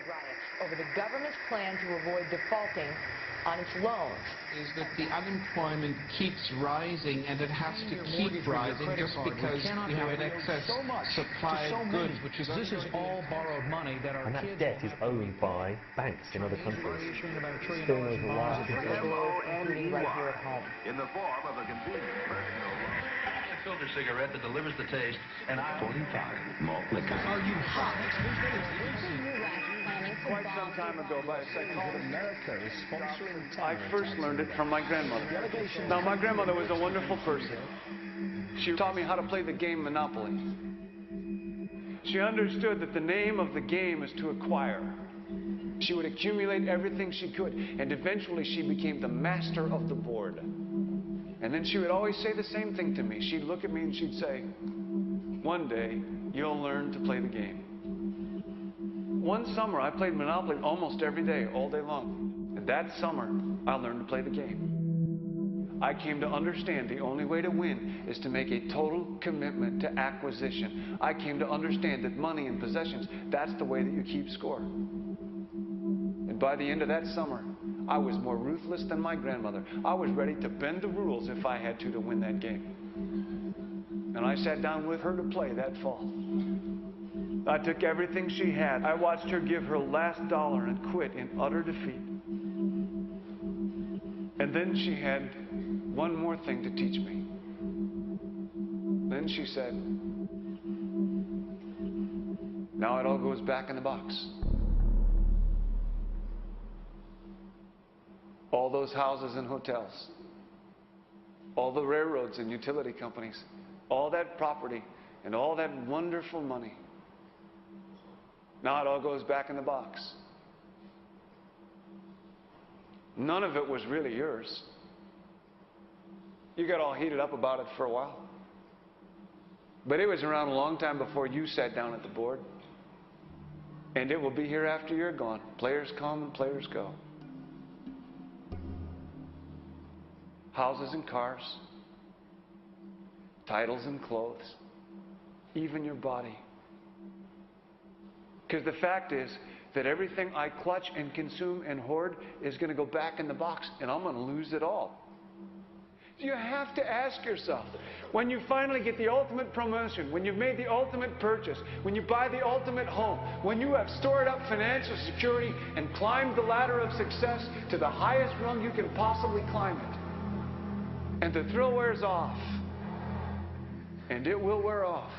riot over the government's plan to avoid defaulting on its loans. Is that the unemployment keeps rising, and it has to keep rising just because we have an excess supply of goods, which is this is all borrowed money that our and that kids debt is owned by banks in other countries. Still knows a lot. Including right here at home. In the form of a convenient personal loan. A filter cigarette that delivers the taste, and 45 malt liquor. Are you hot? Quite some time ago, by a psychologist, I first learned it from my grandmother. Now, my grandmother was a wonderful person. She taught me how to play the game Monopoly. She understood that the name of the game is to acquire. She would accumulate everything she could, and eventually she became the master of the board. And then she would always say the same thing to me. She'd look at me and she'd say, "One day, you'll learn to play the game." One summer, I played Monopoly almost every day, all day long. And that summer, I learned to play the game. I came to understand the only way to win is to make a total commitment to acquisition. I came to understand that money and possessions, that's the way that you keep score. And by the end of that summer, I was more ruthless than my grandmother. I was ready to bend the rules if I had to win that game. And I sat down with her to play that fall. I took everything she had. I watched her give her last dollar and quit in utter defeat. And then she had one more thing to teach me. Then she said, "Now it all goes back in the box." All those houses and hotels, all the railroads and utility companies, all that property and all that wonderful money. Now it all goes back in the box. None of it was really yours. You got all heated up about it for a while. But it was around a long time before you sat down at the board. And it will be here after you're gone. Players come and players go. Houses and cars, titles and clothes, even your body. Because the fact is that everything I clutch and consume and hoard is going to go back in the box, and I'm going to lose it all. You have to ask yourself, when you finally get the ultimate promotion, when you've made the ultimate purchase, when you buy the ultimate home, when you have stored up financial security and climbed the ladder of success to the highest rung you can possibly climb it, and the thrill wears off, and it will wear off,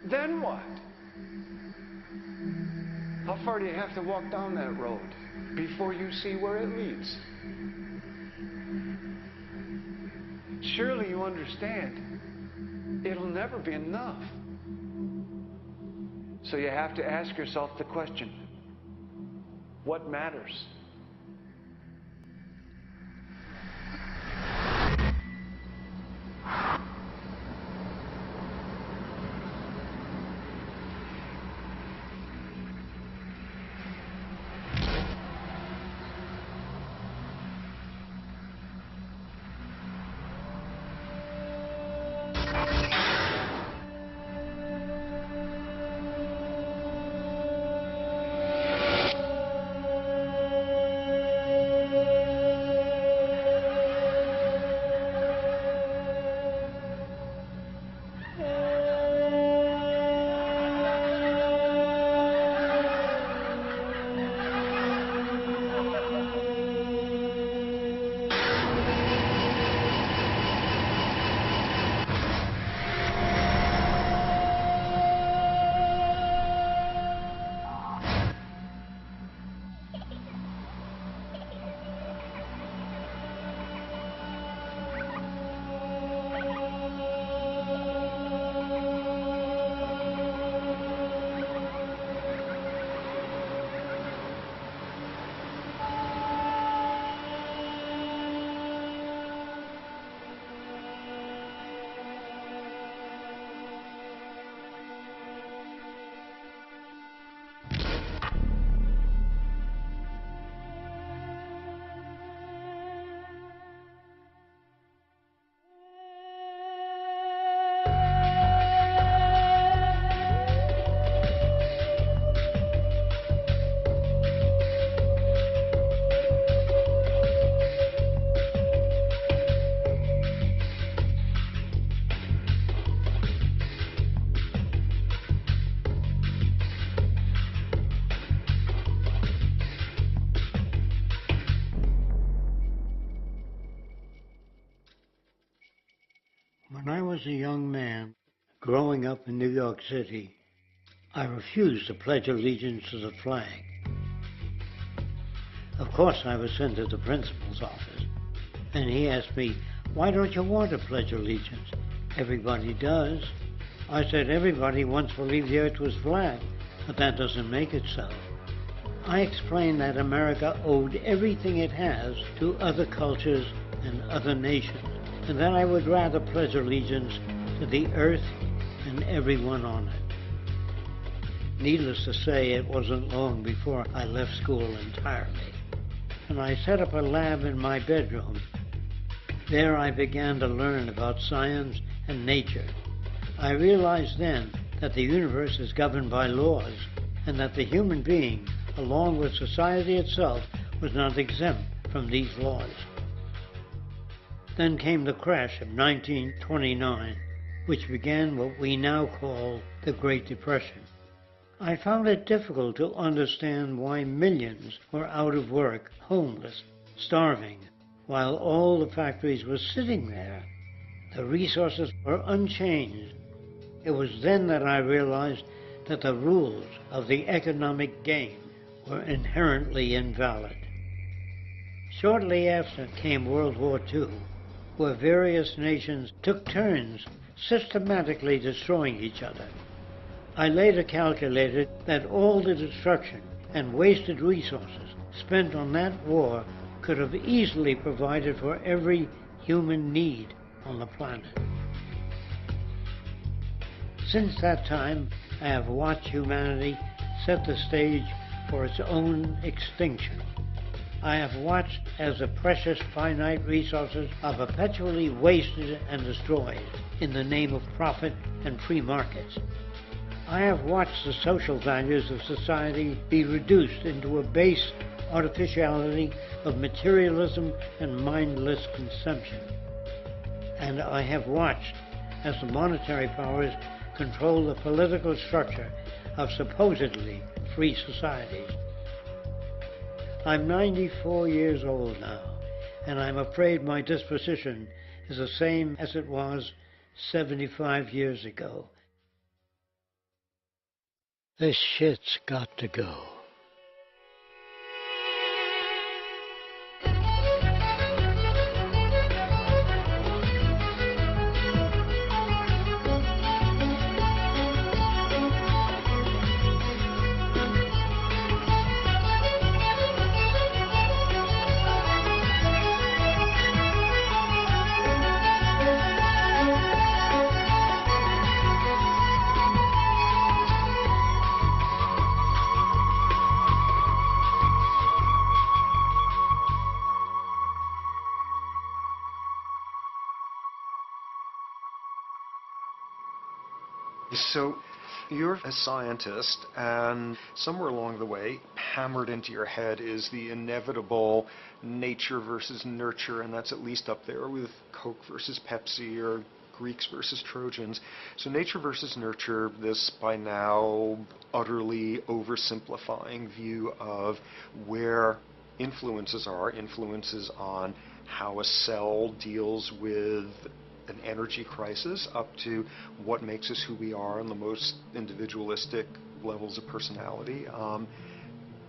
then what? How far do you have to walk down that road before you see where it leads? Surely you understand, it'll never be enough. So you have to ask yourself the question, what matters? was a young man growing up in New York City, I refused to pledge allegiance to the flag. Of course, I was sent to the principal's office, and he asked me, "Why don't you want to pledge allegiance? Everybody does." I said, "Everybody once believed the earth was flat, but that doesn't make it so." I explained that America owed everything it has to other cultures and other nations, and that I would rather pledge allegiance to the earth and everyone on it. Needless to say, it wasn't long before I left school entirely, and I set up a lab in my bedroom. There I began to learn about science and nature. I realized then that the universe is governed by laws, and that the human being, along with society itself, was not exempt from these laws. Then came the crash of 1929, which began what we now call the Great Depression. I found it difficult to understand why millions were out of work, homeless, starving, while all the factories were sitting there. The resources were unchanged. It was then that I realized that the rules of the economic game were inherently invalid. Shortly after came World War II, where various nations took turns systematically destroying each other. I later calculated that all the destruction and wasted resources spent on that war could have easily provided for every human need on the planet. Since that time, I have watched humanity set the stage for its own extinction. I have watched as the precious finite resources are perpetually wasted and destroyed in the name of profit and free markets. I have watched the social values of society be reduced into a base artificiality of materialism and mindless consumption. And I have watched as the monetary powers control the political structure of supposedly free societies. I'm 94 years old now, and I'm afraid my disposition is the same as it was 75 years ago. This shit's got to go. So you're a scientist, and somewhere along the way, hammered into your head is the inevitable nature versus nurture, and that's at least up there with Coke versus Pepsi or Greeks versus Trojans. So nature versus nurture, this by now utterly oversimplifying view of where influences are, influences on how a cell deals with an energy crisis, up to what makes us who we are on the most individualistic levels of personality.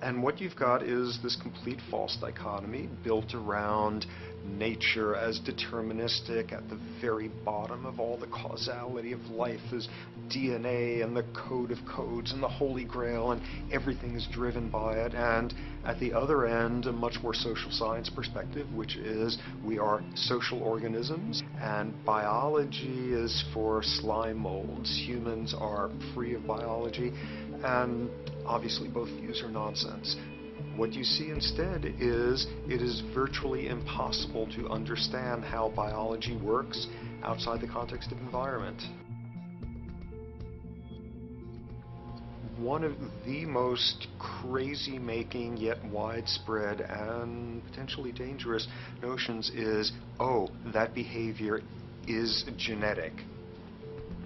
And what you've got is this complete false dichotomy built around nature as deterministic. At the very bottom of all the causality of life is DNA and the code of codes and the Holy Grail, and everything is driven by it. And at the other end, a much more social science perspective, which is we are social organisms, and biology is for slime molds. Humans are free of biology, and obviously both views are nonsense. What you see instead is it is virtually impossible to understand how biology works outside the context of environment. One of the most crazy-making yet widespread and potentially dangerous notions is, oh, that behavior is genetic.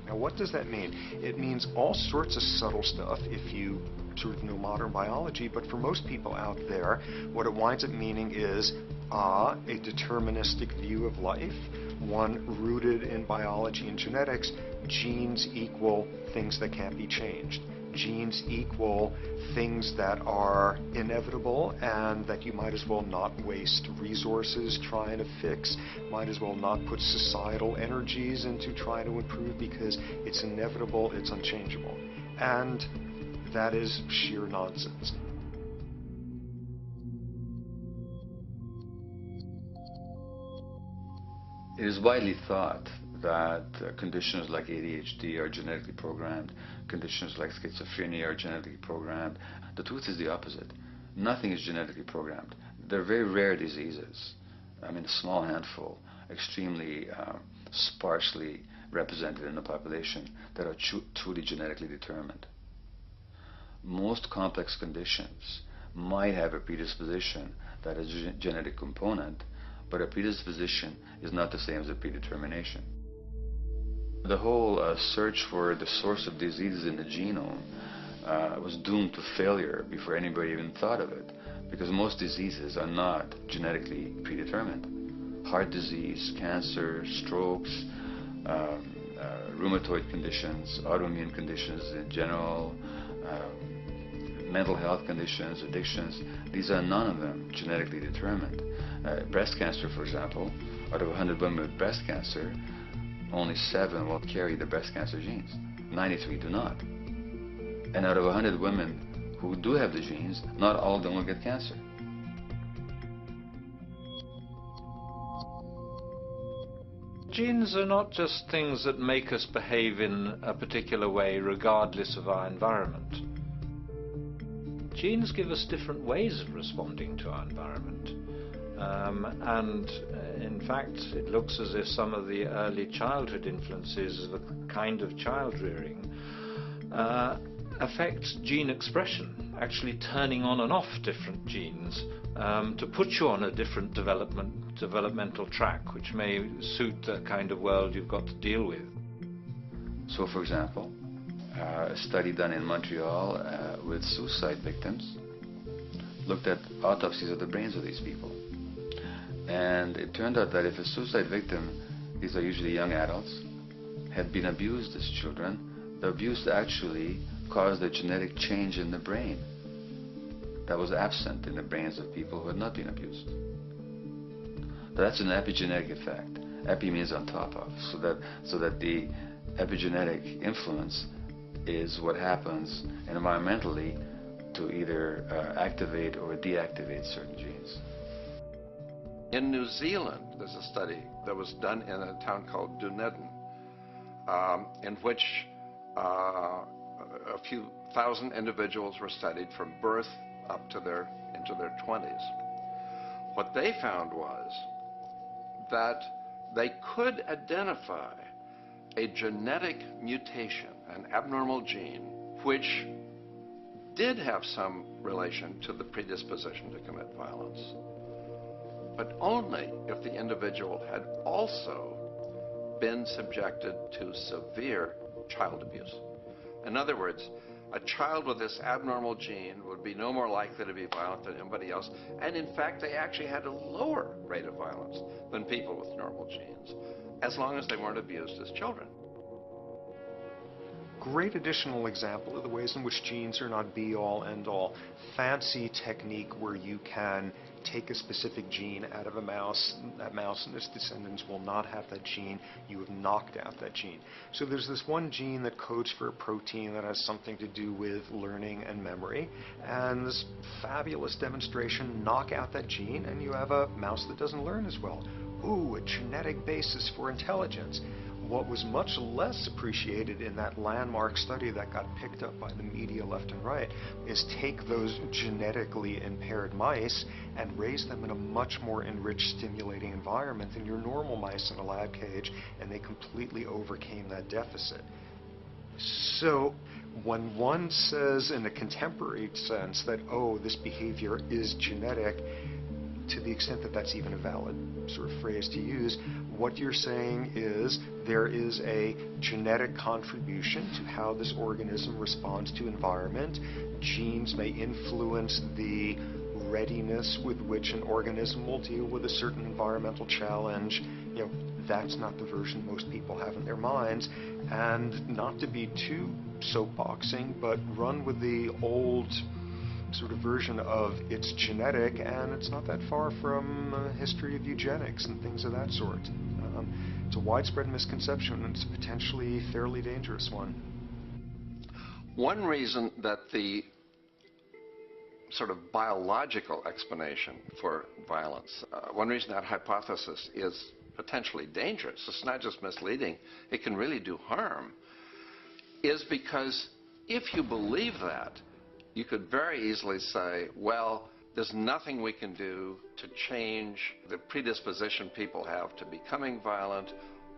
Now, what does that mean? It means all sorts of subtle stuff if you sort of know modern biology, but for most people out there, what it winds up meaning is a deterministic view of life, one rooted in biology and genetics, genes equal things that can't be changed. Genes equal things that are inevitable and that you might as well not waste resources trying to fix, might as well not put societal energies into trying to improve because it's inevitable, it's unchangeable. And that is sheer nonsense. It is widely thought that conditions like ADHD are genetically programmed, conditions like schizophrenia are genetically programmed. The truth is the opposite. Nothing is genetically programmed. They're very rare diseases. I mean, a small handful, extremely sparsely represented in the population that are truly genetically determined. Most complex conditions might have a predisposition that is a genetic component, but a predisposition is not the same as a predetermination. The whole search for the source of diseases in the genome was doomed to failure before anybody even thought of it, because most diseases are not genetically predetermined. Heart disease, cancer, strokes, rheumatoid conditions, autoimmune conditions in general, mental health conditions, addictions, these are none of them genetically determined. Breast cancer, for example, out of 100 women with breast cancer, only 7 will carry the breast cancer genes. 93 do not. And out of 100 women who do have the genes, not all of them will get cancer. Genes are not just things that make us behave in a particular way regardless of our environment. Genes give us different ways of responding to our environment. And in fact, it looks as if some of the early childhood influences of the kind of child rearing affect gene expression, actually turning on and off different genes to put you on a different developmental track, which may suit the kind of world you've got to deal with. So, for example, a study done in Montreal with suicide victims looked at autopsies of the brains of these people. And it turned out that if a suicide victim, these are usually young adults, had been abused as children, the abuse actually caused a genetic change in the brain that was absent in the brains of people who had not been abused. That's an epigenetic effect. Epi means on top of, so that the epigenetic influence is what happens environmentally to either activate or deactivate certain genes. In New Zealand, there's a study that was done in a town called Dunedin, in which a few thousand individuals were studied from birth up to into their 20s. What they found was that they could identify a genetic mutation, an abnormal gene, which did have some relation to the predisposition to commit violence, but only if the individual had also been subjected to severe child abuse. In other words, a child with this abnormal gene would be no more likely to be violent than anybody else, and in fact they actually had a lower rate of violence than people with normal genes, as long as they weren't abused as children. Great additional example of the ways in which genes are not be-all, end-all. Fancy technique where you can take a specific gene out of a mouse, that mouse and its descendants will not have that gene, you have knocked out that gene. So there's this one gene that codes for a protein that has something to do with learning and memory, and this fabulous demonstration, knock out that gene and you have a mouse that doesn't learn as well. Ooh, a genetic basis for intelligence. What was much less appreciated in that landmark study that got picked up by the media left and right is take those genetically impaired mice and raise them in a much more enriched, stimulating environment than your normal mice in a lab cage, and they completely overcame that deficit. So when one says in a contemporary sense that, oh, this behavior is genetic, to the extent that that's even a valid sort of phrase to use, what you're saying is there is a genetic contribution to how this organism responds to environment. Genes may influence the readiness with which an organism will deal with a certain environmental challenge. You know, that's not the version most people have in their minds, and not to be too soapboxing, but run with the old sort of version of it's genetic, and it's not that far from a history of eugenics and things of that sort. It's a widespread misconception, and it's a potentially fairly dangerous one. One reason that the sort of biological explanation for violence, one reason that hypothesis is potentially dangerous, it's not just misleading, it can really do harm, is because if you believe that, you could very easily say, well, there's nothing we can do to change the predisposition people have to becoming violent.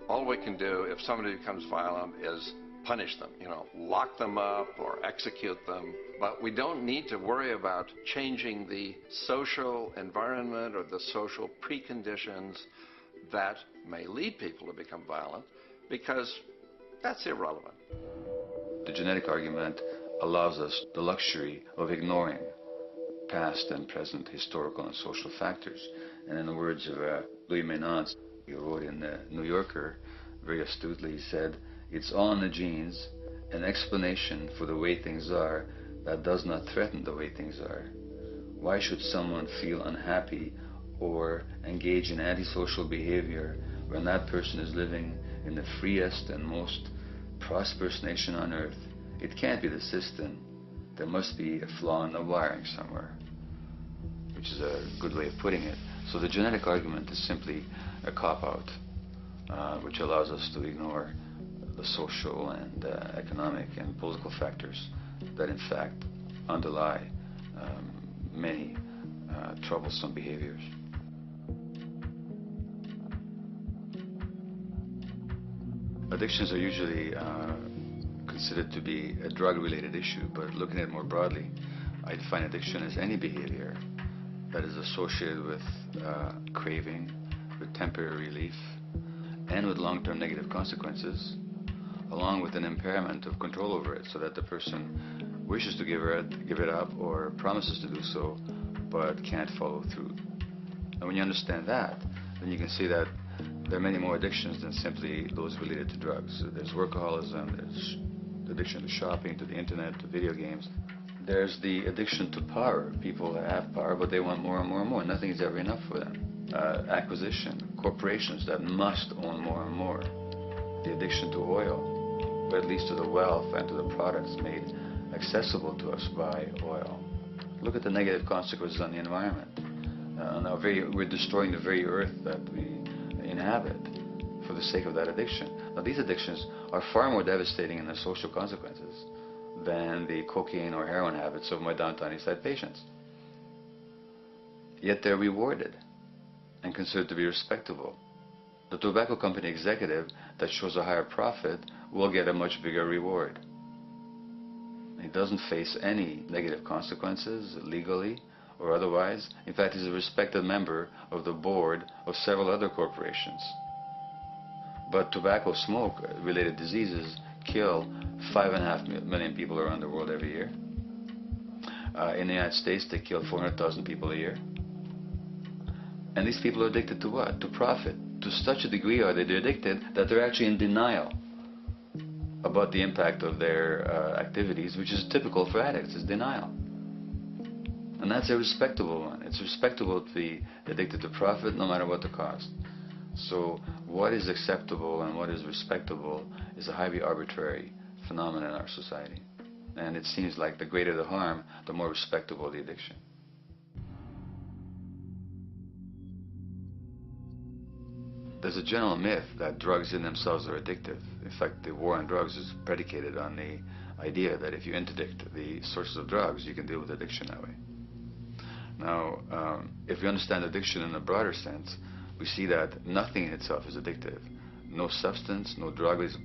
All we can do if somebody becomes violent is punish them, lock them up or execute them. But we don't need to worry about changing the social environment or the social preconditions that may lead people to become violent, because that's irrelevant. The genetic argument allows us the luxury of ignoring past and present historical and social factors. And in the words of Louis Menand, he wrote in the New Yorker, very astutely, he said, "It's all in the genes, an explanation for the way things are that does not threaten the way things are. Why should someone feel unhappy or engage in antisocial behavior when that person is living in the freest and most prosperous nation on earth? It can't be the system. There must be a flaw in the wiring somewhere," which is a good way of putting it. So the genetic argument is simply a cop-out, which allows us to ignore the social and economic and political factors that in fact underlie many troublesome behaviors. Addictions are usually considered to be a drug-related issue, but looking at it more broadly, I define addiction as any behavior that is associated with craving, with temporary relief, and with long-term negative consequences, along with an impairment of control over it, so that the person wishes to give it up or promises to do so, but can't follow through. And when you understand that, then you can see that there are many more addictions than simply those related to drugs. There's workaholism, there's addiction to shopping, to the internet, to video games. There's the addiction to power. People have power, but they want more and more and more. Nothing is ever enough for them. Acquisition, corporations that must own more and more. The addiction to oil, but at least to the wealth and to the products made accessible to us by oil. Look at the negative consequences on the environment. We're destroying the very earth that we inhabit for the sake of that addiction. Now, these addictions are far more devastating in their social consequences than the cocaine or heroin habits of my downtown East Side patients. Yet they're rewarded and considered to be respectable. The tobacco company executive that shows a higher profit will get a much bigger reward. He doesn't face any negative consequences legally or otherwise. In fact, he's a respected member of the board of several other corporations. But tobacco smoke-related diseases kill 5.5 million people around the world every year. In the United States, they kill 400,000 people a year. And these people are addicted to what? To profit. To such a degree are they addicted that they're actually in denial about the impact of their activities, which is typical for addicts, is denial. And that's a respectable one. It's respectable to be addicted to profit no matter what the cost. So what is acceptable and what is respectable is a highly arbitrary phenomenon in our society. And it seems like the greater the harm, the more respectable the addiction. There's a general myth that drugs in themselves are addictive. In fact, the war on drugs is predicated on the idea that if you interdict the sources of drugs, you can deal with addiction that way. Now, if we understand addiction in a broader sense, we see that nothing in itself is addictive. No substance, no drug is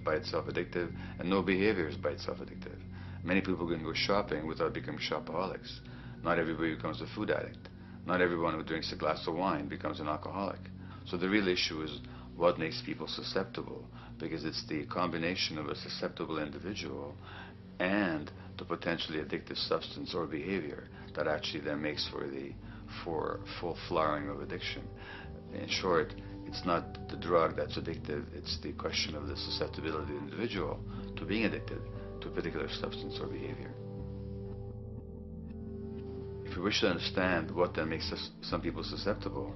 by itself addictive, and no behavior is by itself addictive. Many people can go shopping without becoming shopaholics. Not everybody becomes a food addict. Not everyone who drinks a glass of wine becomes an alcoholic. So the real issue is what makes people susceptible, because it's the combination of a susceptible individual and the potentially addictive substance or behavior that actually then makes for the full flowering of addiction. In short, it's not the drug that's addictive, it's the question of the susceptibility of the individual to being addicted to a particular substance or behavior. If we wish to understand what then makes some people susceptible,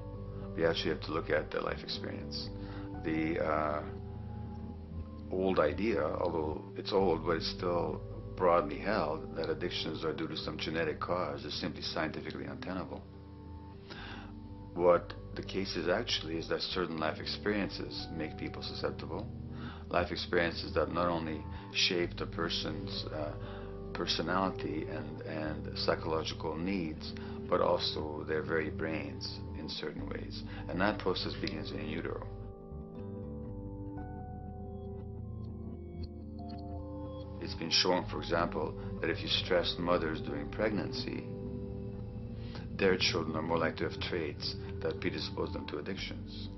we actually have to look at their life experience. The old idea, although it's old, but it's still broadly held, that addictions are due to some genetic cause is simply scientifically untenable. What the case is actually is that certain life experiences make people susceptible. Life experiences that not only shape the person's personality and psychological needs, but also their very brains in certain ways. And that process begins in utero. It's been shown, for example, that if you stress mothers during pregnancy, their children are more likely to have traits that predispose them to addictions.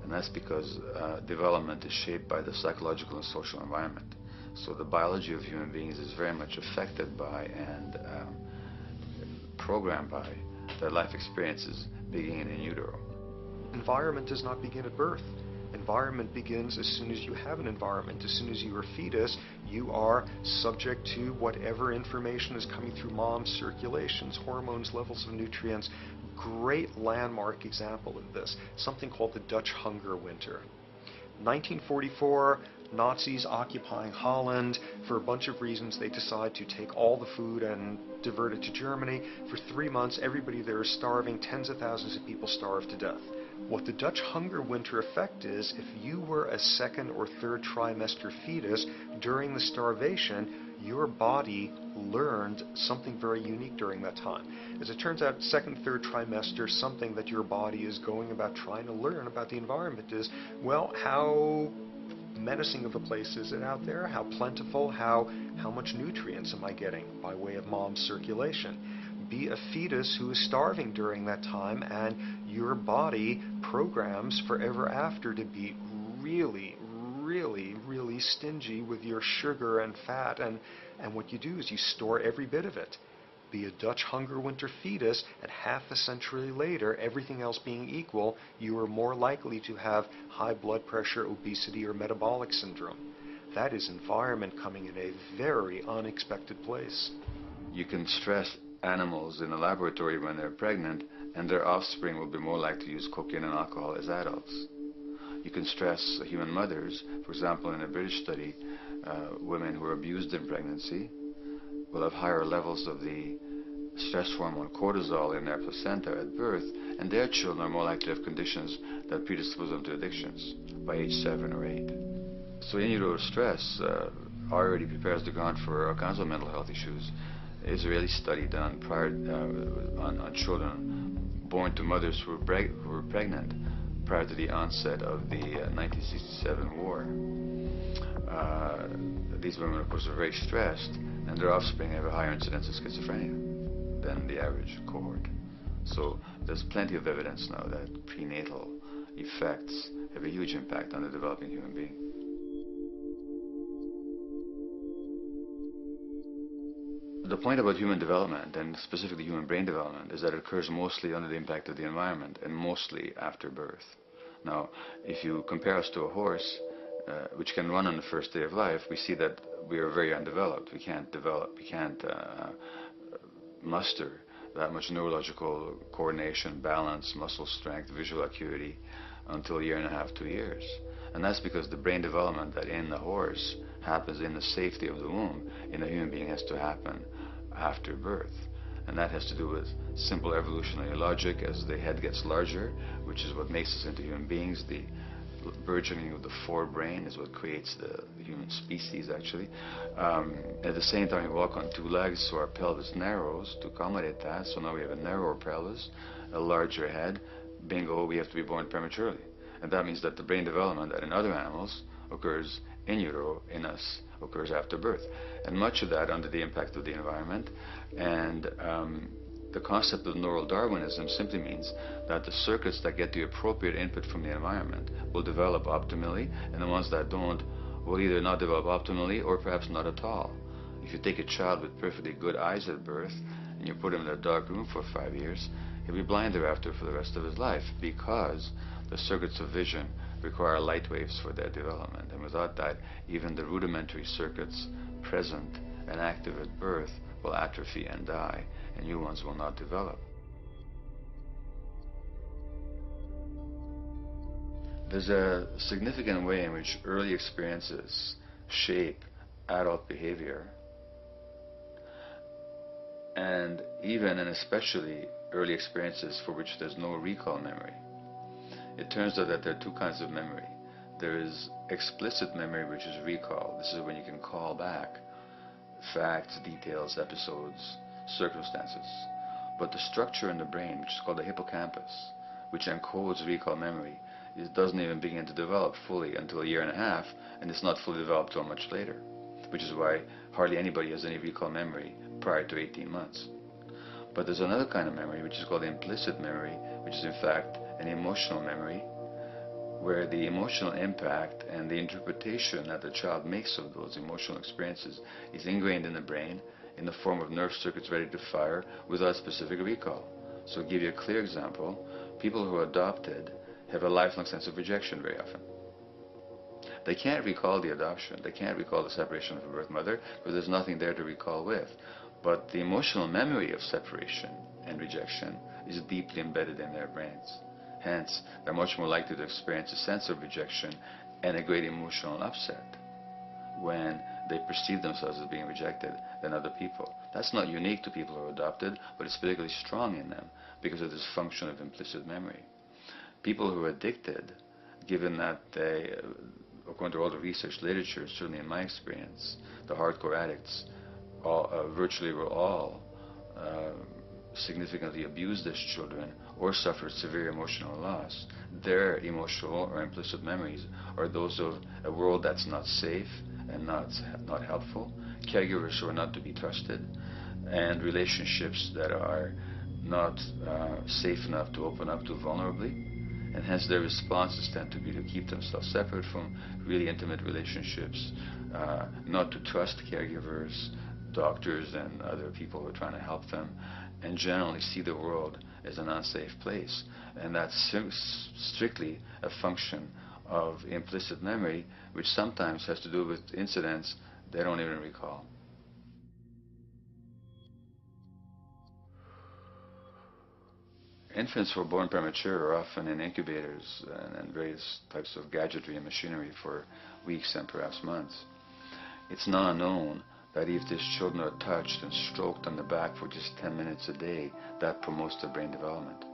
And that's because development is shaped by the psychological and social environment. So the biology of human beings is very much affected by and programmed by their life experiences beginning in utero. Environment does not begin at birth. Environment begins as soon as you have an environment. As soon as you are a fetus, you are subject to whatever information is coming through mom's circulations, hormones, levels of nutrients. Great landmark example of this, something called the Dutch hunger winter. 1944, Nazis occupying Holland. For a bunch of reasons, they decide to take all the food and divert it to Germany. For 3 months, everybody there is starving. Tens of thousands of people starve to death. What the Dutch hunger winter effect is, if you were a second or third trimester fetus during the starvation, your body learned something very unique during that time. As it turns out, second, third trimester, something that your body is going about trying to learn about the environment is, well, how menacing of a place is it out there? How plentiful? How much nutrients am I getting by way of mom's circulation? Be a fetus who is starving during that time, and your body programs forever after to be really, really, really stingy with your sugar and fat, and what you do is you store every bit of it. Be a Dutch hunger winter fetus, and half a century later, everything else being equal, you are more likely to have high blood pressure, obesity, or metabolic syndrome. That is environment coming in a very unexpected place. You can stress animals in a laboratory when they're pregnant, and their offspring will be more likely to use cocaine and alcohol as adults. You can stress human mothers. For example, in a British study, women who are abused in pregnancy will have higher levels of the stress hormone cortisol in their placenta at birth, and their children are more likely to have conditions that predispose them to addictions by age 7 or 8. So in utero stress already prepares the ground for all kinds of mental health issues. Israeli study done prior on children born to mothers who were pregnant prior to the onset of the 1967 war. These women, of course, are very stressed, and their offspring have a higher incidence of schizophrenia than the average cohort. So there's plenty of evidence now that prenatal effects have a huge impact on the developing human being. The point about human development, and specifically human brain development, is that it occurs mostly under the impact of the environment and mostly after birth. Now, if you compare us to a horse, which can run on the first day of life, we see that we are very undeveloped. We can't muster that much neurological coordination, balance, muscle strength, visual acuity until a year and a half, 2 years. And that's because the brain development that in the horse happens in the safety of the womb, in a human being has to happen after birth. And that has to do with simple evolutionary logic. As the head gets larger, which is what makes us into human beings, the burgeoning of the forebrain is what creates the human species, actually. At the same time, we walk on 2 legs, so our pelvis narrows to accommodate that. So now we have a narrower pelvis, a larger head. Bingo, we have to be born prematurely. And that means that the brain development that in other animals occurs in utero, in us, occurs after birth. And much of that under the impact of the environment. And the concept of neural Darwinism simply means that the circuits that get the appropriate input from the environment will develop optimally, and the ones that don't will either not develop optimally or perhaps not at all. If you take a child with perfectly good eyes at birth and you put him in a dark room for 5 years, he'll be blind thereafter for the rest of his life, because the circuits of vision require light waves for their development, and without that, even the rudimentary circuits present and active at birth will atrophy and die, and new ones will not develop. There's a significant way in which early experiences shape adult behavior, and even and especially early experiences for which there's no recall memory. It turns out that there are two kinds of memory. There is explicit memory, which is recall. This is when you can call back facts, details, episodes, circumstances. But the structure in the brain, which is called the hippocampus, which encodes recall memory, it doesn't even begin to develop fully until 1.5 years, and it's not fully developed until much later, which is why hardly anybody has any recall memory prior to 18 months. But there's another kind of memory, which is called implicit memory, which is in fact an emotional memory, where the emotional impact and the interpretation that the child makes of those emotional experiences is ingrained in the brain in the form of nerve circuits ready to fire without specific recall. So to give you a clear example, people who are adopted have a lifelong sense of rejection very often. They can't recall the adoption, they can't recall the separation from birth mother because there's nothing there to recall with. But the emotional memory of separation and rejection is deeply embedded in their brains. Hence, they're much more likely to experience a sense of rejection and a great emotional upset when they perceive themselves as being rejected than other people. That's not unique to people who are adopted, but it's particularly strong in them because of this function of implicit memory. People who are addicted, given that they, according to all the research literature, certainly in my experience, the hardcore addicts virtually were all significantly abused as children or suffered severe emotional loss. Their emotional or implicit memories are those of a world that's not safe and not helpful, caregivers who are not to be trusted, and relationships that are not safe enough to open up to vulnerably. And hence their responses tend to be to keep themselves separate from really intimate relationships, not to trust caregivers, doctors and other people who are trying to help them, and generally see the world as an unsafe place. And that's strictly a function of implicit memory, which sometimes has to do with incidents they don't even recall. Infants who are born premature are often in incubators and various types of gadgetry and machinery for weeks and perhaps months. It's now known that if these children are touched and stroked on the back for just 10 minutes a day, that promotes their brain development.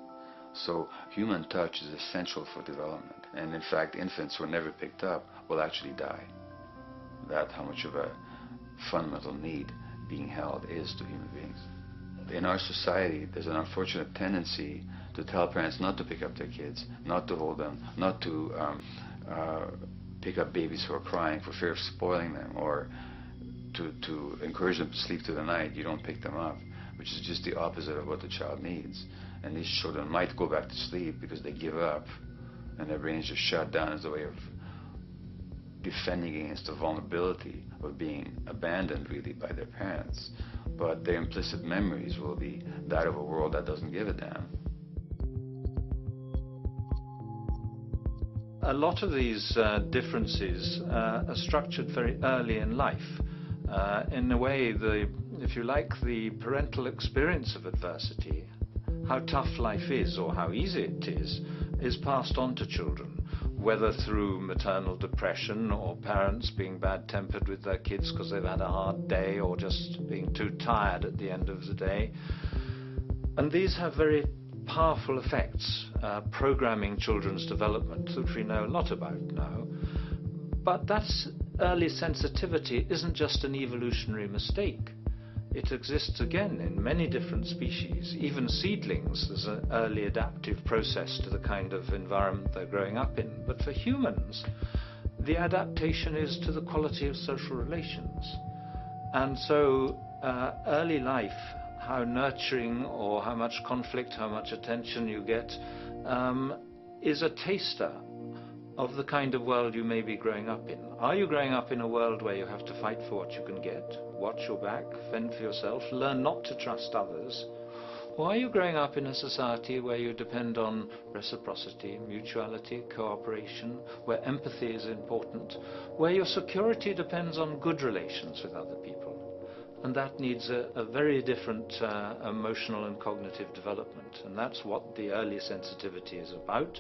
So human touch is essential for development. And in fact, infants who are never picked up will actually die. That's how much of a fundamental need being held is to human beings. In our society, there's an unfortunate tendency to tell parents not to pick up their kids, not to hold them, not to pick up babies who are crying for fear of spoiling them, or to encourage them to sleep through the night. You don't pick them up, which is just the opposite of what the child needs. And these children might go back to sleep because they give up and their brains just shut down as a way of defending against the vulnerability of being abandoned really by their parents. But their implicit memories will be that of a world that doesn't give a damn. A lot of these differences are structured very early in life. In a way, if you like, the parental experience of adversity, how tough life is or how easy it is passed on to children, whether through maternal depression or parents being bad-tempered with their kids because they've had a hard day or just being too tired at the end of the day. And these have very powerful effects, programming children's development, which we know a lot about now. But that's early sensitivity isn't just an evolutionary mistake. It exists again in many different species. Even seedlings, there's an early adaptive process to the kind of environment they're growing up in. But for humans, the adaptation is to the quality of social relations. And so early life, how nurturing or how much conflict, how much attention you get, is a taster of the kind of world you may be growing up in. Are you growing up in a world where you have to fight for what you can get, watch your back, fend for yourself, learn not to trust others? Or are you growing up in a society where you depend on reciprocity, mutuality, cooperation, where empathy is important, where your security depends on good relations with other people? And that needs a very different emotional and cognitive development. And that's what the early sensitivity is about.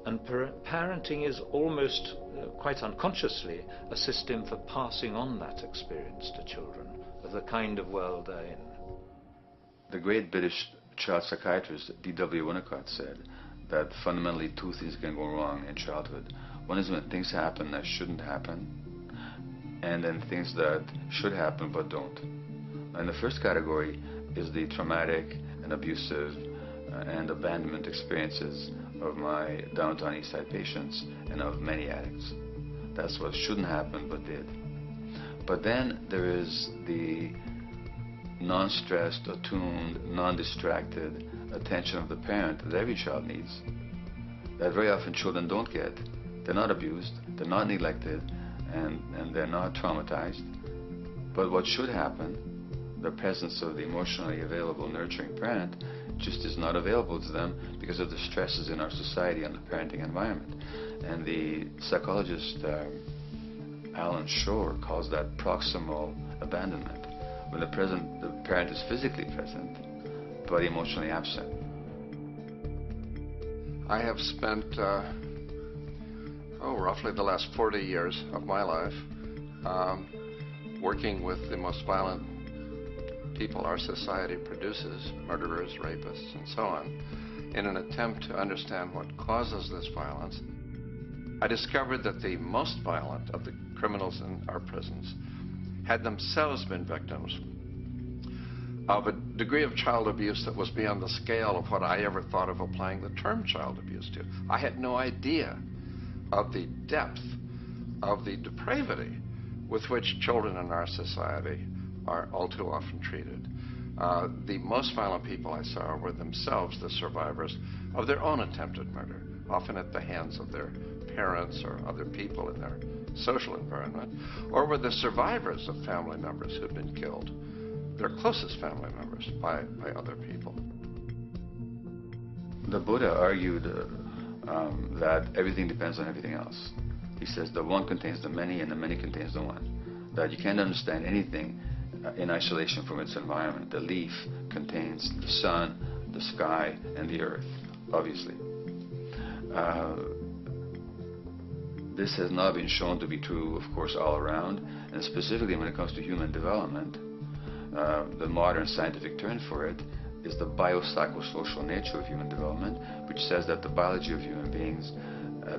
And parenting is almost, quite unconsciously, a system for passing on that experience to children of the kind of world they're in. The great British child psychiatrist D.W. Winnicott said that fundamentally two things can go wrong in childhood. One is when things happen that shouldn't happen, and then things that should happen but don't. And the first category is the traumatic and abusive and abandonment experiences of my downtown East Side patients and of many addicts. That's what shouldn't happen but did. But then there is the non-stressed, attuned, non-distracted attention of the parent that every child needs, that very often children don't get. They're not abused, they're not neglected, and they're not traumatized. But what should happen, the presence of the emotionally available, nurturing parent, just is not available to them because of the stresses in our society and the parenting environment. And the psychologist Alan Shore calls that proximal abandonment, when the parent is physically present but emotionally absent. I have spent roughly the last 40 years of my life working with the most violent people our society produces, murderers, rapists, and so on, in an attempt to understand what causes this violence. I discovered that the most violent of the criminals in our prisons had themselves been victims of a degree of child abuse that was beyond the scale of what I ever thought of applying the term child abuse to. I had no idea of the depth of the depravity with which children in our society are all too often treated. The most violent people I saw were themselves the survivors of their own attempted murder, often at the hands of their parents or other people in their social environment, or were the survivors of family members who'd been killed, their closest family members, by other people. The Buddha argued that everything depends on everything else. He says the one contains the many and the many contains the one. That you can't understand anything in isolation from its environment. The leaf contains the sun, the sky, and the earth, obviously. This has not been shown to be true, of course, all around, and specifically when it comes to human development. The modern scientific term for it is the biopsychosocial nature of human development, which says that the biology of human beings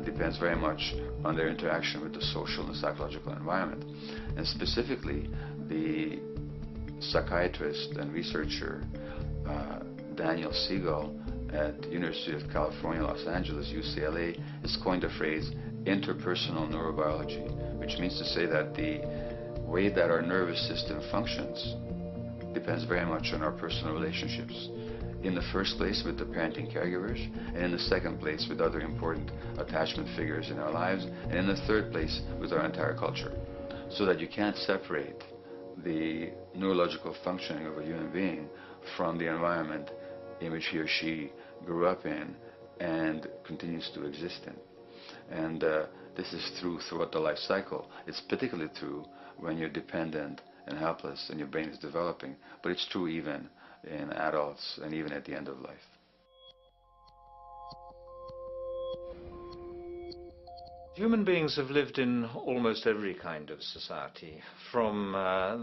depends very much on their interaction with the social and psychological environment. And specifically, the psychiatrist and researcher Daniel Siegel at the University of California, Los Angeles, UCLA, has coined the phrase interpersonal neurobiology, which means to say that the way that our nervous system functions depends very much on our personal relationships. In the first place with the parenting caregivers, and in the second place with other important attachment figures in our lives, and in the third place with our entire culture. So that you can't separate the neurological functioning of a human being from the environment in which he or she grew up in and continues to exist in. And this is true throughout the life cycle. It's particularly true when you're dependent and helpless and your brain is developing, but it's true even in adults and even at the end of life. Human beings have lived in almost every kind of society, from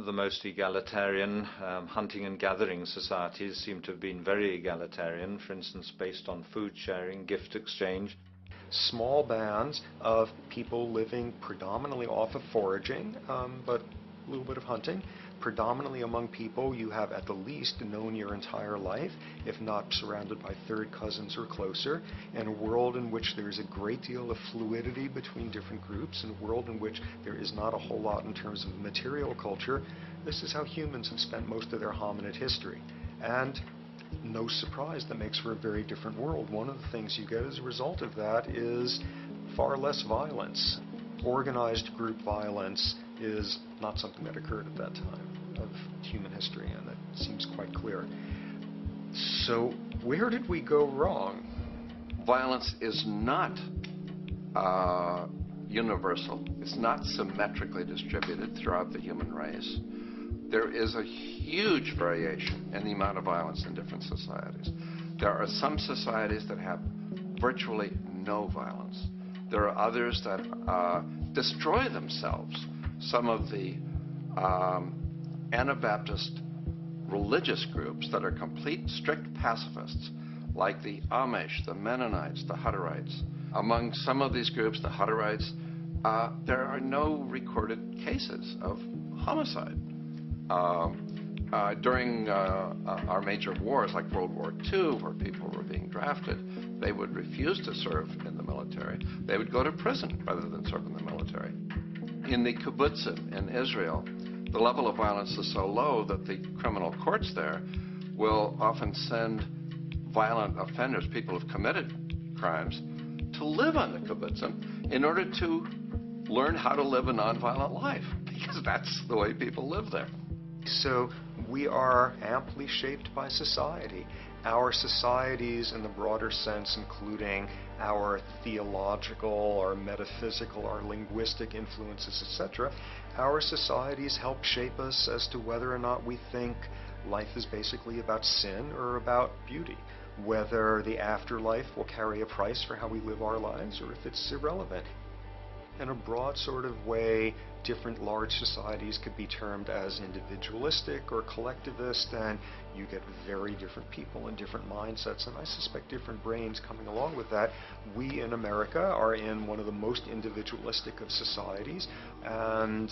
the most egalitarian, hunting and gathering societies seem to have been very egalitarian, for instance based on food sharing, gift exchange. Small bands of people living predominantly off of foraging, but a little bit of hunting. Predominantly among people you have at the least known your entire life, if not surrounded by third cousins or closer, and a world in which there is a great deal of fluidity between different groups, and a world in which there is not a whole lot in terms of material culture. This is how humans have spent most of their hominid history. And no surprise, that makes for a very different world. One of the things you get as a result of that is far less violence. Organized group violence is not something that occurred at that time of human history, and that seems quite clear. So where did we go wrong? Violence is not universal. It's not symmetrically distributed throughout the human race. There is a huge variation in the amount of violence in different societies. There are some societies that have virtually no violence. There are others that destroy themselves. Some of the Anabaptist religious groups that are complete, strict pacifists, like the Amish, the Mennonites, the Hutterites. Among some of these groups, the Hutterites, there are no recorded cases of homicide. During our major wars, like World War II, where people were being drafted, they would refuse to serve in the military. They would go to prison rather than serve in the military. In the kibbutzim in Israel, the level of violence is so low that the criminal courts there will often send violent offenders, people who've committed crimes, to live on the kibbutzim in order to learn how to live a nonviolent life, because that's the way people live there. So we are amply shaped by society. Our societies in the broader sense, including our theological, our metaphysical, our linguistic influences, etc., our societies help shape us as to whether or not we think life is basically about sin or about beauty, whether the afterlife will carry a price for how we live our lives or if it's irrelevant. In a broad sort of way, different large societies could be termed as individualistic or collectivist, and you get very different people and different mindsets, and I suspect different brains coming along with that. We in America are in one of the most individualistic of societies, and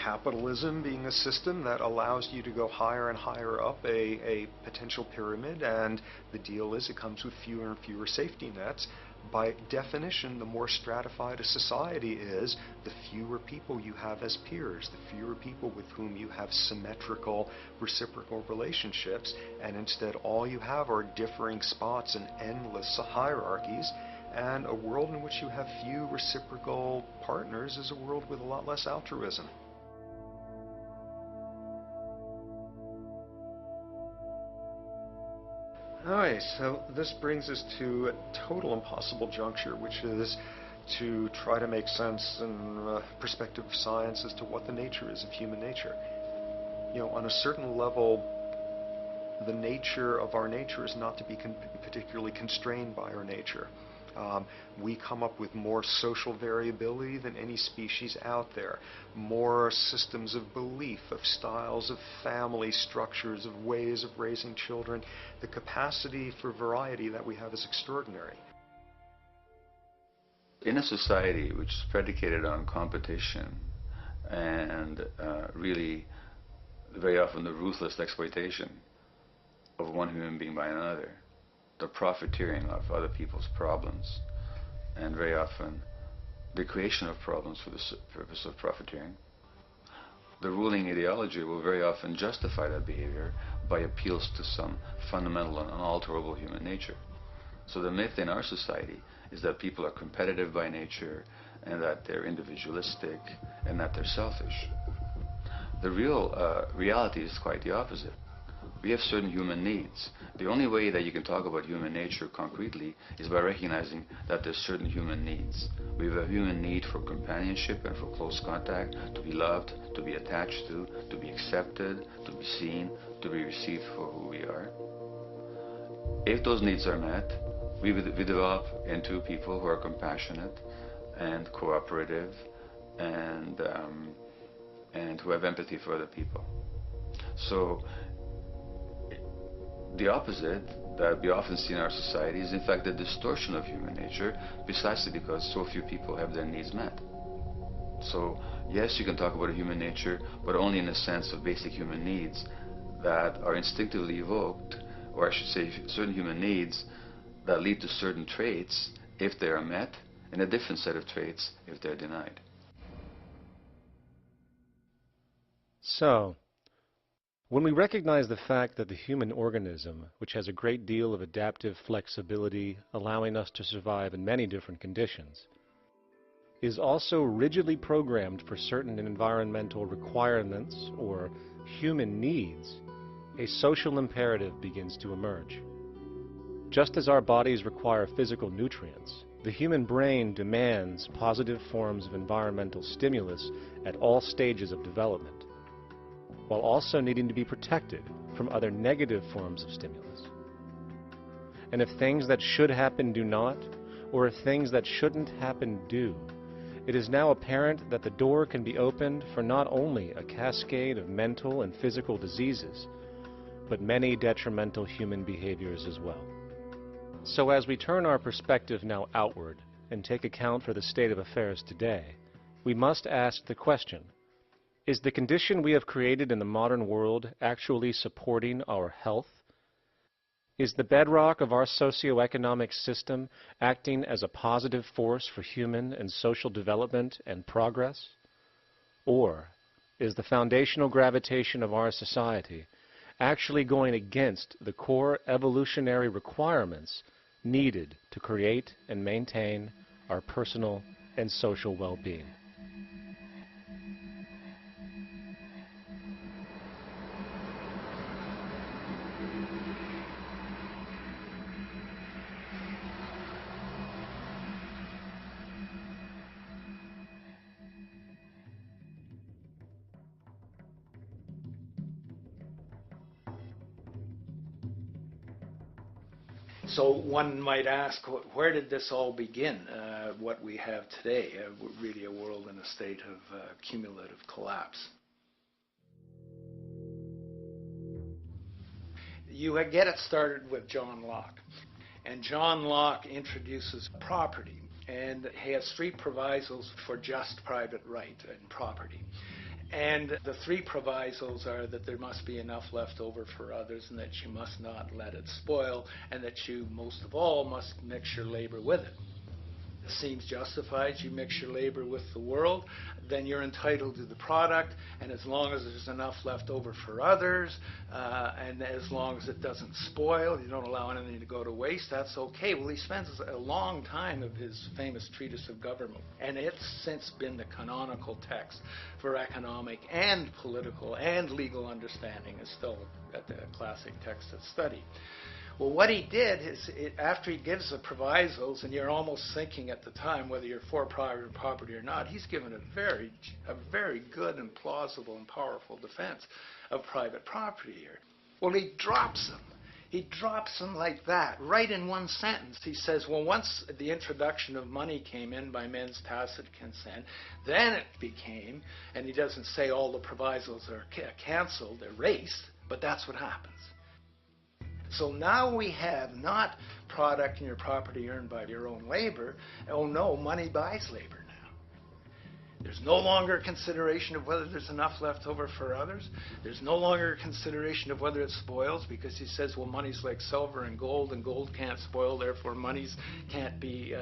capitalism being a system that allows you to go higher and higher up a potential pyramid, and the deal is it comes with fewer and fewer safety nets. By definition, the more stratified a society is, the fewer people you have as peers, the fewer people with whom you have symmetrical, reciprocal relationships, and instead all you have are differing spots and endless hierarchies. And a world in which you have few reciprocal partners is a world with a lot less altruism. Alright, so this brings us to a total impossible juncture, which is to try to make sense in perspective of science as to what the nature is of human nature. You know, on a certain level, the nature of our nature is not to be particularly constrained by our nature. We come up with more social variability than any species out there, more systems of belief, of styles of family structures, of ways of raising children. The capacity for variety that we have is extraordinary. In a society which is predicated on competition and really very often the ruthless exploitation of one human being by another, the profiteering of other people's problems, and very often the creation of problems for the purpose of profiteering, the ruling ideology will very often justify that behavior by appeals to some fundamental and unalterable human nature. So the myth in our society is that people are competitive by nature and that they're individualistic and that they're selfish. The real reality is quite the opposite. We have certain human needs. The only way that you can talk about human nature concretely is by recognizing that there's certain human needs. We have a human need for companionship and for close contact, to be loved, to be attached to be accepted, to be seen, to be received for who we are. If those needs are met, we develop into people who are compassionate and cooperative and who have empathy for other people. So the opposite that we often see in our society is in fact the distortion of human nature, precisely because so few people have their needs met. So yes, you can talk about a human nature, but only in the sense of basic human needs that are instinctively evoked, or I should say certain human needs that lead to certain traits if they are met, and a different set of traits if they're denied. So, when we recognize the fact that the human organism, which has a great deal of adaptive flexibility, allowing us to survive in many different conditions, is also rigidly programmed for certain environmental requirements or human needs, a social imperative begins to emerge. Just as our bodies require physical nutrients, the human brain demands positive forms of environmental stimulus at all stages of development, while also needing to be protected from other negative forms of stimulus. And if things that should happen do not, or if things that shouldn't happen do, it is now apparent that the door can be opened for not only a cascade of mental and physical diseases, but many detrimental human behaviors as well. So as we turn our perspective now outward and take account for the state of affairs today, we must ask the question, is the condition we have created in the modern world actually supporting our health? Is the bedrock of our socioeconomic system acting as a positive force for human and social development and progress? Or is the foundational gravitation of our society actually going against the core evolutionary requirements needed to create and maintain our personal and social well-being? So one might ask, where did this all begin, what we have today, really a world in a state of cumulative collapse? You get it started with John Locke. And John Locke introduces property, and he has three provisos for just private right and property. And the three provisos are that there must be enough left over for others, and that you must not let it spoil, and that you, most of all, must mix your labor with it. It seems justified. You mix your labor with the world, then you're entitled to the product, and as long as there's enough left over for others, and as long as it doesn't spoil, you don't allow anything to go to waste, that's okay. Well, he spends a long time of his famous treatise of government, and it's since been the canonical text for economic and political and legal understanding. Is still a classic text of study. Well, what he did is, after he gives the provisos, and you're almost thinking at the time whether you're for private property or not, he's given a very good and plausible and powerful defense of private property here. Well, he drops them. He drops them like that, right in one sentence. He says, well, once the introduction of money came in by men's tacit consent, then it became, and he doesn't say all the provisos are cancelled, erased, but that's what happens. So now we have not product and your property earned by your own labor. Oh no, money buys labor now. There's no longer a consideration of whether there's enough left over for others. There's no longer a consideration of whether it spoils, because he says, well, money's like silver and gold can't spoil, therefore monies can't be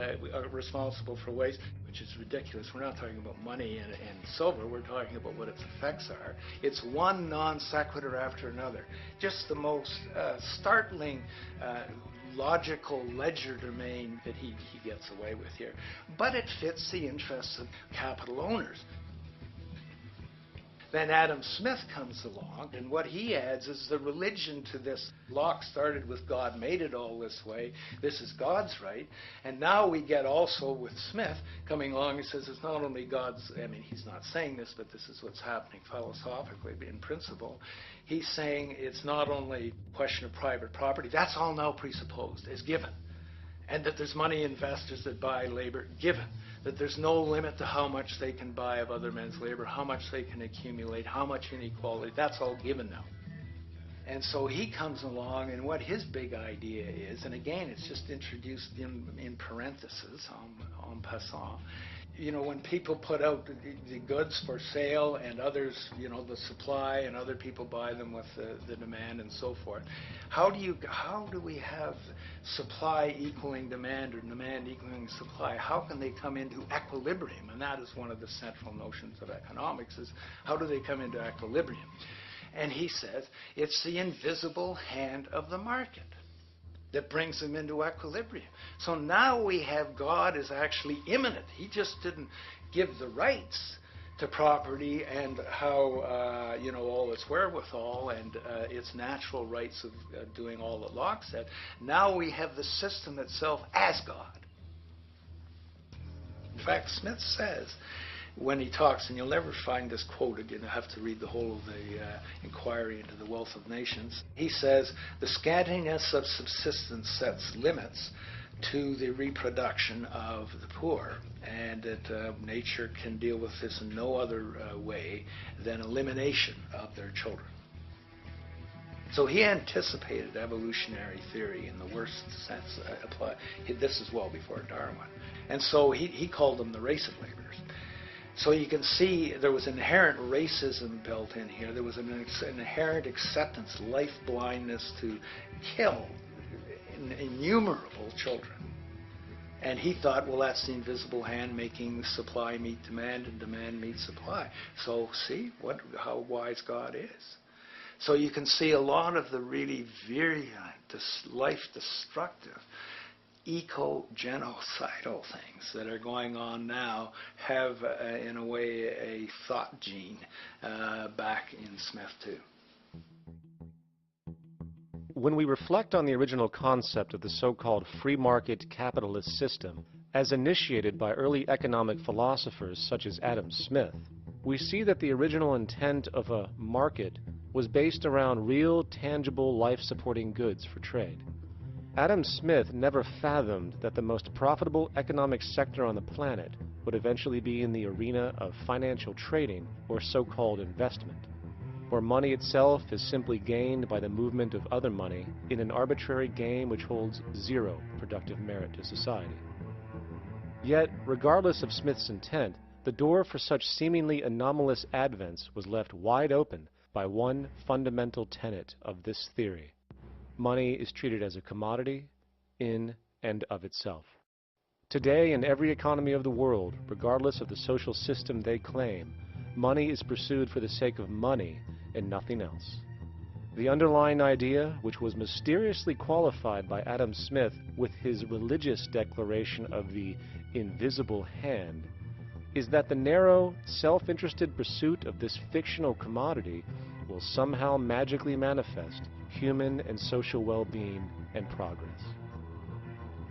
responsible for waste, which is ridiculous. We're not talking about money and silver. We're talking about what its effects are. It's one non sequitur after another. Just the most startling logical legerdemain that he gets away with here. But it fits the interests of capital owners. Then Adam Smith comes along, and what he adds is the religion to this. Locke started with God made it all this way. This is God's right. And now we get also with Smith coming along and says it's not only God's, I mean, he's not saying this, but this is what's happening philosophically in principle. He's saying it's not only a question of private property. That's all now presupposed as given. And that there's money investors that buy labor, given. That there's no limit to how much they can buy of other men's labor, how much they can accumulate, how much inequality. That's all given now. And so he comes along, and what his big idea is, and again, it's just introduced in parentheses, en passant. You know, when people put out the goods for sale and others, you know, the supply, and other people buy them with the demand and so forth, how do we have supply equaling demand or demand equaling supply? How can they come into equilibrium? And that is one of the central notions of economics, is how do they come into equilibrium? And he says it's the invisible hand of the market that brings them into equilibrium. So now we have God is actually immanent. He just didn't give the rights to property and how, all its wherewithal and its natural rights of doing all that Locke said. Now we have the system itself as God. In fact, Smith says, when he talks, and you'll never find this quoted, you have to read the whole of the Inquiry into the Wealth of Nations. He says, the scantiness of subsistence sets limits to the reproduction of the poor, and that nature can deal with this in no other way than elimination of their children. So he anticipated evolutionary theory in the worst sense. This is well before Darwin. And so he called them the race of laborers. So you can see there was inherent racism built in here. There was an inherent acceptance, life blindness to kill innumerable children. And he thought, well, that's the invisible hand making supply meet demand and demand meet supply. So see how wise God is. So you can see a lot of the really virulent, life-destructive, eco-genocidal things that are going on now have, in a way, a thought gene back in Smith too. When we reflect on the original concept of the so-called free market capitalist system, as initiated by early economic philosophers such as Adam Smith, we see that the original intent of a market was based around real, tangible, life-supporting goods for trade. Adam Smith never fathomed that the most profitable economic sector on the planet would eventually be in the arena of financial trading or so-called investment, where money itself is simply gained by the movement of other money in an arbitrary game which holds zero productive merit to society. Yet, regardless of Smith's intent, the door for such seemingly anomalous advents was left wide open by one fundamental tenet of this theory. Money is treated as a commodity in and of itself. Today, in every economy of the world, regardless of the social system they claim, money is pursued for the sake of money and nothing else. The underlying idea, which was mysteriously qualified by Adam Smith with his religious declaration of the invisible hand, is that the narrow, self-interested pursuit of this fictional commodity will somehow magically manifest human and social well-being and progress.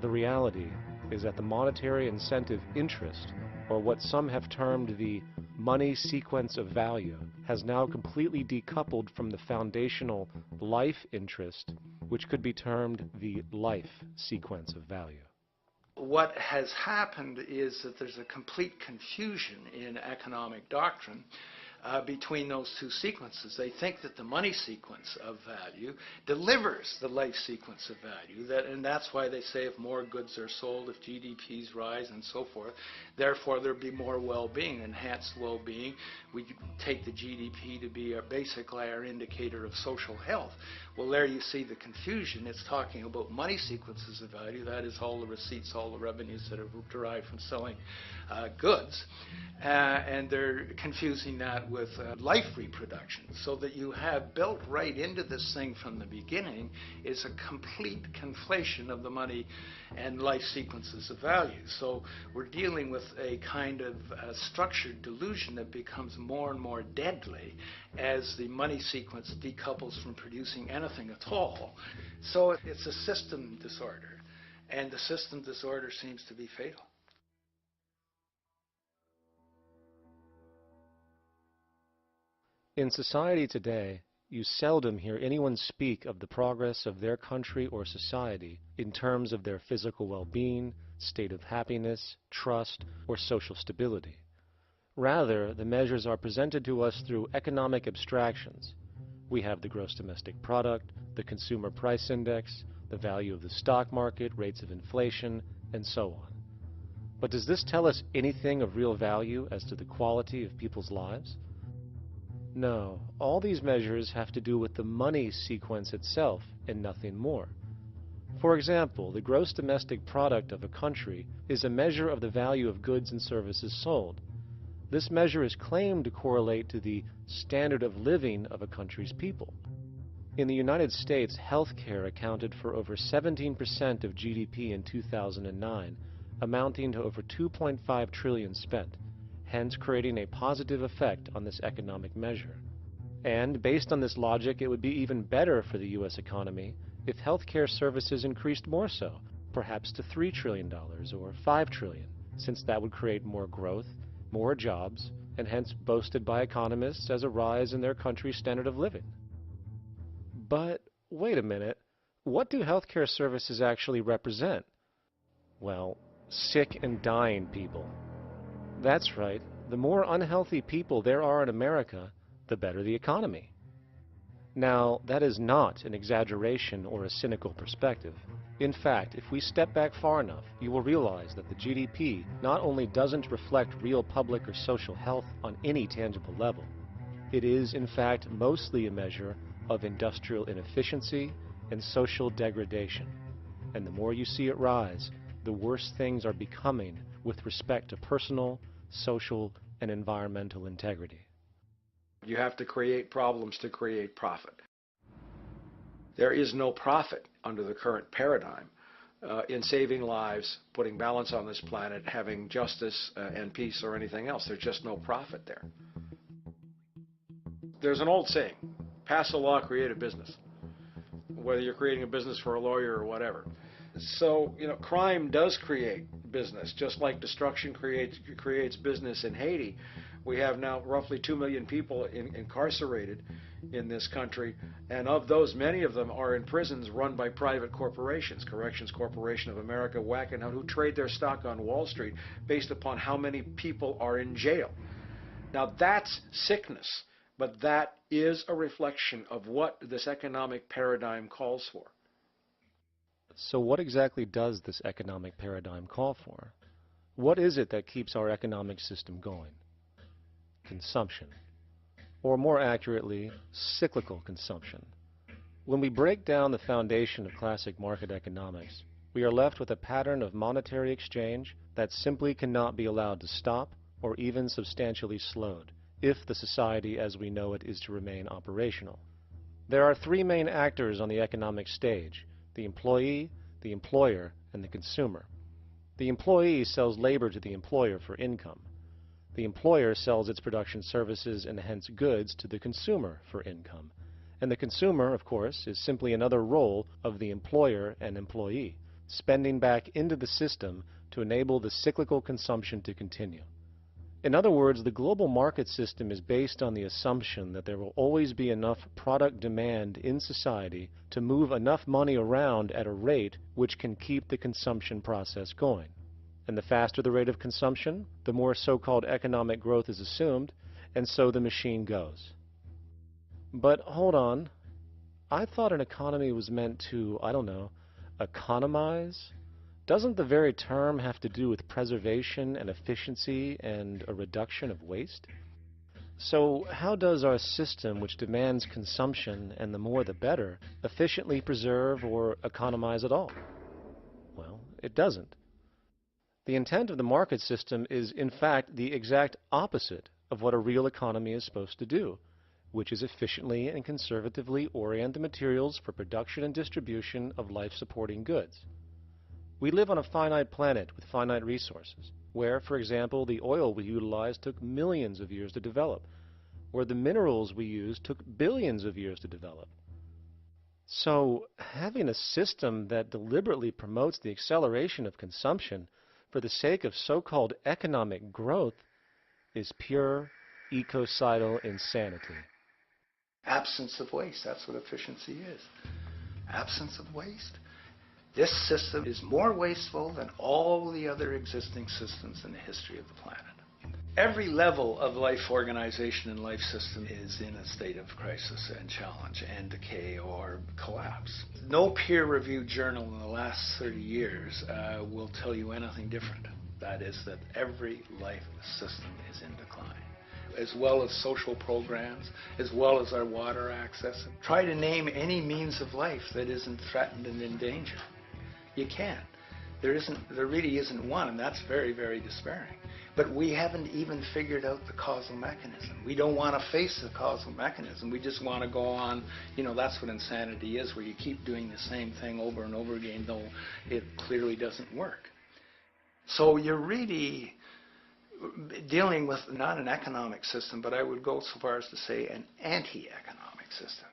The reality is that the monetary incentive interest, or what some have termed the money sequence of value, has now completely decoupled from the foundational life interest, which could be termed the life sequence of value. What has happened is that there's a complete confusion in economic doctrine between those two sequences. They think that the money sequence of value delivers the life sequence of value, and that's why they say if more goods are sold, if GDPs rise and so forth, therefore there'll be more well-being, enhanced well-being. We take the GDP to be basically our indicator of social health. Well, there you see the confusion. It's talking about money sequences of value, that is all the receipts, all the revenues that are derived from selling goods, and they're confusing that with life reproduction, so that you have built right into this thing from the beginning is a complete conflation of the money and life sequences of value. So we're dealing with a kind of structured delusion that becomes more and more deadly as the money sequence decouples from producing anything at all. So it's a system disorder, and the system disorder seems to be fatal. In society today, you seldom hear anyone speak of the progress of their country or society in terms of their physical well-being, state of happiness, trust, or social stability. Rather, the measures are presented to us through economic abstractions. We have the gross domestic product, the consumer price index, the value of the stock market, rates of inflation, and so on. But does this tell us anything of real value as to the quality of people's lives? No, all these measures have to do with the money sequence itself and nothing more. For example, the gross domestic product of a country is a measure of the value of goods and services sold. This measure is claimed to correlate to the standard of living of a country's people. In the United States, healthcare accounted for over 17% of GDP in 2009, amounting to over $2.5 trillion spent. hence creating a positive effect on this economic measure. And based on this logic, it would be even better for the U.S. economy if healthcare services increased more so, perhaps to $3 trillion or $5 trillion, since that would create more growth, more jobs, and hence boasted by economists as a rise in their country's standard of living. But wait a minute, what do healthcare services actually represent? Well, sick and dying people. That's right, the more unhealthy people there are in America, the better the economy. Now, that is not an exaggeration or a cynical perspective. In fact, if we step back far enough, you will realize that the GDP not only doesn't reflect real public or social health on any tangible level, it is, in fact, mostly a measure of industrial inefficiency and social degradation. And the more you see it rise, the worse things are becoming with respect to personal, social, and environmental integrity. You have to create problems to create profit. There is no profit under the current paradigm in saving lives, putting balance on this planet, having justice and peace or anything else. There's just no profit there. There's an old saying, pass a law, create a business, whether you're creating a business for a lawyer or whatever. So, crime does create business, just like destruction creates business in Haiti. We have now roughly 2 million people incarcerated in this country, and of those, many of them are in prisons run by private corporations, Corrections Corporation of America, Wackenhut, who trade their stock on Wall Street based upon how many people are in jail. Now that's sickness, but that is a reflection of what this economic paradigm calls for. So what exactly does this economic paradigm call for? What is it that keeps our economic system going? Consumption. Or more accurately, cyclical consumption. When we break down the foundation of classic market economics, we are left with a pattern of monetary exchange that simply cannot be allowed to stop or even substantially slowed if the society as we know it is to remain operational. There are three main actors on the economic stage: the employee, the employer, and the consumer. The employee sells labor to the employer for income. The employer sells its production services and hence goods to the consumer for income. And the consumer, of course, is simply another role of the employer and employee, spending back into the system to enable the cyclical consumption to continue. In other words, the global market system is based on the assumption that there will always be enough product demand in society to move enough money around at a rate which can keep the consumption process going. And the faster the rate of consumption, the more so-called economic growth is assumed, and so the machine goes. But hold on, I thought an economy was meant to, economize? Doesn't the very term have to do with preservation and efficiency and a reduction of waste? So how does our system, which demands consumption and the more the better, efficiently preserve or economize at all? Well, it doesn't. The intent of the market system is, in fact, the exact opposite of what a real economy is supposed to do, which is efficiently and conservatively orient the materials for production and distribution of life-supporting goods. We live on a finite planet with finite resources, where, for example, the oil we utilize took millions of years to develop, where the minerals we use took billions of years to develop. So, having a system that deliberately promotes the acceleration of consumption for the sake of so-called economic growth is pure ecocidal insanity. Absence of waste, that's what efficiency is. Absence of waste. This system is more wasteful than all the other existing systems in the history of the planet. Every level of life organization and life system is in a state of crisis and challenge and decay or collapse. No peer-reviewed journal in the last 30 years will tell you anything different. That is that every life system is in decline, as well as social programs, as well as our water access. Try to name any means of life that isn't threatened and in danger. You can't. There really isn't one, and that's very, very despairing. But we haven't even figured out the causal mechanism. We don't want to face the causal mechanism. We just want to go on, that's what insanity is, where you keep doing the same thing over and over again, though it clearly doesn't work. So you're really dealing with not an economic system, but I would go so far as to say an anti-economic system.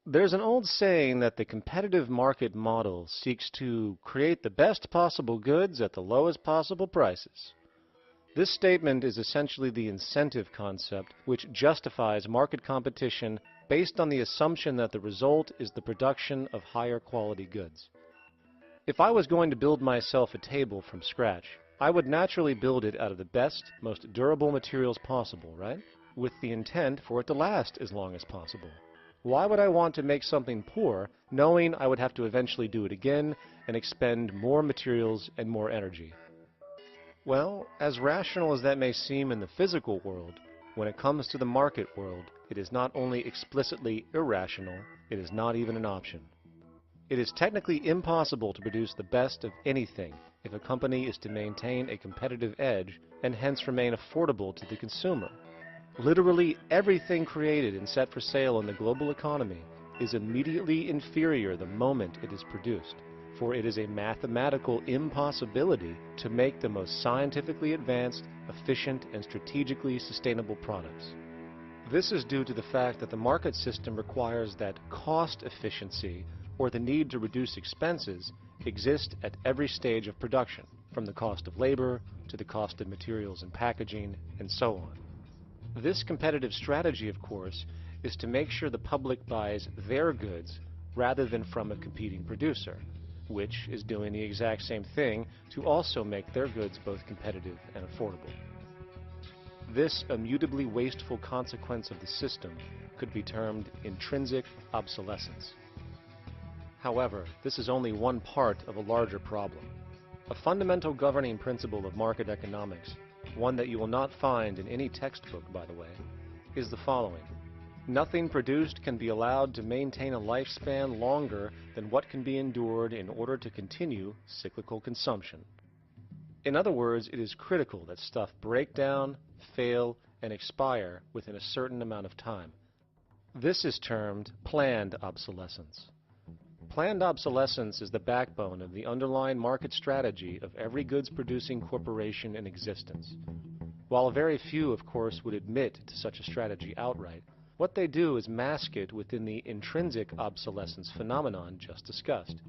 There's an old saying that the competitive market model seeks to create the best possible goods at the lowest possible prices. This statement is essentially the incentive concept which justifies market competition based on the assumption that the result is the production of higher quality goods. If I was going to build myself a table from scratch, I would naturally build it out of the best, most durable materials possible, right? With the intent for it to last as long as possible. Why would I want to make something poor, knowing I would have to eventually do it again and expend more materials and more energy? Well, as rational as that may seem in the physical world, when it comes to the market world, it is not only explicitly irrational, it is not even an option. It is technically impossible to produce the best of anything if a company is to maintain a competitive edge and hence remain affordable to the consumer. Literally everything created and set for sale in the global economy is immediately inferior the moment it is produced, for it is a mathematical impossibility to make the most scientifically advanced, efficient, and strategically sustainable products. This is due to the fact that the market system requires that cost efficiency, or the need to reduce expenses, exist at every stage of production, from the cost of labor to the cost of materials and packaging, and so on. This competitive strategy, of course, is to make sure the public buys their goods rather than from a competing producer, which is doing the exact same thing to also make their goods both competitive and affordable. This immutably wasteful consequence of the system could be termed intrinsic obsolescence. However, this is only one part of a larger problem. A fundamental governing principle of market economics, one that you will not find in any textbook, by the way, is the following. Nothing produced can be allowed to maintain a lifespan longer than what can be endured in order to continue cyclical consumption. In other words, it is critical that stuff break down, fail, and expire within a certain amount of time. This is termed planned obsolescence. Planned obsolescence is the backbone of the underlying market strategy of every goods-producing corporation in existence. While very few, of course, would admit to such a strategy outright, what they do is mask it within the intrinsic obsolescence phenomenon just discussed,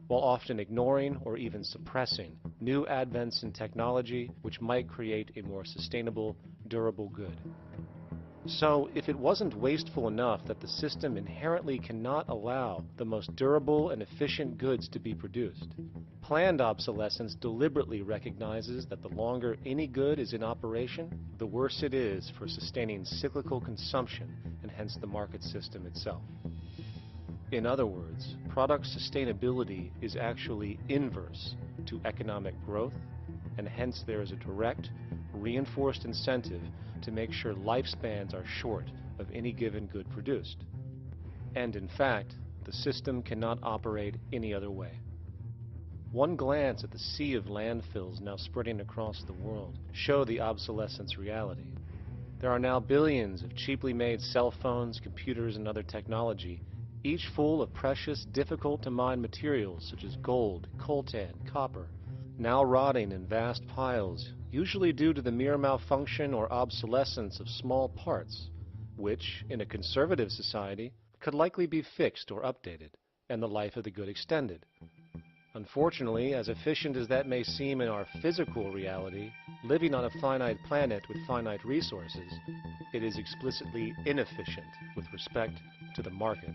while often ignoring or even suppressing new advents in technology which might create a more sustainable, durable good. So, if it wasn't wasteful enough that the system inherently cannot allow the most durable and efficient goods to be produced, planned obsolescence deliberately recognizes that the longer any good is in operation, the worse it is for sustaining cyclical consumption and hence the market system itself. In other words, product sustainability is actually inverse to economic growth, and hence there is a direct, reinforced incentive to make sure lifespans are short of any given good produced. And in fact, the system cannot operate any other way. One glance at the sea of landfills now spreading across the world show the obsolescence reality. There are now billions of cheaply made cell phones, computers, and other technology, each full of precious, difficult-to-mine materials such as gold, coltan, copper, now rotting in vast piles, usually due to the mere malfunction or obsolescence of small parts, which, in a conservative society, could likely be fixed or updated, and the life of the good extended. Unfortunately, as efficient as that may seem in our physical reality, living on a finite planet with finite resources, it is explicitly inefficient with respect to the market.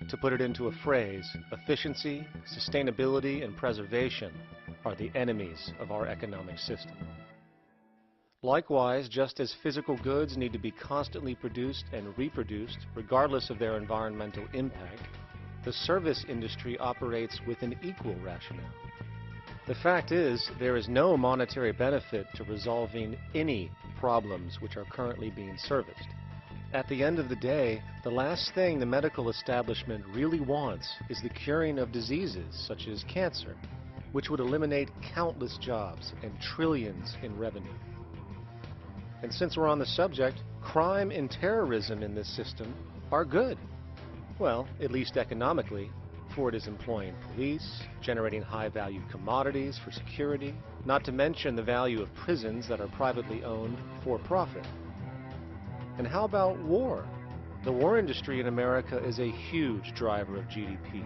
To put it into a phrase, efficiency, sustainability, and preservation are the enemies of our economic system. Likewise, just as physical goods need to be constantly produced and reproduced, regardless of their environmental impact, the service industry operates with an equal rationale. The fact is, there is no monetary benefit to resolving any problems which are currently being serviced. At the end of the day, the last thing the medical establishment really wants is the curing of diseases such as cancer, which would eliminate countless jobs and trillions in revenue. And since we're on the subject, crime and terrorism in this system are good. Well, at least economically, for it is employing police, generating high-value commodities for security, not to mention the value of prisons that are privately owned for profit. And how about war? The war industry in America is a huge driver of GDP,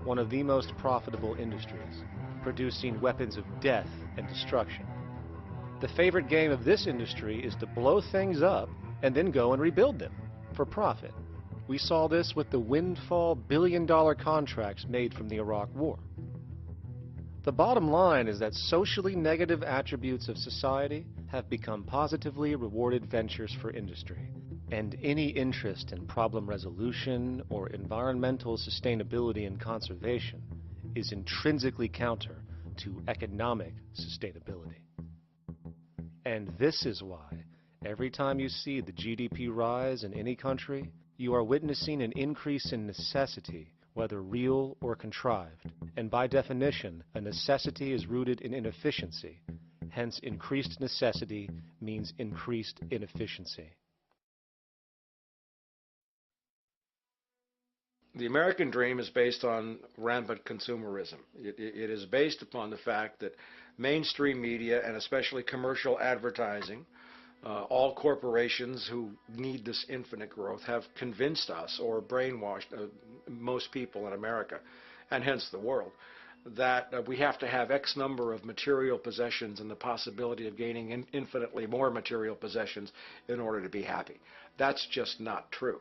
one of the most profitable industries, producing weapons of death and destruction. The favorite game of this industry is to blow things up and then go and rebuild them for profit. We saw this with the windfall billion-dollar contracts made from the Iraq War. The bottom line is that socially negative attributes of society have become positively rewarded ventures for industry, and any interest in problem resolution or environmental sustainability and conservation is intrinsically counter to economic sustainability. And this is why every time you see the GDP rise in any country, you are witnessing an increase in necessity, whether real or contrived. And by definition, a necessity is rooted in inefficiency. Hence, increased necessity means increased inefficiency. The American dream is based on rampant consumerism. It is based upon the fact that mainstream media, and especially commercial advertising, all corporations who need this infinite growth, have convinced us or brainwashed most people in America, and hence the world, that we have to have X number of material possessions and the possibility of gaining infinitely more material possessions in order to be happy. That's just not true.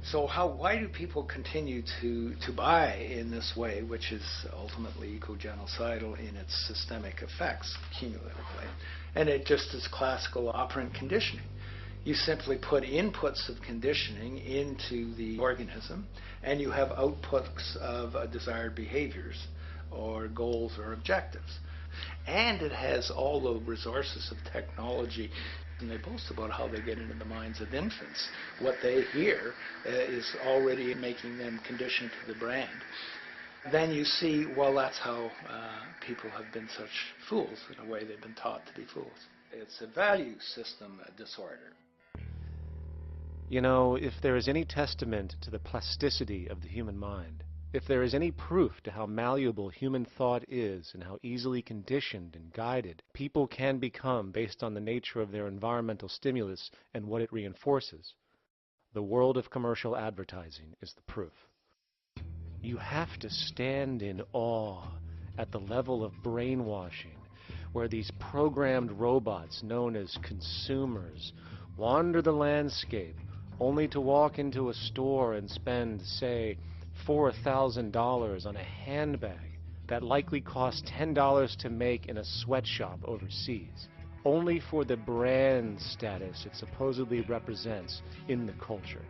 So why do people continue to buy in this way, which is ultimately eco-genocidal in its systemic effects cumulatively? And it just is classical operant conditioning. You simply put inputs of conditioning into the organism, and you have outputs of desired behaviors or goals or objectives. And it has all the resources of technology. And they boast about how they get into the minds of infants. What they hear is already making them conditioned to the brand. Then you see, well, that's how people have been such fools. In a way, they've been taught to be fools. It's a value system disorder. You know, if there is any testament to the plasticity of the human mind, if there is any proof to how malleable human thought is and how easily conditioned and guided people can become based on the nature of their environmental stimulus and what it reinforces, the world of commercial advertising is the proof. You have to stand in awe at the level of brainwashing where these programmed robots known as consumers wander the landscape only to walk into a store and spend, say, $4,000 on a handbag that likely costs $10 to make in a sweatshop overseas, only for the brand status it supposedly represents in the culture.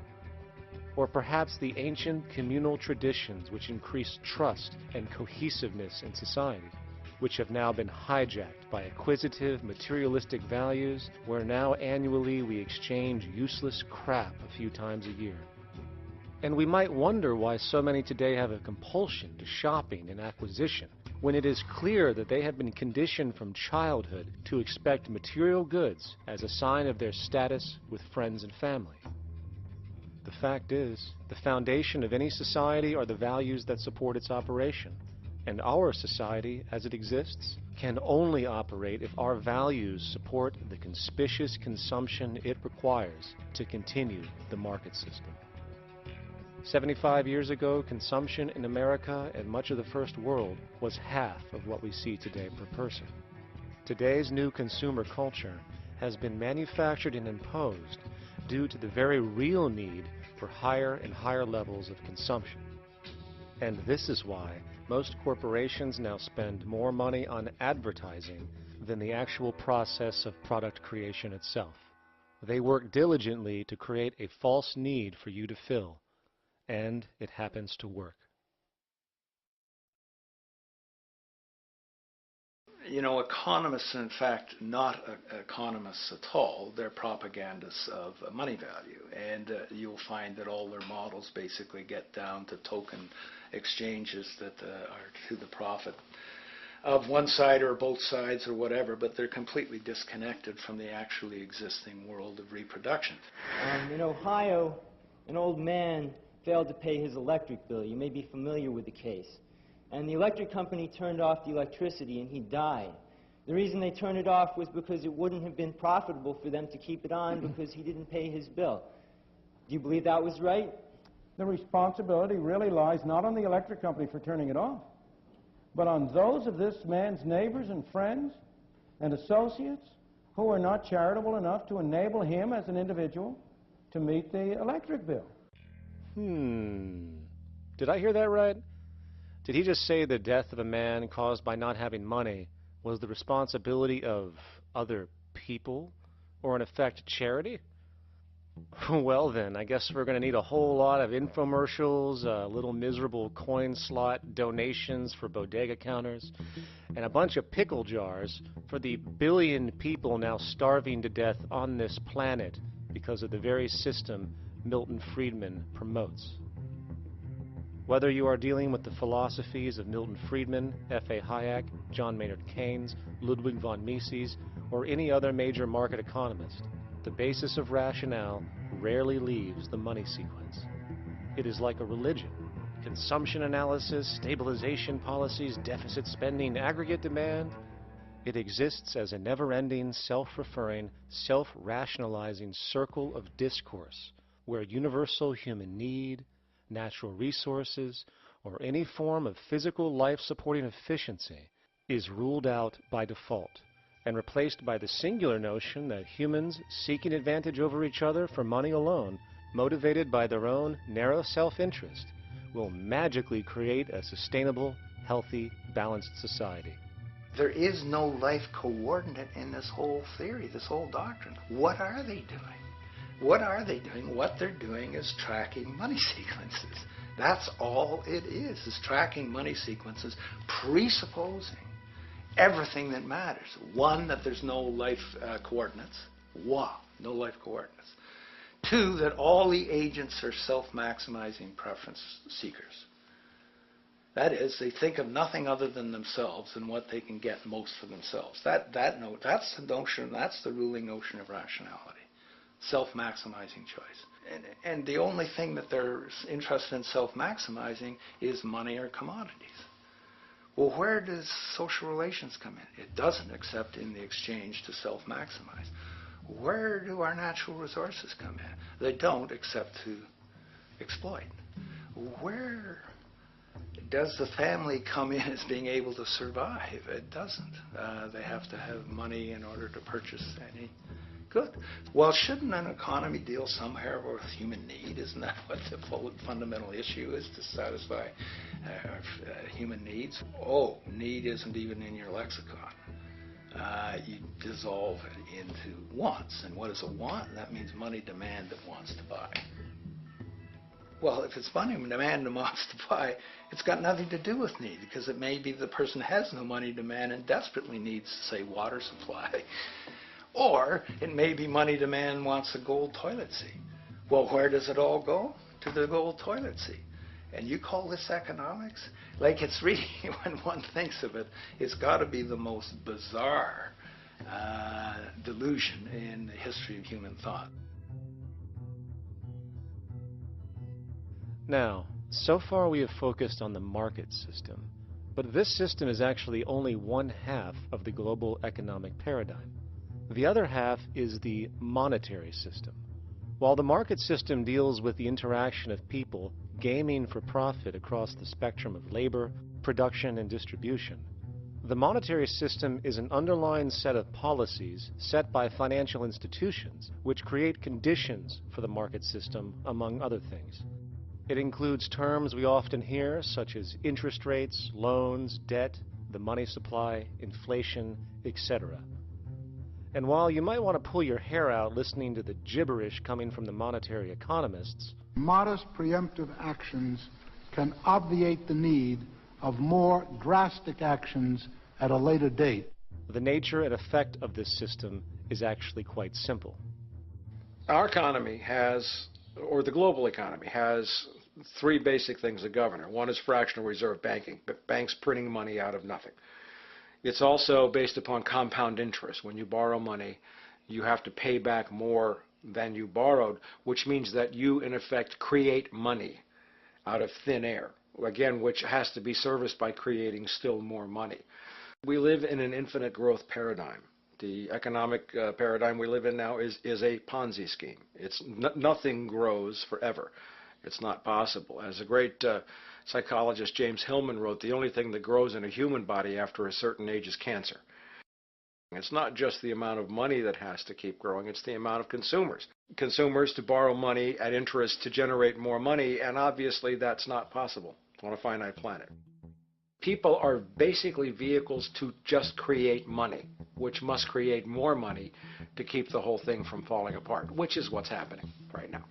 Or perhaps the ancient communal traditions which increased trust and cohesiveness in society, which have now been hijacked by acquisitive, materialistic values, where now annually we exchange useless crap a few times a year. And we might wonder why so many today have a compulsion to shopping and acquisition, when it is clear that they have been conditioned from childhood to expect material goods as a sign of their status with friends and family. The fact is, the foundation of any society are the values that support its operation. And our society, as it exists, can only operate if our values support the conspicuous consumption it requires to continue the market system. 75 years ago, consumption in America and much of the First World was half of what we see today per person. Today's new consumer culture has been manufactured and imposed due to the very real need for higher and higher levels of consumption. And this is why most corporations now spend more money on advertising than the actual process of product creation itself. They work diligently to create a false need for you to fill, and it happens to work. You know, economists are in fact not economists at all. They're propagandists of money value. And you'll find that all their models basically get down to token exchanges that are to the profit of one side or both sides or whatever, but they're completely disconnected from the actually existing world of reproduction. In Ohio, an old man failed to pay his electric bill. You may be familiar with the case. And the electric company turned off the electricity and he died. The reason they turned it off was because it wouldn't have been profitable for them to keep it on because he didn't pay his bill. Do you believe that was right? The responsibility really lies not on the electric company for turning it off, but on those of this man's neighbors and friends and associates who are not charitable enough to enable him as an individual to meet the electric bill. Did I hear that right? Did he just say the death of a man caused by not having money was the responsibility of other people, or in effect, charity? Well then, I guess we're going to need a whole lot of infomercials, little miserable coin slot donations for bodega counters, and a bunch of pickle jars for the billion people now starving to death on this planet because of the very system Milton Friedman promotes. Whether you are dealing with the philosophies of Milton Friedman, F.A. Hayek, John Maynard Keynes, Ludwig von Mises, or any other major market economist, the basis of rationale rarely leaves the money sequence. It is like a religion. Consumption analysis, stabilization policies, deficit spending, aggregate demand. It exists as a never-ending, self-referring, self-rationalizing circle of discourse where universal human need, natural resources, or any form of physical life-supporting efficiency is ruled out by default and replaced by the singular notion that humans seeking advantage over each other for money alone, motivated by their own narrow self-interest, will magically create a sustainable, healthy, balanced society. There is no life coordinate in this whole theory, this whole doctrine. What are they doing? What are they doing? What they're doing is tracking money sequences. That's all it is tracking money sequences, presupposing everything that matters. One, that there's no life coordinates. Wow, no life coordinates. Two, that all the agents are self-maximizing preference seekers. That is, they think of nothing other than themselves and what they can get most for themselves. That's the notion, that's the ruling notion of rationality. Self-maximizing choice. And the only thing that they're interested in self-maximizing is money or commodities. Well, where does social relations come in? It doesn't, except in the exchange to self-maximize. Where do our natural resources come in? They don't, except to exploit. Where does the family come in as being able to survive? It doesn't. They have to have money in order to purchase any good. Well, shouldn't an economy deal somewhere with human need? Isn't that what the fundamental issue is, to satisfy human needs? Oh, need isn't even in your lexicon. You dissolve it into wants. And what is a want? That means money demand that wants to buy. Well, if it's money demand that wants to buy, it's got nothing to do with need, because it may be the person has no money demand and desperately needs, say, water supply. Or it may be money demand wants a gold toilet seat. Well, where does it all go? To the gold toilet seat. And you call this economics? Like, it's really, when one thinks of it, it's got to be the most bizarre delusion in the history of human thought. Now, so far we have focused on the market system, but this system is actually only one half of the global economic paradigm. The other half is the monetary system. While the market system deals with the interaction of people gaming for profit across the spectrum of labor, production, and distribution, the monetary system is an underlying set of policies set by financial institutions which create conditions for the market system, among other things. It includes terms we often hear, such as interest rates, loans, debt, the money supply, inflation, etc. And while you might want to pull your hair out listening to the gibberish coming from the monetary economists, modest preemptive actions can obviate the need of more drastic actions at a later date. The nature and effect of this system is actually quite simple. Our economy has, or the global economy has, three basic things that govern it. One is fractional reserve banking, banks printing money out of nothing. It's also based upon compound interest. When you borrow money, you have to pay back more than you borrowed, which means that you, in effect, create money out of thin air, again, which has to be serviced by creating still more money. We live in an infinite growth paradigm. The economic paradigm we live in now is a Ponzi scheme. Nothing grows forever. It's not possible. As a great psychologist James Hillman wrote, the only thing that grows in a human body after a certain age is cancer. It's not just the amount of money that has to keep growing, it's the amount of consumers. Consumers to borrow money at interest to generate more money, and obviously that's not possible on a finite planet. People are basically vehicles to just create money, which must create more money to keep the whole thing from falling apart, which is what's happening right now.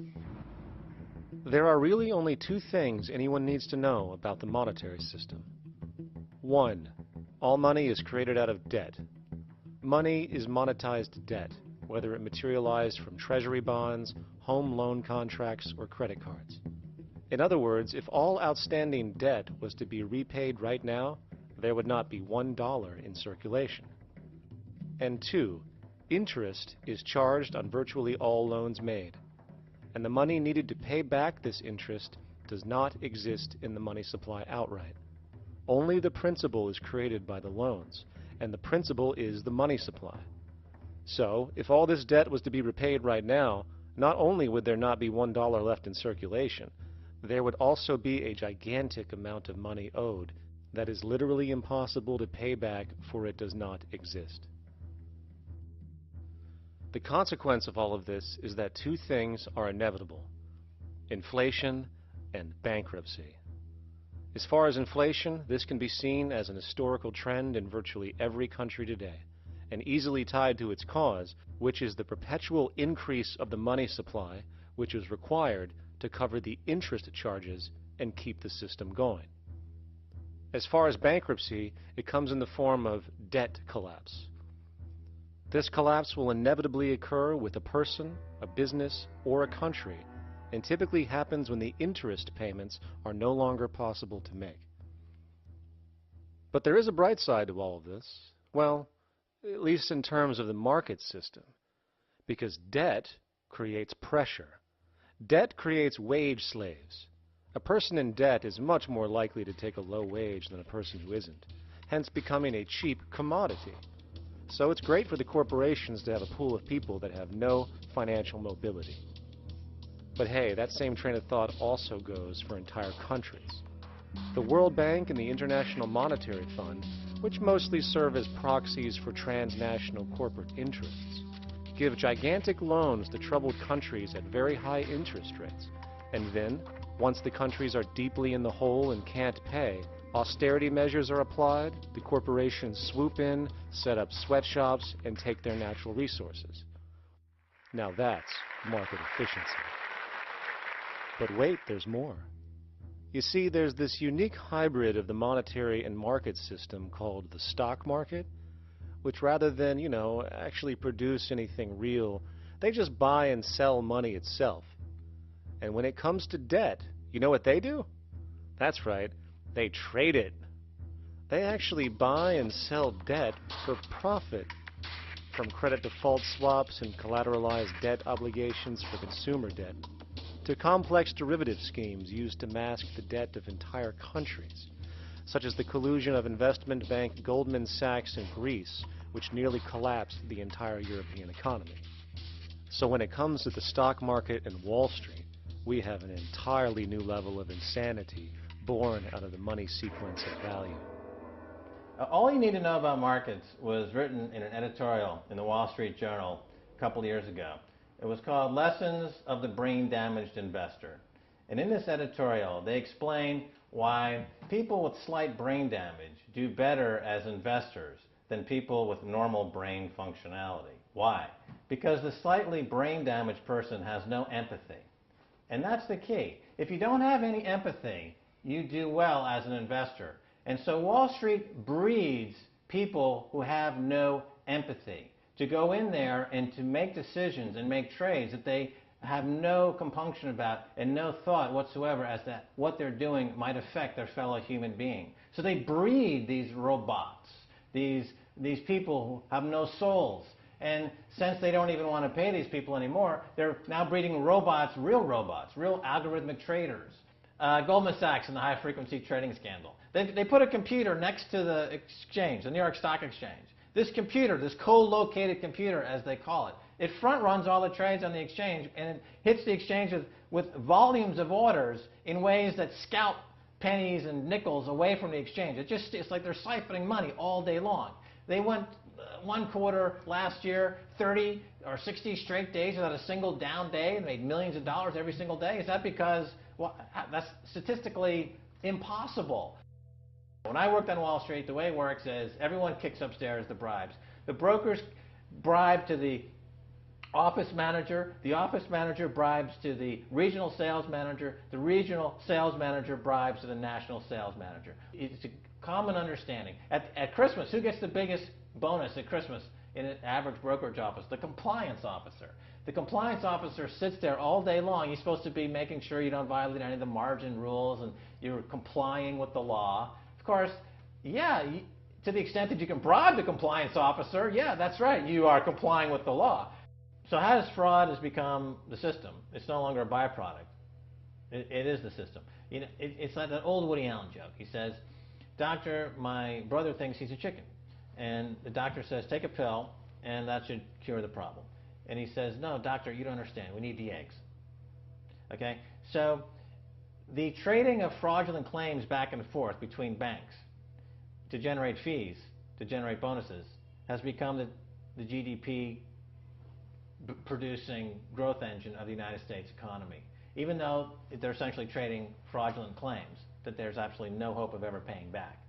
There are really only two things anyone needs to know about the monetary system. One, all money is created out of debt. Money is monetized debt, whether it materialized from treasury bonds, home loan contracts, or credit cards. In other words, if all outstanding debt was to be repaid right now, there would not be $1 in circulation. And two, interest is charged on virtually all loans made, and the money needed to pay back this interest does not exist in the money supply outright. Only the principal is created by the loans, and the principal is the money supply. So, if all this debt was to be repaid right now, not only would there not be $1 left in circulation, there would also be a gigantic amount of money owed that is literally impossible to pay back, for it does not exist. The consequence of all of this is that two things are inevitable: inflation and bankruptcy. As far as inflation, this can be seen as an historical trend in virtually every country today, and easily tied to its cause, which is the perpetual increase of the money supply, which is required to cover the interest charges and keep the system going. As far as bankruptcy, it comes in the form of debt collapse. This collapse will inevitably occur with a person, a business, or a country, and typically happens when the interest payments are no longer possible to make. But there is a bright side to all of this. Well, at least in terms of the market system, because debt creates pressure. Debt creates wage slaves. A person in debt is much more likely to take a low wage than a person who isn't, hence becoming a cheap commodity. So it's great for the corporations to have a pool of people that have no financial mobility. But hey, that same train of thought also goes for entire countries. The World Bank and the International Monetary Fund, which mostly serve as proxies for transnational corporate interests, give gigantic loans to troubled countries at very high interest rates, and then, once the countries are deeply in the hole and can't pay, austerity measures are applied, the corporations swoop in, set up sweatshops, and take their natural resources. Now that's market efficiency. But wait, there's more. You see, there's this unique hybrid of the monetary and market system called the stock market, which rather than, actually produce anything real, they just buy and sell money itself. And when it comes to debt, you know what they do? That's right, they trade it. They actually buy and sell debt for profit, from credit default swaps and collateralized debt obligations for consumer debt, to complex derivative schemes used to mask the debt of entire countries, such as the collusion of investment bank Goldman Sachs in Greece, which nearly collapsed the entire European economy. So when it comes to the stock market and Wall Street, we have an entirely new level of insanity born out of the money sequence of value. All you need to know about markets was written in an editorial in the Wall Street Journal a couple years ago. It was called Lessons of the Brain-Damaged Investor. And in this editorial, they explain why people with slight brain damage do better as investors than people with normal brain functionality. Why? Because the slightly brain-damaged person has no empathy. And that's the key. If you don't have any empathy, you do well as an investor. And so Wall Street breeds people who have no empathy to go in there and to make decisions and make trades that they have no compunction about and no thought whatsoever as to what they're doing might affect their fellow human being. So they breed these robots, these people who have no souls. And since they don't even want to pay these people anymore, they're now breeding robots, real algorithmic traders. Goldman Sachs and the high-frequency trading scandal. They put a computer next to the exchange, the New York Stock Exchange. This computer, this co-located computer, as they call it, it front-runs all the trades on the exchange, and it hits the exchange with volumes of orders in ways that scalp pennies and nickels away from the exchange. It's like they're siphoning money all day long. They went one quarter last year, 30 or 60 straight days without a single down day and made millions of dollars every single day. Is that because, well, that's statistically impossible. When I worked on Wall Street, the way it works is everyone kicks upstairs the bribes. The brokers bribe to the office manager bribes to the regional sales manager bribes to the national sales manager. It's a common understanding. At Christmas, who gets the biggest bonus at Christmas in an average brokerage office? The compliance officer. The compliance officer sits there all day long. He's supposed to be making sure you don't violate any of the margin rules and you're complying with the law. Of course, yeah, to the extent that you can bribe the compliance officer, yeah, that's right, you are complying with the law. So how does fraud has become the system? It's no longer a byproduct. It is the system. You know, it's like that old Woody Allen joke. He says, "Doctor, my brother thinks he's a chicken." And the doctor says, "Take a pill, and that should cure the problem." And he says, "No, doctor, you don't understand. We need the eggs." Okay? So the trading of fraudulent claims back and forth between banks to generate fees, to generate bonuses, has become the GDP producing growth engine of the United States economy, even though they're essentially trading fraudulent claims that there's absolutely no hope of ever paying back.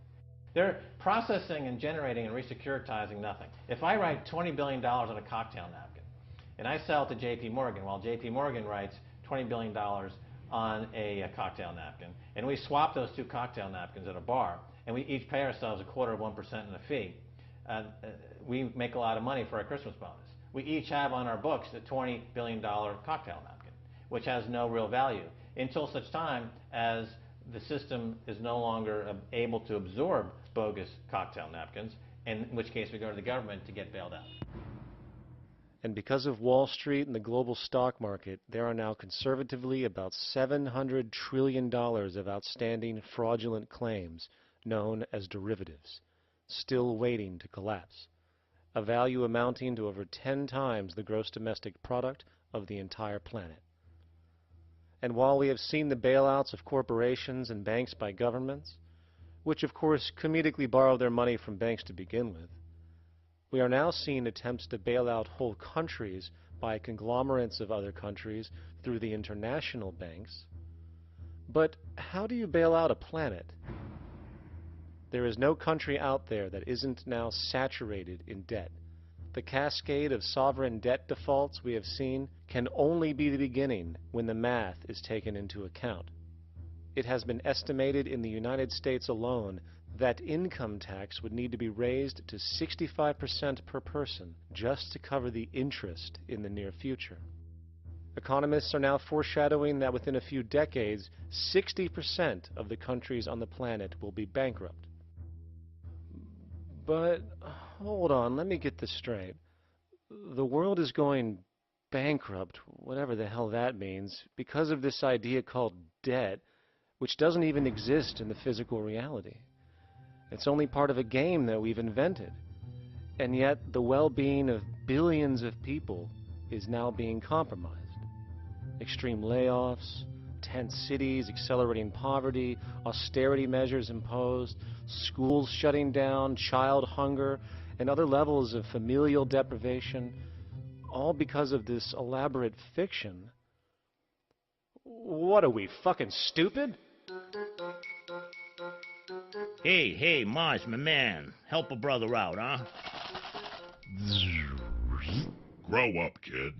They're processing and generating and resecuritizing nothing. If I write $20 billion on a cocktail napkin and I sell it to JP Morgan, while JP Morgan writes $20 billion on a cocktail napkin, and we swap those two cocktail napkins at a bar, and we each pay ourselves 1/4% in a fee, we make a lot of money for our Christmas bonus. We each have on our books a $20 billion cocktail napkin, which has no real value until such time as the system is no longer able to absorb bogus cocktail napkins, in which case we go to the government to get bailed out. And because of Wall Street and the global stock market, there are now conservatively about $700 trillion of outstanding fraudulent claims known as derivatives, still waiting to collapse, a value amounting to over 10 times the gross domestic product of the entire planet. And while we have seen the bailouts of corporations and banks by governments, which of course comedically borrow their money from banks to begin with, we are now seeing attempts to bail out whole countries by conglomerates of other countries through the international banks. But how do you bail out a planet? There is no country out there that isn't now saturated in debt. The cascade of sovereign debt defaults we have seen can only be the beginning when the math is taken into account. It has been estimated in the United States alone that income tax would need to be raised to 65% per person just to cover the interest in the near future. Economists are now foreshadowing that within a few decades, 60% of the countries on the planet will be bankrupt. But hold on, let me get this straight. The world is going bankrupt, whatever the hell that means, because of this idea called debt, which doesn't even exist in the physical reality. It's only part of a game that we've invented. And yet the well-being of billions of people is now being compromised. Extreme layoffs, tent cities, accelerating poverty, austerity measures imposed, schools shutting down, child hunger, and other levels of familial deprivation, all because of this elaborate fiction. What are we, fucking stupid? Hey, Mars, my man. Help a brother out, huh? Grow up, kid.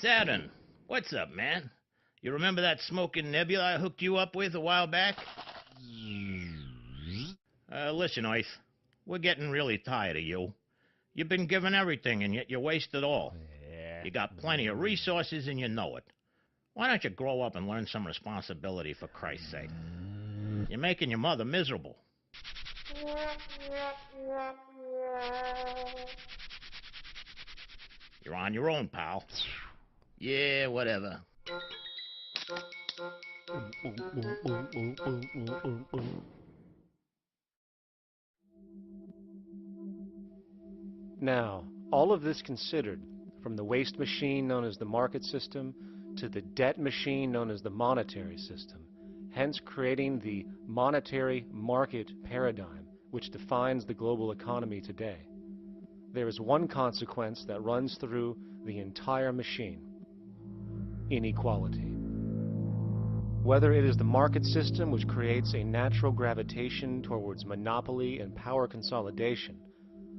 Saturn, what's up, man? You remember that smoking nebula I hooked you up with a while back? Listen, Earth, we're getting really tired of you. You've been given everything, and yet you waste it all. You got plenty of resources, and you know it. Why don't you grow up and learn some responsibility, for Christ's sake? You're making your mother miserable. You're on your own, pal. Yeah, whatever. Now, all of this considered, from the waste machine known as the market system to the debt machine known as the monetary system, hence creating the monetary market paradigm which defines the global economy today, there is one consequence that runs through the entire machine: inequality. Whether it is the market system which creates a natural gravitation towards monopoly and power consolidation,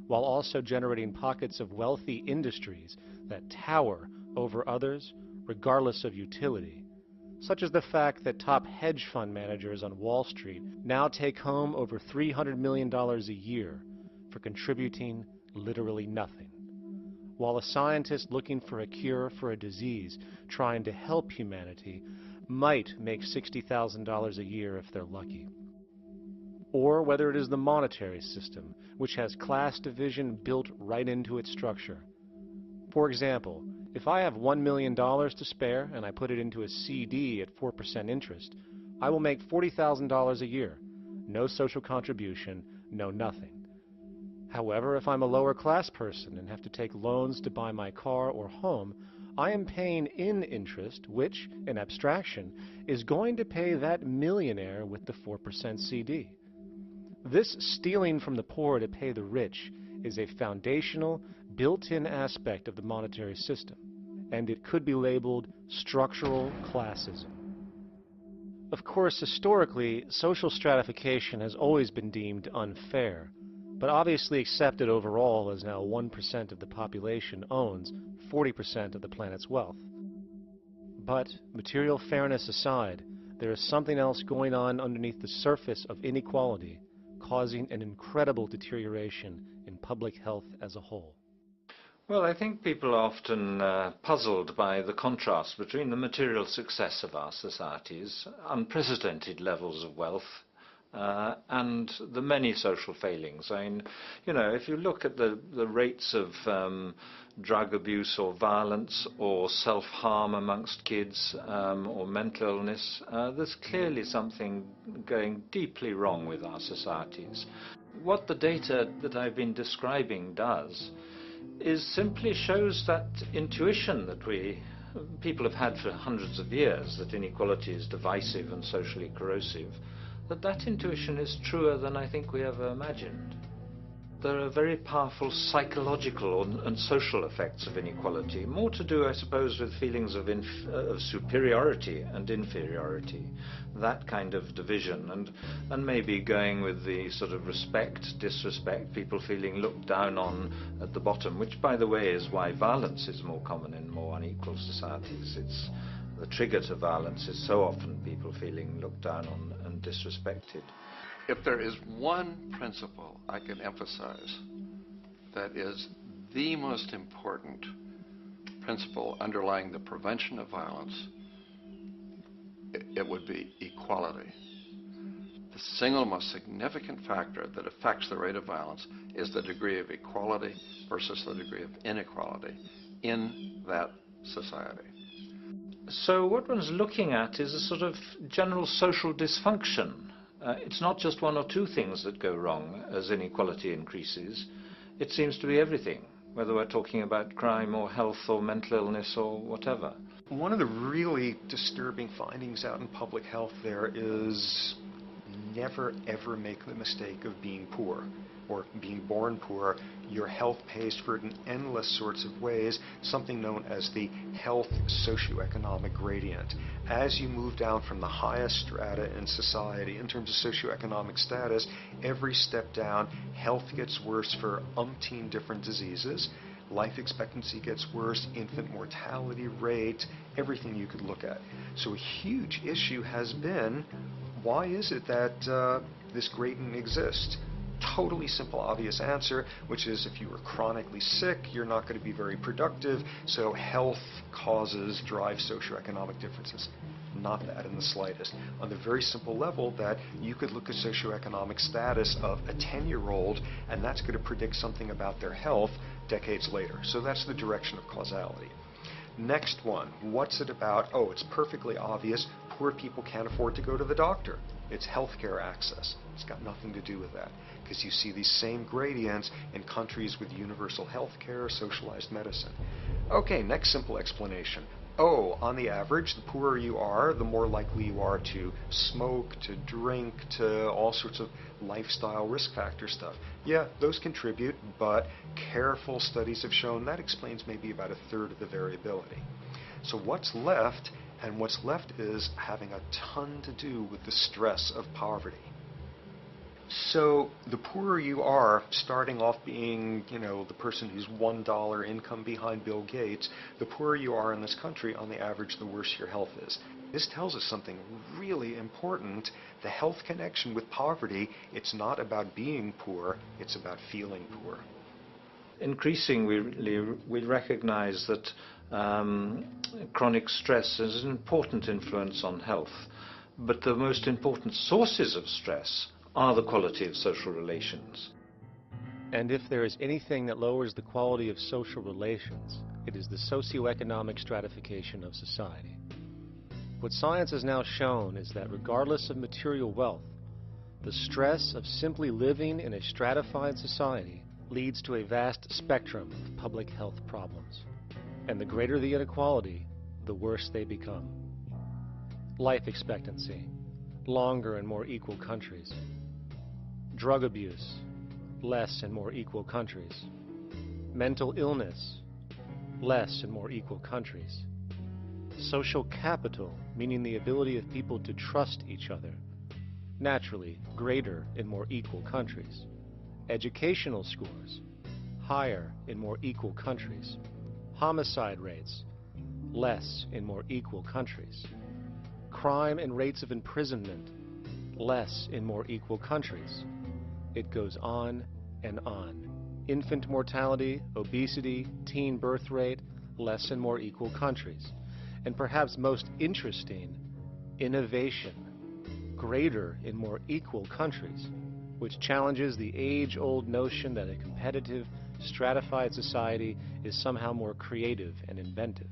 while also generating pockets of wealthy industries that tower over others regardless of utility, such as the fact that top hedge fund managers on Wall Street now take home over $300 million a year for contributing literally nothing, while a scientist looking for a cure for a disease trying to help humanity might make $60,000 a year if they're lucky. Or whether it is the monetary system, which has class division built right into its structure. For example, if I have $1 million to spare and I put it into a CD at 4% interest, I will make $40,000 a year. No social contribution, no nothing. However, if I'm a lower class person and have to take loans to buy my car or home, I am paying in interest, which, in abstraction, is going to pay that millionaire with the 4% CD. This stealing from the poor to pay the rich is a foundational, built-in aspect of the monetary system, and it could be labeled structural classism. Of course, historically, social stratification has always been deemed unfair, but obviously accepted overall as now 1% of the population owns 40% of the planet's wealth. But, material fairness aside, there is something else going on underneath the surface of inequality, causing an incredible deterioration in public health as a whole. Well, I think people are often puzzled by the contrast between the material success of our societies, unprecedented levels of wealth, and the many social failings. I mean, you know, if you look at the rates of drug abuse or violence or self-harm amongst kids or mental illness, there's clearly something going deeply wrong with our societies. What the data that I've been describing does is simply shows that intuition that people have had for hundreds of years, that inequality is divisive and socially corrosive, that intuition is truer than I think we ever imagined. There are very powerful psychological and social effects of inequality, more to do, I suppose, with feelings of superiority and inferiority, that kind of division, and maybe going with the sort of respect, disrespect, people feeling looked down on at the bottom, which, by the way, is why violence is more common in more unequal societies. It's the trigger to violence is so often people feeling looked down on and disrespected. If there is one principle I can emphasize that is the most important principle underlying the prevention of violence, it would be equality. The single most significant factor that affects the rate of violence is the degree of equality versus the degree of inequality in that society. So what one's looking at is a sort of general social dysfunction. It's not just one or two things that go wrong as inequality increases. It seems to be everything, whether we're talking about crime or health or mental illness or whatever. One of the really disturbing findings out in public health there is never ever make the mistake of being poor or being born poor. Your health pays for it in endless sorts of ways, something known as the health socioeconomic gradient. As you move down from the highest strata in society in terms of socioeconomic status, every step down, health gets worse for umpteen different diseases. Life expectancy gets worse, infant mortality rate, everything you could look at. So a huge issue has been, why is it that this gradient exists? Totally simple, obvious answer, which is if you are chronically sick, you're not going to be very productive, so health causes drive socioeconomic differences. Not that in the slightest. On the very simple level that you could look at socioeconomic status of a 10-year-old, and that's going to predict something about their health decades later. So that's the direction of causality. Next one, what's it about? Oh, it's perfectly obvious. Poor people can't afford to go to the doctor. It's healthcare access. It's got nothing to do with that, because you see these same gradients in countries with universal healthcare, socialized medicine. Okay, next simple explanation. Oh, on the average, the poorer you are, the more likely you are to smoke, to drink, to all sorts of lifestyle risk factor stuff. Yeah, those contribute, but careful studies have shown that explains maybe about 1/3 of the variability. So what's left? And what's left is having a ton to do with the stress of poverty. So the poorer you are, starting off being, the person who's $1 income behind Bill Gates, the poorer you are in this country, on the average, the worse your health is. This tells us something really important. The health connection with poverty, it's not about being poor, it's about feeling poor. Increasingly, we recognize that chronic stress has an important influence on health, but the most important sources of stress are the quality of social relations. And if there is anything that lowers the quality of social relations, it is the socioeconomic stratification of society. What science has now shown is that regardless of material wealth, the stress of simply living in a stratified society leads to a vast spectrum of public health problems. And the greater the inequality, the worse they become. Life expectancy, longer in more equal countries. Drug abuse, less in more equal countries. Mental illness, less in more equal countries. Social capital, meaning the ability of people to trust each other, naturally greater in more equal countries. Educational scores, higher in more equal countries. Homicide rates, less in more equal countries. Crime and rates of imprisonment, less in more equal countries. It goes on and on. Infant mortality, obesity, teen birth rate, less in more equal countries. And perhaps most interesting, innovation, greater in more equal countries, which challenges the age-old notion that a competitive, stratified society is somehow more creative and inventive.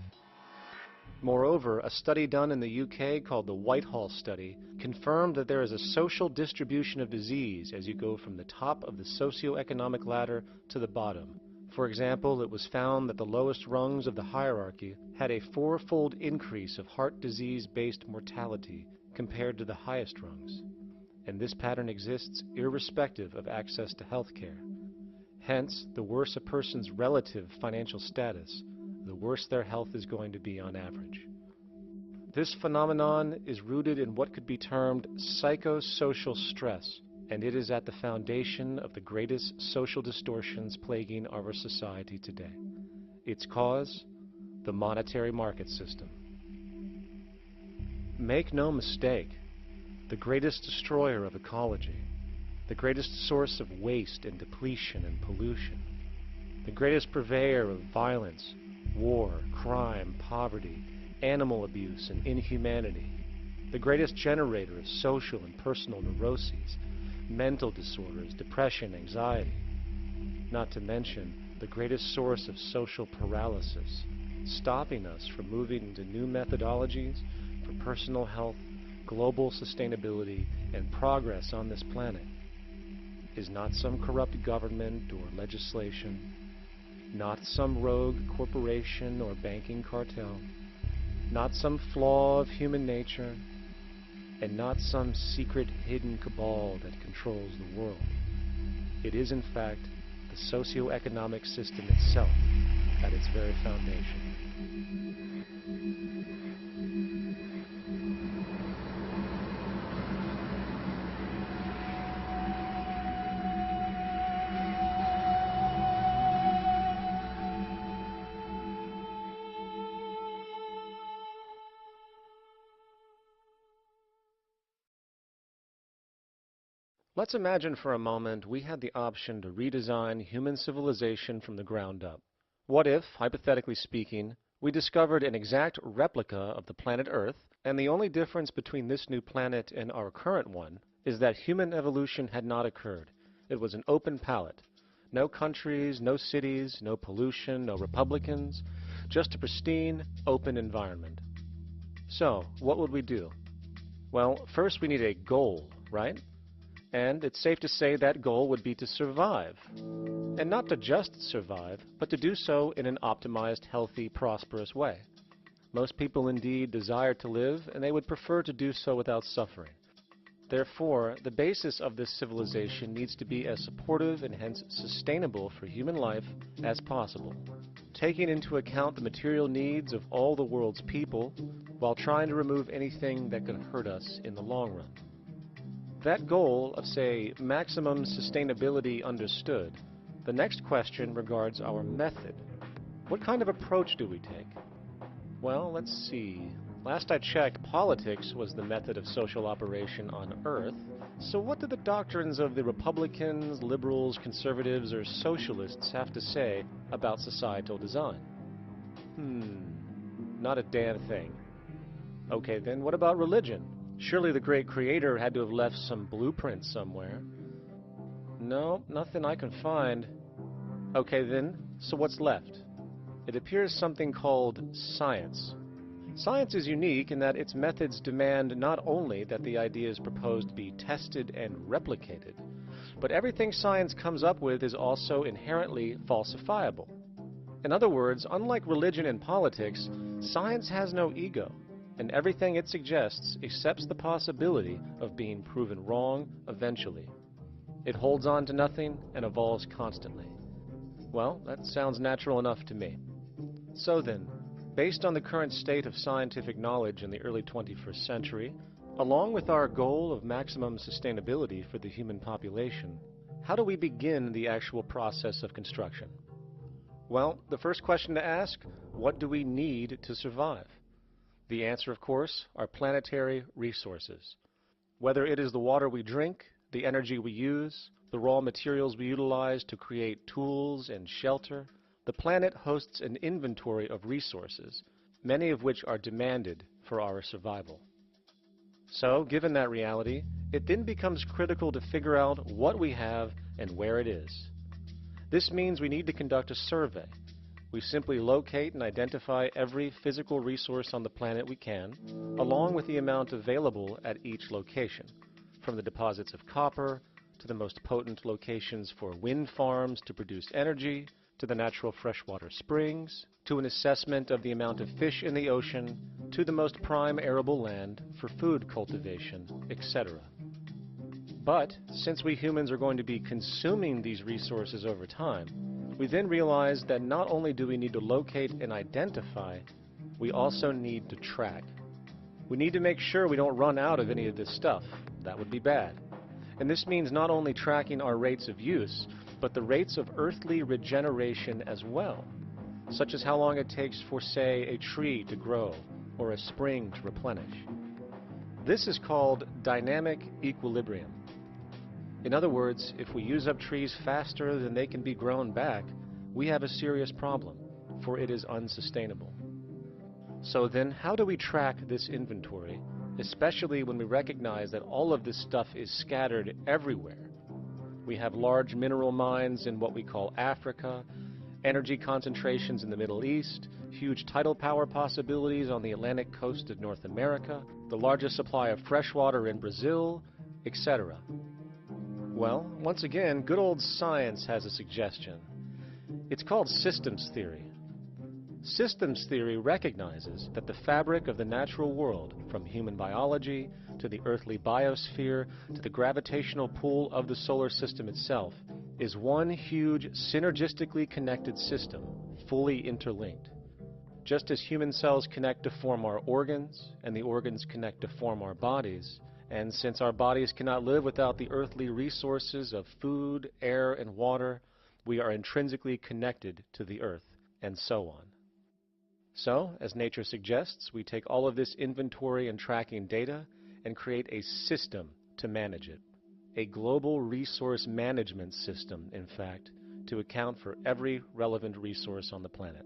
Moreover, a study done in the UK called the Whitehall Study confirmed that there is a social distribution of disease as you go from the top of the socioeconomic ladder to the bottom. For example, it was found that the lowest rungs of the hierarchy had a 4-fold increase of heart disease-based mortality compared to the highest rungs. And this pattern exists irrespective of access to health care. Hence, the worse a person's relative financial status, the worse their health is going to be on average. This phenomenon is rooted in what could be termed psychosocial stress, and it is at the foundation of the greatest social distortions plaguing our society today. Its cause? The monetary market system. Make no mistake, the greatest destroyer of ecology, the greatest source of waste and depletion and pollution, the greatest purveyor of violence, war, crime, poverty, animal abuse, and inhumanity, the greatest generator of social and personal neuroses, mental disorders, depression, anxiety, not to mention the greatest source of social paralysis, stopping us from moving into new methodologies for personal health, global sustainability, and progress on this planet, is not some corrupt government or legislation, not some rogue corporation or banking cartel, not some flaw of human nature, and not some secret hidden cabal that controls the world. It is, in fact, the socio-economic system itself at its very foundation. Let's imagine for a moment we had the option to redesign human civilization from the ground up. What if, hypothetically speaking, We discovered an exact replica of the planet Earth, and the only difference between this new planet and our current one is that human evolution had not occurred. It was an open palette. No countries, no cities, no pollution, no Republicans, just a pristine, open environment. So, what would we do? Well, first we need a goal, right? And it's safe to say that goal would be to survive. And not to just survive, but to do so in an optimized, healthy, prosperous way. Most people indeed desire to live, and they would prefer to do so without suffering. Therefore, the basis of this civilization needs to be as supportive and hence sustainable for human life as possible, taking into account the material needs of all the world's people while trying to remove anything that could hurt us in the long run. That goal of, say, maximum sustainability understood, the next question regards our method. What kind of approach do we take? Well, let's see. Last I checked, politics was the method of social operation on Earth. So what do the doctrines of the Republicans, liberals, conservatives, or socialists have to say about societal design? Not a damn thing. Okay, then what about religion? Surely the great creator had to have left some blueprint somewhere. No, nothing I can find. Okay then, so what's left? It appears something called science. Science is unique in that its methods demand not only that the ideas proposed be tested and replicated, but everything science comes up with is also inherently falsifiable. In other words, unlike religion and politics, science has no ego, and everything it suggests accepts the possibility of being proven wrong eventually. It holds on to nothing and evolves constantly. Well, that sounds natural enough to me. So then, based on the current state of scientific knowledge in the early 21st century, along with our goal of maximum sustainability for the human population, how do we begin the actual process of construction? Well, the first question to ask, what do we need to survive? The answer, of course, are planetary resources. Whether it is the water we drink, the energy we use, the raw materials we utilize to create tools and shelter, the planet hosts an inventory of resources, many of which are demanded for our survival. So, given that reality, it then becomes critical to figure out what we have and where it is. This means we need to conduct a survey. We simply locate and identify every physical resource on the planet we can, along with the amount available at each location, from the deposits of copper to the most potent locations for wind farms to produce energy, to the natural freshwater springs, to an assessment of the amount of fish in the ocean, to the most prime arable land for food cultivation, etc. But since we humans are going to be consuming these resources over time, we then realize that not only do we need to locate and identify, we also need to track. We need to make sure we don't run out of any of this stuff. That would be bad. And this means not only tracking our rates of use, but the rates of earthly regeneration as well, such as how long it takes for, say, a tree to grow or a spring to replenish. This is called dynamic equilibrium. In other words, if we use up trees faster than they can be grown back, we have a serious problem, for it is unsustainable. So then, how do we track this inventory, especially when we recognize that all of this stuff is scattered everywhere? We have large mineral mines in what we call Africa, energy concentrations in the Middle East, huge tidal power possibilities on the Atlantic coast of North America, the largest supply of fresh water in Brazil, etc. Well, once again, good old science has a suggestion. It's called systems theory. Systems theory recognizes that the fabric of the natural world, from human biology to the earthly biosphere to the gravitational pull of the solar system itself, is one huge synergistically connected system, fully interlinked. Just as human cells connect to form our organs, and the organs connect to form our bodies, and since our bodies cannot live without the earthly resources of food, air, and water, we are intrinsically connected to the earth, and so on. So, as nature suggests, we take all of this inventory and tracking data and create a system to manage it. A global resource management system, in fact, to account for every relevant resource on the planet.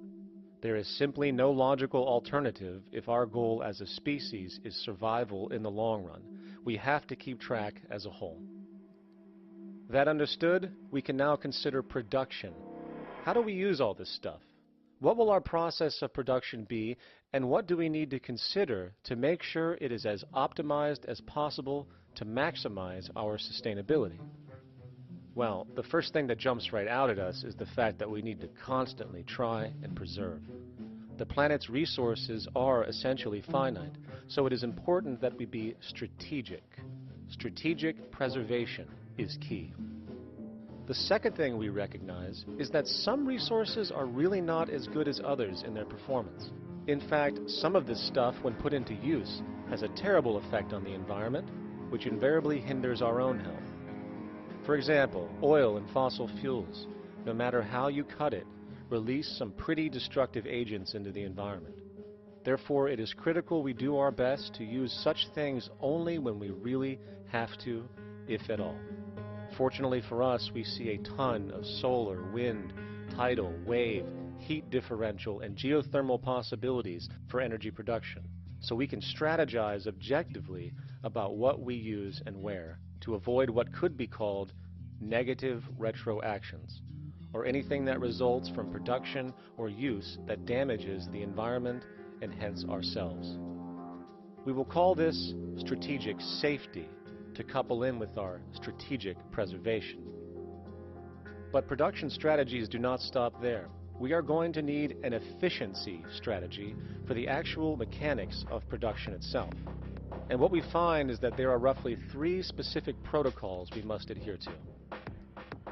There is simply no logical alternative if our goal as a species is survival in the long run. We have to keep track as a whole. That understood, we can now consider production. How do we use all this stuff? What will our process of production be, and what do we need to consider to make sure it is as optimized as possible to maximize our sustainability? Well, the first thing that jumps right out at us is the fact that we need to constantly try and preserve. The planet's resources are essentially finite, so it is important that we be strategic. Strategic preservation is key. The second thing we recognize is that some resources are really not as good as others in their performance. In fact, some of this stuff, when put into use, has a terrible effect on the environment, which invariably hinders our own health. For example, oil and fossil fuels, no matter how you cut it, release some pretty destructive agents into the environment. Therefore, it is critical we do our best to use such things only when we really have to, if at all. Fortunately for us, we see a ton of solar, wind, tidal, wave, heat differential, and geothermal possibilities for energy production, so we can strategize objectively about what we use and where to avoid what could be called negative retroactions, or anything that results from production or use that damages the environment and hence ourselves. We will call this strategic safety to couple in with our strategic preservation. But production strategies do not stop there. We are going to need an efficiency strategy for the actual mechanics of production itself. And what we find is that there are roughly 3 specific protocols we must adhere to.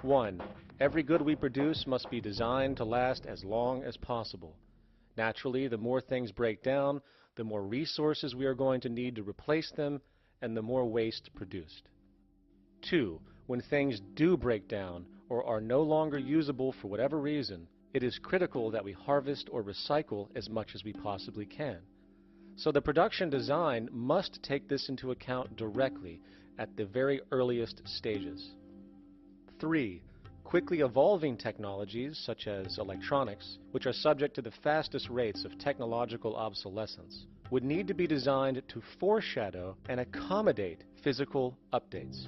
1. Every good we produce must be designed to last as long as possible. Naturally, the more things break down, the more resources we are going to need to replace them, and the more waste produced. 2. When things do break down or are no longer usable for whatever reason, it is critical that we harvest or recycle as much as we possibly can. So the production design must take this into account directly at the very earliest stages. 3. Quickly evolving technologies, such as electronics, which are subject to the fastest rates of technological obsolescence, would need to be designed to foreshadow and accommodate physical updates.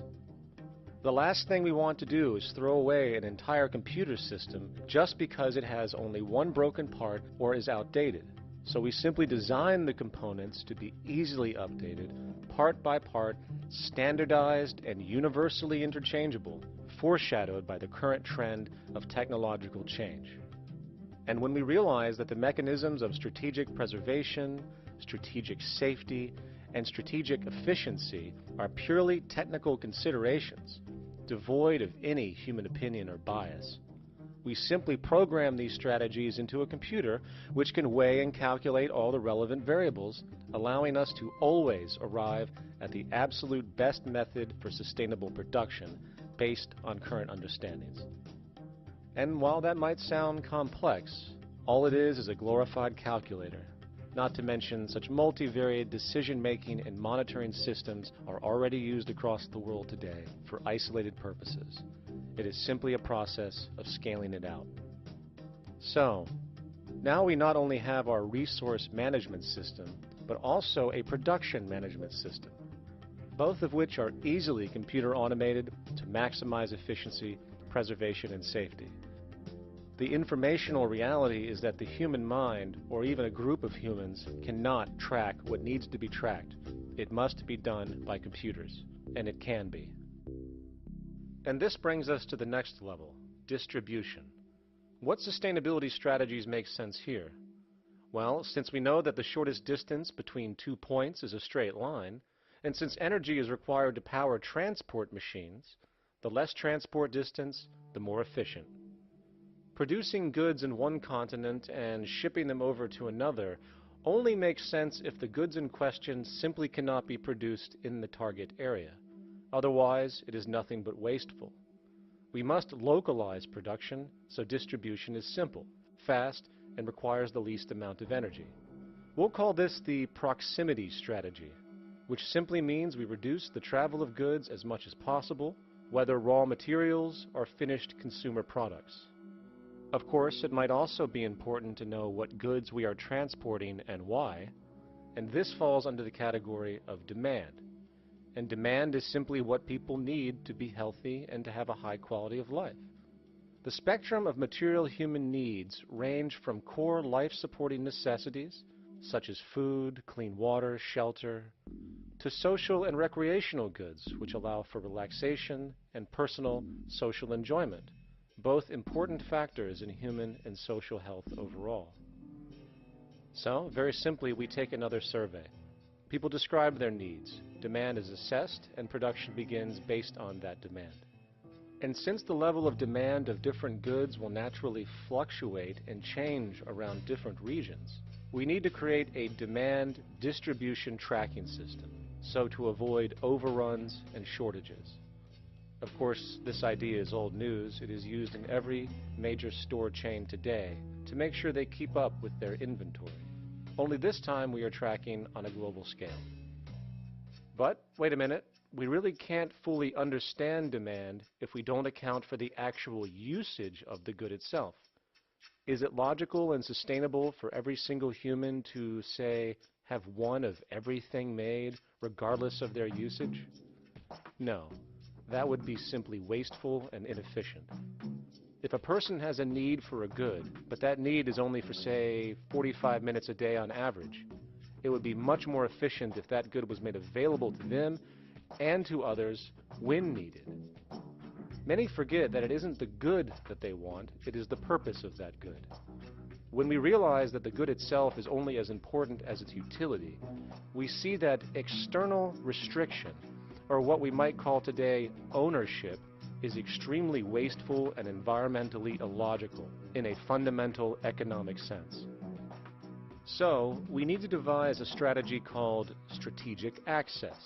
The last thing we want to do is throw away an entire computer system just because it has only one broken part or is outdated. So we simply design the components to be easily updated, part by part, standardized and universally interchangeable, foreshadowed by the current trend of technological change. And when we realize that the mechanisms of strategic preservation, strategic safety, and strategic efficiency are purely technical considerations, devoid of any human opinion or bias, we simply program these strategies into a computer which can weigh and calculate all the relevant variables, allowing us to always arrive at the absolute best method for sustainable production based on current understandings. And while that might sound complex, all it is a glorified calculator. Not to mention, such multivariate decision-making and monitoring systems are already used across the world today for isolated purposes. It is simply a process of scaling it out. So, now we not only have our resource management system, but also a production management system, both of which are easily computer automated to maximize efficiency, preservation, and safety. The informational reality is that the human mind, or even a group of humans, cannot track what needs to be tracked. It must be done by computers, and it can be. And this brings us to the next level, distribution. What sustainability strategies make sense here? Well, since we know that the shortest distance between 2 points is a straight line, and since energy is required to power transport machines, the less transport distance, the more efficient. Producing goods in one continent and shipping them over to another only makes sense if the goods in question simply cannot be produced in the target area. Otherwise, it is nothing but wasteful. We must localize production so distribution is simple, fast, and requires the least amount of energy. We'll call this the proximity strategy, which simply means we reduce the travel of goods as much as possible, whether raw materials or finished consumer products. Of course, it might also be important to know what goods we are transporting and why, and this falls under the category of demand. And demand is simply what people need to be healthy and to have a high quality of life. The spectrum of material human needs range from core life-supporting necessities, such as food, clean water, shelter, to social and recreational goods, which allow for relaxation and personal social enjoyment, both important factors in human and social health overall. So, very simply, we take another survey. People describe their needs. Demand is assessed, and production begins based on that demand. And since the level of demand of different goods will naturally fluctuate and change around different regions, we need to create a demand distribution tracking system, so to avoid overruns and shortages. Of course, this idea is old news. It is used in every major store chain today to make sure they keep up with their inventory. Only this time we are tracking on a global scale. But, wait a minute, we really can't fully understand demand if we don't account for the actual usage of the good itself. Is it logical and sustainable for every single human to, say, have one of everything made, regardless of their usage? No, that would be simply wasteful and inefficient. If a person has a need for a good, but that need is only for, say, 45 minutes a day on average, it would be much more efficient if that good was made available to them and to others when needed. Many forget that it isn't the good that they want, it is the purpose of that good. When we realize that the good itself is only as important as its utility, we see that external restriction, or what we might call today ownership, is extremely wasteful and environmentally illogical in a fundamental economic sense. So, we need to devise a strategy called strategic access.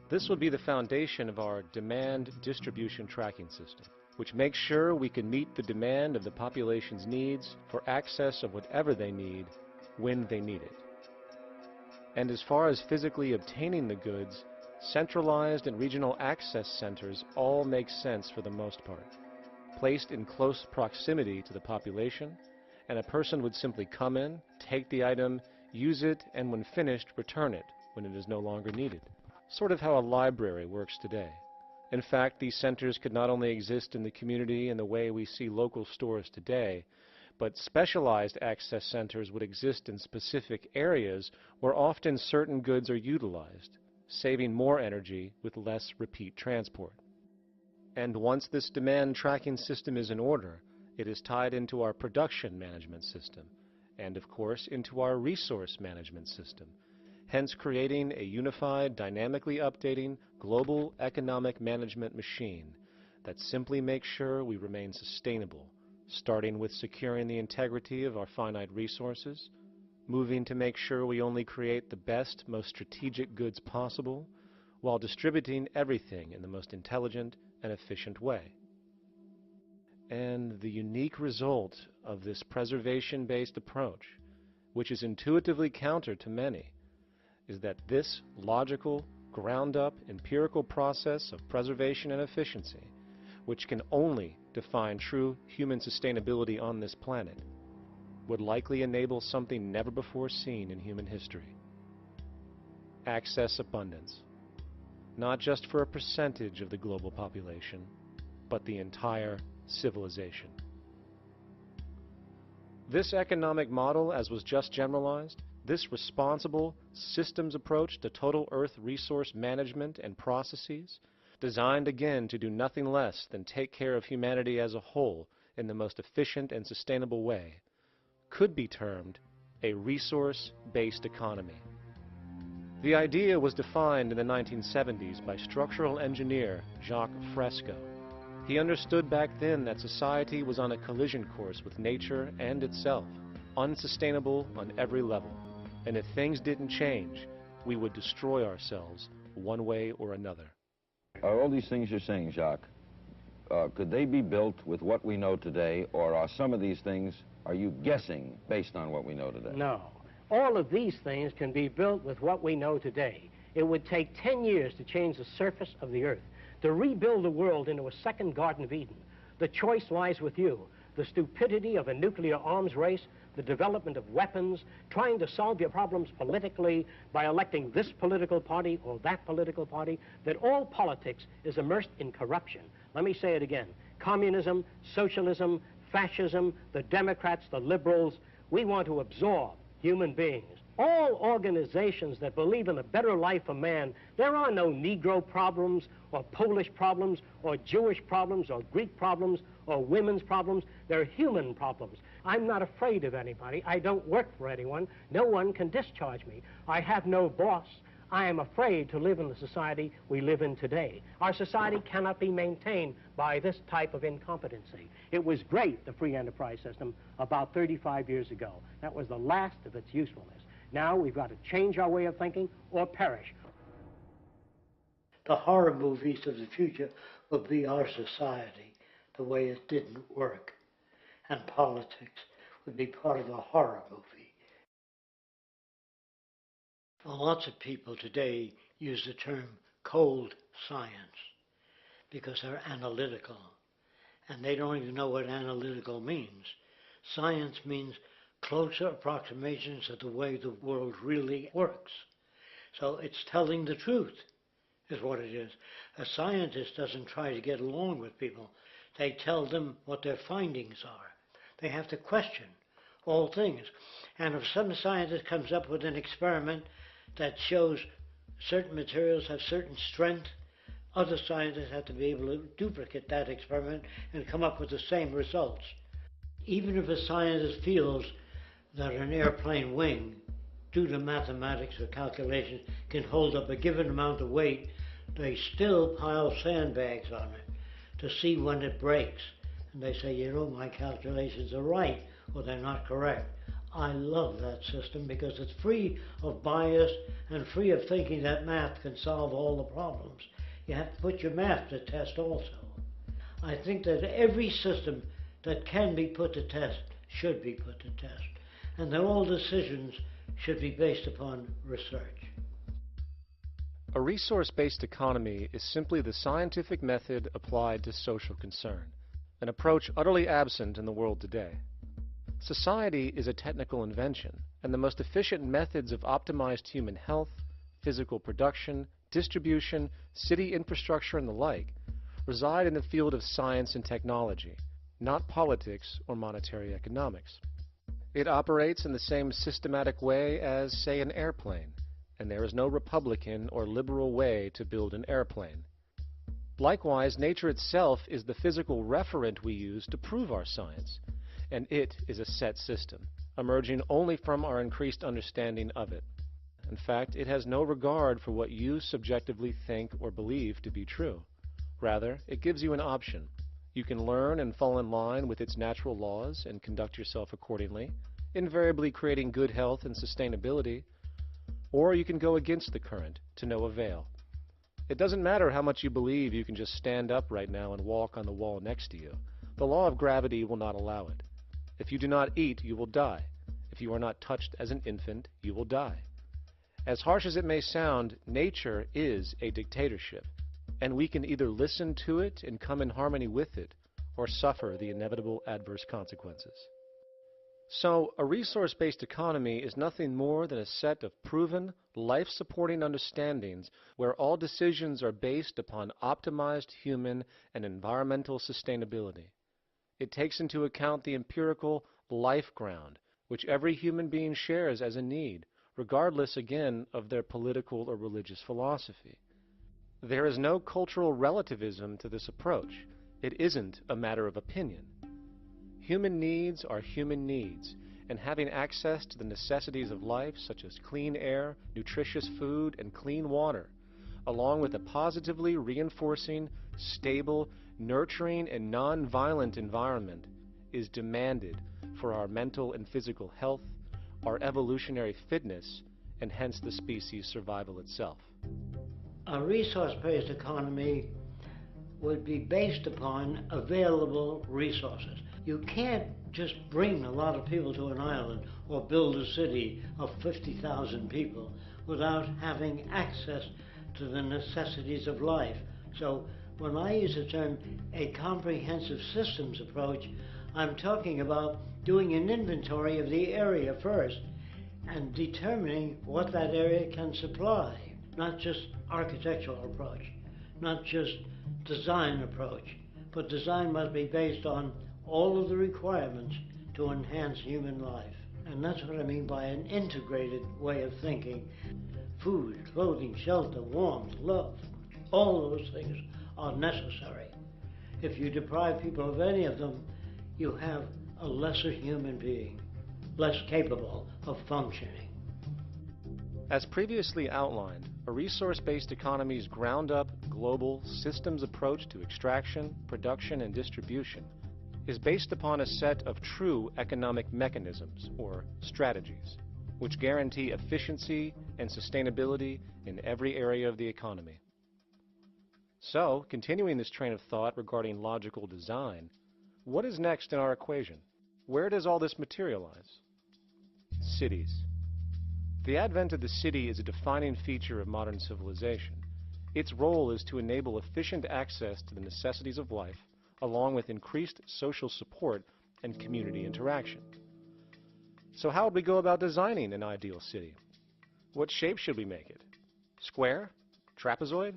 This would be the foundation of our demand distribution tracking system, which makes sure we can meet the demand of the population's needs for access of whatever they need when they need it. And as far as physically obtaining the goods, centralized and regional access centers all make sense for the most part, placed in close proximity to the population, and a person would simply come in, take the item, use it, and when finished, return it when it is no longer needed. Sort of how a library works today. In fact, these centers could not only exist in the community in the way we see local stores today, but specialized access centers would exist in specific areas where often certain goods are utilized, saving more energy with less repeat transport. And once this demand tracking system is in order, it is tied into our production management system, and of course into our resource management system, hence creating a unified, dynamically updating, global economic management machine that simply makes sure we remain sustainable, starting with securing the integrity of our finite resources, moving to make sure we only create the best, most strategic goods possible, while distributing everything in the most intelligent and efficient way. And the unique result of this preservation-based approach, which is intuitively counter to many, is that this logical, ground-up, empirical process of preservation and efficiency, which can only define true human sustainability on this planet, would likely enable something never before seen in human history. Access abundance, not just for a percentage of the global population, but the entire civilization. This economic model, as was just generalized, this responsible systems approach to total Earth resource management and processes, designed again to do nothing less than take care of humanity as a whole in the most efficient and sustainable way, could be termed a resource-based economy. The idea was defined in the 1970s by structural engineer Jacques Fresco. He understood back then that society was on a collision course with nature and itself, unsustainable on every level. And if things didn't change, we would destroy ourselves one way or another. Are all these things you're saying, Jacques, could they be built with what we know today, or are some of these things, are you guessing based on what we know today? No. All of these things can be built with what we know today. It would take 10 years to change the surface of the Earth, to rebuild the world into a second Garden of Eden. The choice lies with you. the stupidity of a nuclear arms race, the development of weapons, trying to solve your problems politically by electing this political party or that political party, that all politics is immersed in corruption. Let me say it again. Communism, socialism, fascism, the Democrats, the liberals, we want to absorb human beings. All organizations that believe in a better life for man, there are no Negro problems or Polish problems or Jewish problems or Greek problems or women's problems. They're human problems. I'm not afraid of anybody. I don't work for anyone. No one can discharge me. I have no boss. I am afraid to live in the society we live in today. Our society cannot be maintained by this type of incompetency. It was great, the free enterprise system, about 35 years ago. That was the last of its usefulness. Now we've got to change our way of thinking or perish. The horror movies of the future will be our society, the way it didn't work. And politics would be part of a horror movie. Lots of people today use the term cold science because they're analytical. And they don't even know what analytical means. Science means closer approximations of the way the world really works. So it's telling the truth, is what it is. A scientist doesn't try to get along with people. They tell them what their findings are. They have to question all things. And if some scientist comes up with an experiment that shows certain materials have certain strength, other scientists have to be able to duplicate that experiment and come up with the same results. Even if a scientist feels that an airplane wing, due to mathematics or calculations, can hold up a given amount of weight, they still pile sandbags on it to see when it breaks. And they say, you know, my calculations are right, or they're not correct. I love that system because it's free of bias and free of thinking that math can solve all the problems. You have to put your math to test also. I think that every system that can be put to test should be put to test, and that all decisions should be based upon research. A resource-based economy is simply the scientific method applied to social concern, an approach utterly absent in the world today. Society is a technical invention, and the most efficient methods of optimized human health, physical production, distribution, city infrastructure, and the like reside in the field of science and technology, not politics or monetary economics. It operates in the same systematic way as, say, an airplane, and there is no Republican or liberal way to build an airplane. Likewise, nature itself is the physical referent we use to prove our science, and it is a set system, emerging only from our increased understanding of it. In fact, it has no regard for what you subjectively think or believe to be true. Rather, it gives you an option. You can learn and fall in line with its natural laws and conduct yourself accordingly, invariably creating good health and sustainability, or you can go against the current to no avail. It doesn't matter how much you believe you can just stand up right now and walk on the wall next to you. The law of gravity will not allow it. If you do not eat, you will die. If you are not touched as an infant, you will die. As harsh as it may sound, nature is a dictatorship, and we can either listen to it and come in harmony with it, or suffer the inevitable adverse consequences. So, a resource-based economy is nothing more than a set of proven, life-supporting understandings where all decisions are based upon optimized human and environmental sustainability. It takes into account the empirical life ground, which every human being shares as a need, regardless, again, of their political or religious philosophy. There is no cultural relativism to this approach. It isn't a matter of opinion. Human needs are human needs, and having access to the necessities of life, such as clean air, nutritious food, and clean water, along with a positively reinforcing, stable, nurturing, and non-violent environment, is demanded for our mental and physical health, our evolutionary fitness, and hence the species' survival itself. A resource-based economy would be based upon available resources. You can't just bring a lot of people to an island or build a city of 50,000 people without having access to the necessities of life. So when I use the term a comprehensive systems approach, I'm talking about doing an inventory of the area first and determining what that area can supply, not just architectural approach, not just design approach, but design must be based on all of the requirements to enhance human life. And that's what I mean by an integrated way of thinking. Food, clothing, shelter, warmth, love, all those things are necessary. If you deprive people of any of them, you have a lesser human being, less capable of functioning. As previously outlined, a resource-based economy's ground-up, global, systems approach to extraction, production, and distribution is based upon a set of true economic mechanisms, or strategies, which guarantee efficiency and sustainability in every area of the economy. So, continuing this train of thought regarding logical design, what is next in our equation? Where does all this materialize? Cities. The advent of the city is a defining feature of modern civilization. Its role is to enable efficient access to the necessities of life, along with increased social support and community interaction. So how would we go about designing an ideal city? What shape should we make it? Square? Trapezoid?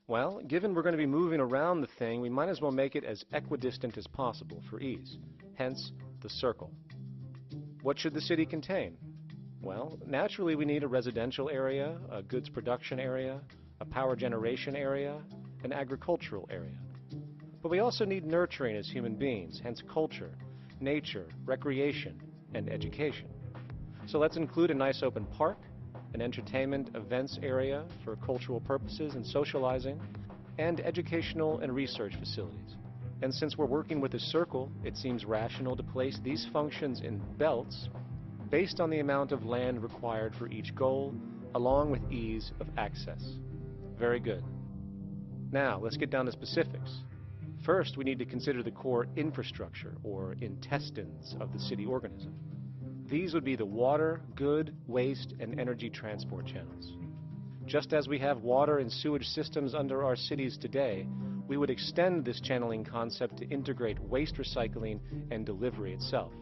Well, given we're going to be moving around the thing, we might as well make it as equidistant as possible for ease, hence the circle. What should the city contain? Well, naturally we need a residential area, a goods production area, a power generation area, an agricultural area. But we also need nurturing as human beings, hence culture, nature, recreation, and education. So let's include a nice open park, an entertainment events area for cultural purposes and socializing, and educational and research facilities. And since we're working with a circle, it seems rational to place these functions in belts based on the amount of land required for each goal, along with ease of access. Very good. Now, let's get down to specifics. First, we need to consider the core infrastructure, or intestines, of the city organism. These would be the water, good, waste, and energy transport channels. Just as we have water and sewage systems under our cities today, we would extend this channeling concept to integrate waste recycling and delivery itself.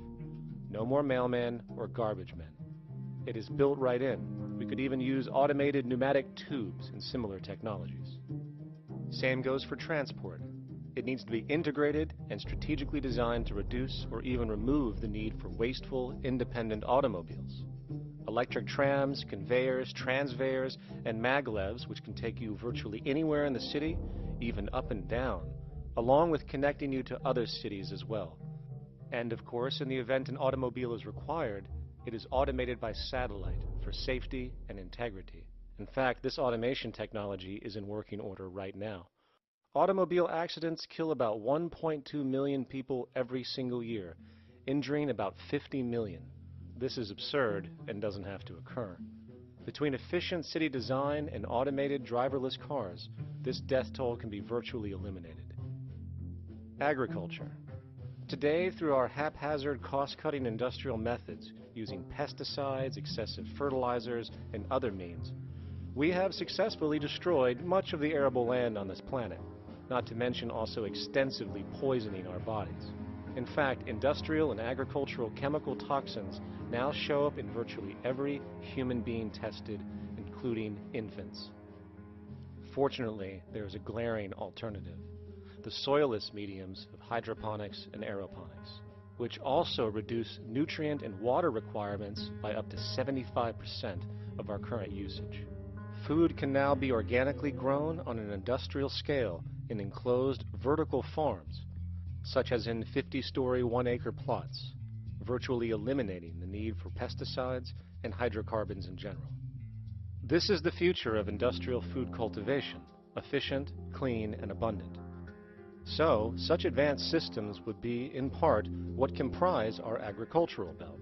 No more mailmen or garbage men. It is built right in. We could even use automated pneumatic tubes and similar technologies. Same goes for transport. It needs to be integrated and strategically designed to reduce or even remove the need for wasteful, independent automobiles. Electric trams, conveyors, transveyors, and maglevs, which can take you virtually anywhere in the city, even up and down, along with connecting you to other cities as well. And of course, in the event an automobile is required, it is automated by satellite for safety and integrity. In fact, this automation technology is in working order right now. Automobile accidents kill about 1.2 million people every single year, injuring about 50 million. This is absurd and doesn't have to occur. Between efficient city design and automated driverless cars, this death toll can be virtually eliminated. Agriculture. Today, through our haphazard, cost-cutting industrial methods, using pesticides, excessive fertilizers, and other means, we have successfully destroyed much of the arable land on this planet, not to mention also extensively poisoning our bodies. In fact, industrial and agricultural chemical toxins now show up in virtually every human being tested, including infants. Fortunately, there is a glaring alternative: the soilless mediums of hydroponics and aeroponics, which also reduce nutrient and water requirements by up to 75% of our current usage. Food can now be organically grown on an industrial scale in enclosed vertical farms, such as in 50-story 1-acre plots, virtually eliminating the need for pesticides and hydrocarbons in general. This is the future of industrial food cultivation: efficient, clean, and abundant. So, such advanced systems would be, in part, what comprise our agricultural belt,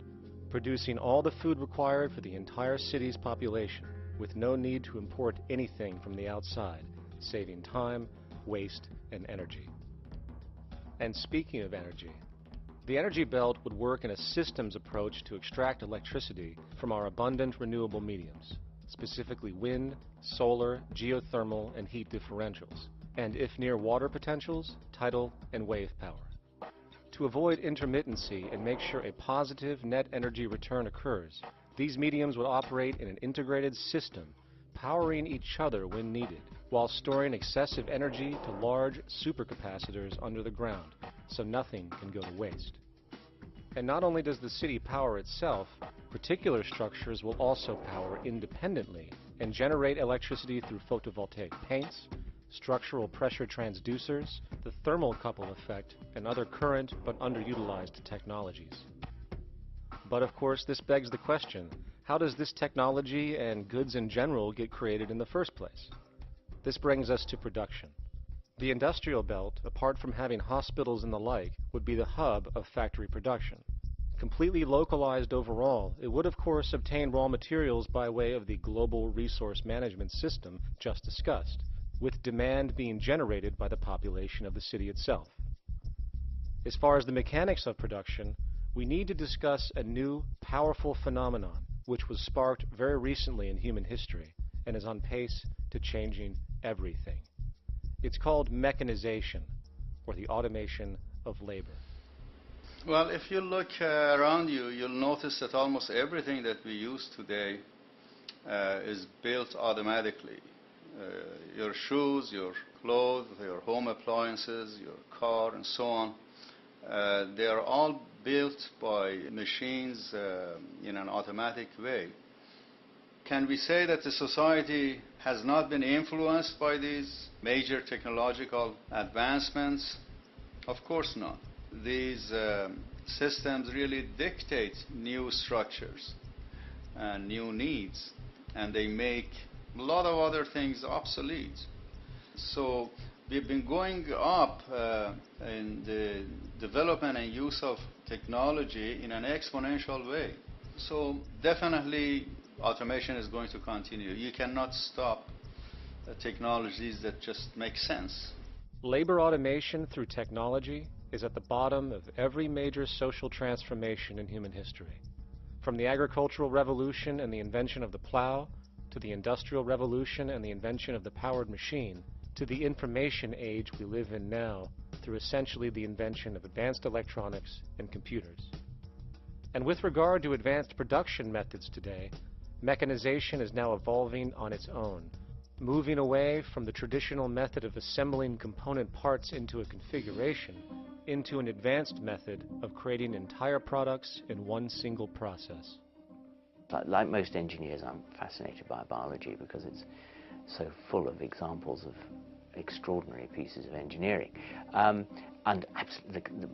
producing all the food required for the entire city's population, with no need to import anything from the outside, saving time, waste, and energy. And speaking of energy, the energy belt would work in a systems approach to extract electricity from our abundant renewable mediums, specifically wind, solar, geothermal, and heat differentials, and if near water potentials, tidal and wave power. To avoid intermittency and make sure a positive net energy return occurs, these mediums would operate in an integrated system, powering each other when needed, while storing excessive energy to large supercapacitors under the ground, so nothing can go to waste. And not only does the city power itself, particular structures will also power independently and generate electricity through photovoltaic paints, structural pressure transducers, the thermocouple effect, and other current but underutilized technologies. But of course, this begs the question, how does this technology and goods in general get created in the first place? This brings us to production. The industrial belt, apart from having hospitals and the like, would be the hub of factory production. Completely localized overall, it would of course obtain raw materials by way of the global resource management system just discussed, with demand being generated by the population of the city itself. As far as the mechanics of production, we need to discuss a new, powerful phenomenon which was sparked very recently in human history and is on pace to changing everything. It's called mechanization, or the automation of labor. Well, if you look around you, you'll notice that almost everything that we use today is built automatically. Your shoes, your clothes, your home appliances, your car, and so on. They are all built by machines in an automatic way. Can we say that the society has not been influenced by these major technological advancements? Of course not. These systems really dictate new structures and new needs, and they make a lot of other things obsolete. So we've been going up in the development and use of technology in an exponential way. So definitely automation is going to continue. You cannot stop technologies that just make sense. Labor automation through technology is at the bottom of every major social transformation in human history. From the agricultural revolution and the invention of the plow, to the industrial revolution and the invention of the powered machine, to the information age we live in now through essentially the invention of advanced electronics and computers. And with regard to advanced production methods today, mechanization is now evolving on its own, moving away from the traditional method of assembling component parts into a configuration into an advanced method of creating entire products in one single process. Like most engineers, I'm fascinated by biology because it's so full of examples of extraordinary pieces of engineering. And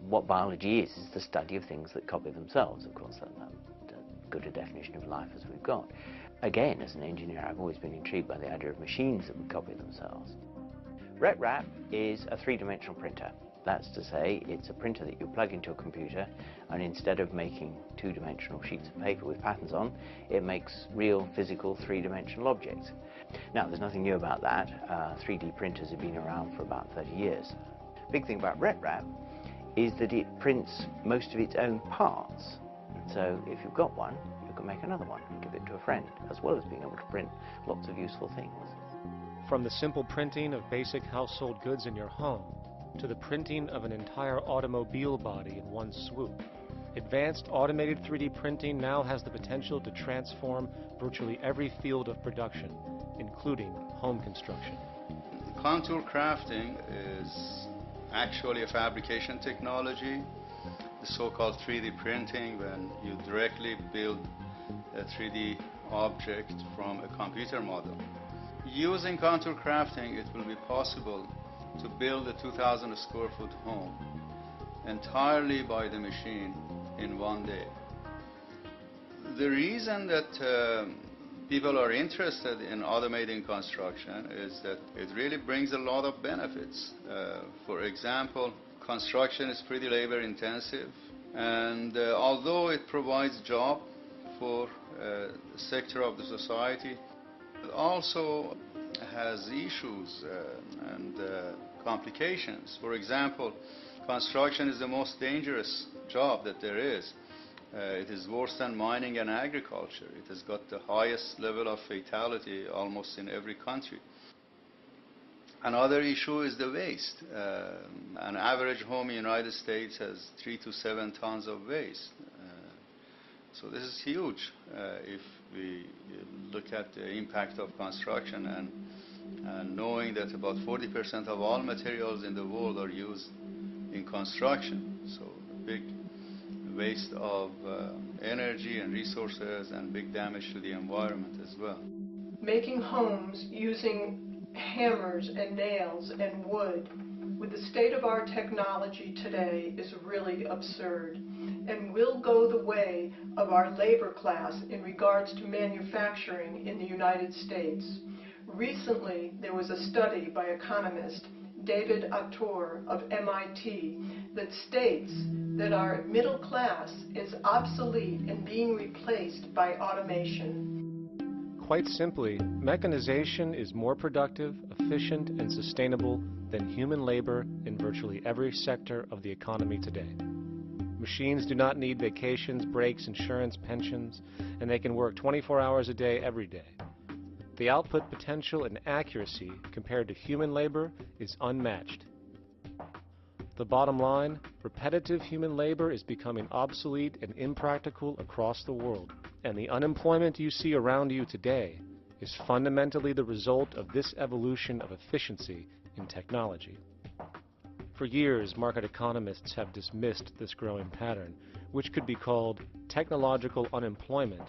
what biology is the study of things that copy themselves. Of course, that's as good a definition of life as we've got. Again, as an engineer, I've always been intrigued by the idea of machines that would copy themselves. RepRap is a three-dimensional printer. That's to say, it's a printer that you plug into a computer, and instead of making two-dimensional sheets of paper with patterns on, it makes real, physical, three-dimensional objects. Now, there's nothing new about that. 3D printers have been around for about 30 years. The big thing about RepRap is that it prints most of its own parts. So if you've got one, you can make another one and give it to a friend, as well as being able to print lots of useful things. From the simple printing of basic household goods in your home, to the printing of an entire automobile body in one swoop, advanced automated 3D printing now has the potential to transform virtually every field of production, including home construction. Contour crafting is actually a fabrication technology, the so-called 3D printing, when you directly build a 3D object from a computer model. Using contour crafting, it will be possible to build a 2,000 square foot home entirely by the machine in one day. The reason that people are interested in automating construction is that it really brings a lot of benefits. For example, construction is pretty labor intensive, and although it provides job for a sector of the society, it also has issues and complications. For example, construction is the most dangerous job that there is. It is worse than mining and agriculture. It has got the highest level of fatality almost in every country. Another issue is the waste. An average home in the United States has 3 to 7 tons of waste. So this is huge if we look at the impact of construction and knowing that about 40% of all materials in the world are used in construction. So big waste of energy and resources and big damage to the environment as well. Making homes using hammers and nails and wood with the state-of-art technology today is really absurd and will go the way of our labor class in regards to manufacturing in the United States. Recently, there was a study by economist David Autor of MIT that states that our middle class is obsolete and being replaced by automation. Quite simply, mechanization is more productive, efficient, and sustainable than human labor in virtually every sector of the economy today. Machines do not need vacations, breaks, insurance, pensions, and they can work 24 hours a day every day. The output potential and accuracy compared to human labor is unmatched. The bottom line, repetitive human labor is becoming obsolete and impractical across the world, and the unemployment you see around you today is fundamentally the result of this evolution of efficiency in technology. For years, market economists have dismissed this growing pattern, which could be called technological unemployment,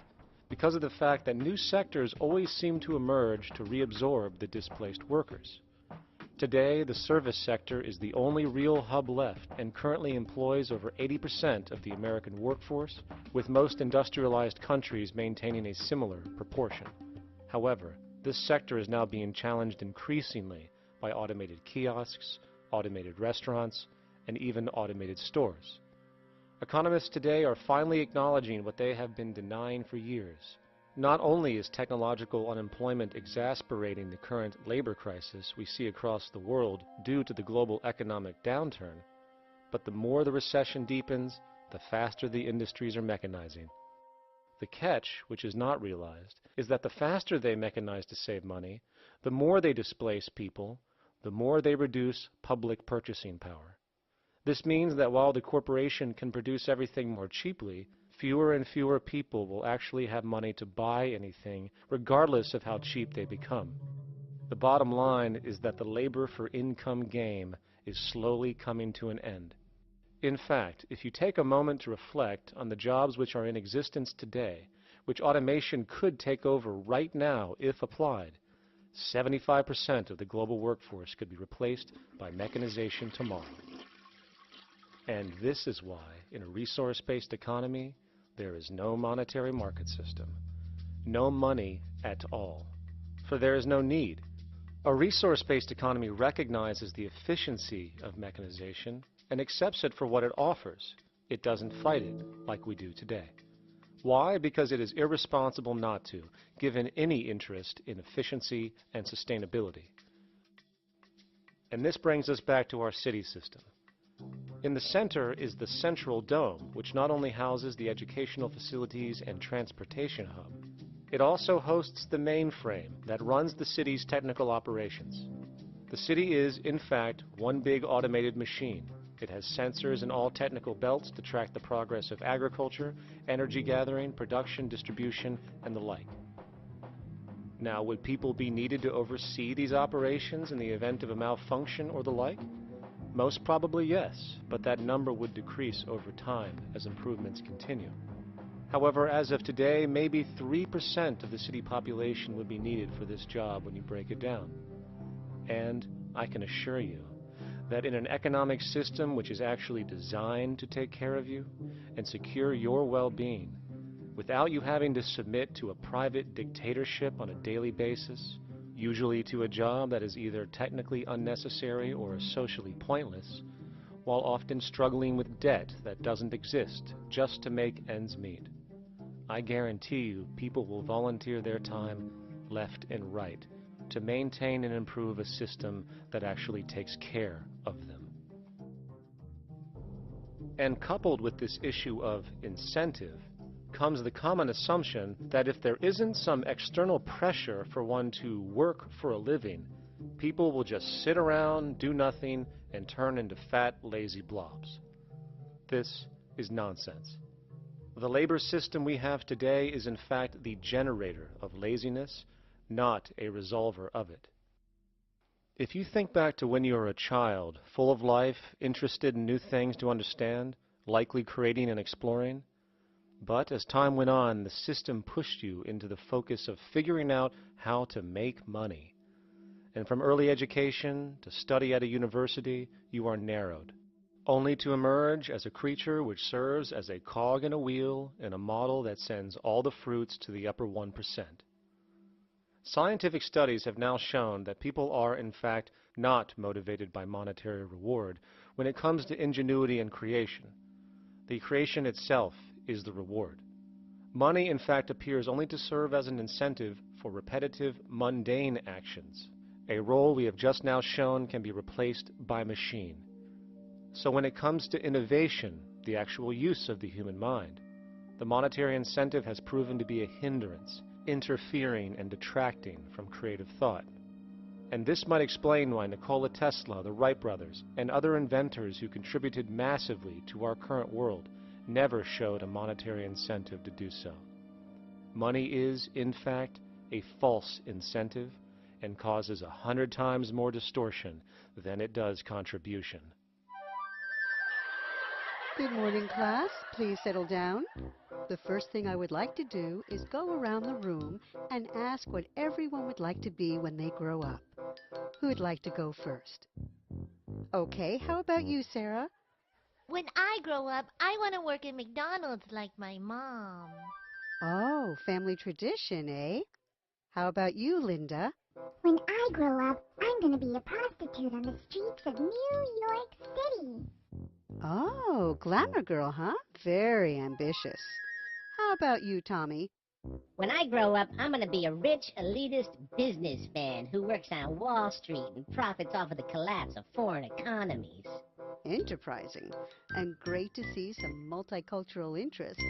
because of the fact that new sectors always seem to emerge to reabsorb the displaced workers. Today, the service sector is the only real hub left and currently employs over 80% of the American workforce, with most industrialized countries maintaining a similar proportion. However, this sector is now being challenged increasingly by automated kiosks, automated restaurants, and even automated stores. Economists today are finally acknowledging what they have been denying for years. Not only is technological unemployment exacerbating the current labor crisis we see across the world due to the global economic downturn, but the more the recession deepens, the faster the industries are mechanizing. The catch, which is not realized, is that the faster they mechanize to save money, the more they displace people, the more they reduce public purchasing power. This means that while the corporation can produce everything more cheaply, fewer and fewer people will actually have money to buy anything, regardless of how cheap they become. The bottom line is that the labor for income game is slowly coming to an end. In fact, if you take a moment to reflect on the jobs which are in existence today, which automation could take over right now if applied, 75% of the global workforce could be replaced by mechanization tomorrow. And this is why, in a resource-based economy, there is no monetary market system, no money at all, for there is no need. A resource-based economy recognizes the efficiency of mechanization and accepts it for what it offers. It doesn't fight it like we do today. Why? Because it is irresponsible not to, given any interest in efficiency and sustainability. And this brings us back to our city system. In the center is the central dome, which not only houses the educational facilities and transportation hub, it also hosts the mainframe that runs the city's technical operations. The city is, in fact, one big automated machine. It has sensors in all technical belts to track the progress of agriculture, energy gathering, production, distribution, and the like. Now, would people be needed to oversee these operations in the event of a malfunction or the like? Most probably yes, but that number would decrease over time as improvements continue. However, as of today, maybe 3% of the city population would be needed for this job when you break it down. And I can assure you that in an economic system which is actually designed to take care of you and secure your well-being, without you having to submit to a private dictatorship on a daily basis, usually to a job that is either technically unnecessary or socially pointless, while often struggling with debt that doesn't exist just to make ends meet. I guarantee you people will volunteer their time left and right to maintain and improve a system that actually takes care of them. And coupled with this issue of incentive comes the common assumption that if there isn't some external pressure for one to work for a living, people will just sit around, do nothing, and turn into fat, lazy blobs. This is nonsense. The labor system we have today is in fact the generator of laziness, not a resolver of it. If you think back to when you were a child, full of life, interested in new things to understand, likely creating and exploring, but as time went on, the system pushed you into the focus of figuring out how to make money. And from early education to study at a university, you are narrowed, only to emerge as a creature which serves as a cog in a wheel in a model that sends all the fruits to the upper 1%. Scientific studies have now shown that people are, in fact, not motivated by monetary reward when it comes to ingenuity and creation. The creation itself is the reward. Money, in fact, appears only to serve as an incentive for repetitive, mundane actions, a role we have just now shown can be replaced by machine. So when it comes to innovation, the actual use of the human mind, the monetary incentive has proven to be a hindrance, interfering and detracting from creative thought. And this might explain why Nikola Tesla, the Wright brothers, and other inventors who contributed massively to our current world never showed a monetary incentive to do so. Money is, in fact, a false incentive and causes 100 times more distortion than it does contribution. Good morning, class. Please settle down. The first thing I would like to do is go around the room and ask what everyone would like to be when they grow up. Who would like to go first? Okay, how about you, Sarah? When I grow up, I want to work at McDonald's like my mom. Oh, family tradition, eh? How about you, Linda? When I grow up, I'm going to be a prostitute on the streets of New York City. Oh, glamour girl, huh? Very ambitious. How about you, Tommy? When I grow up, I'm going to be a rich, elitist businessman who works on Wall Street and profits off of the collapse of foreign economies. Enterprising. And great to see some multicultural interest.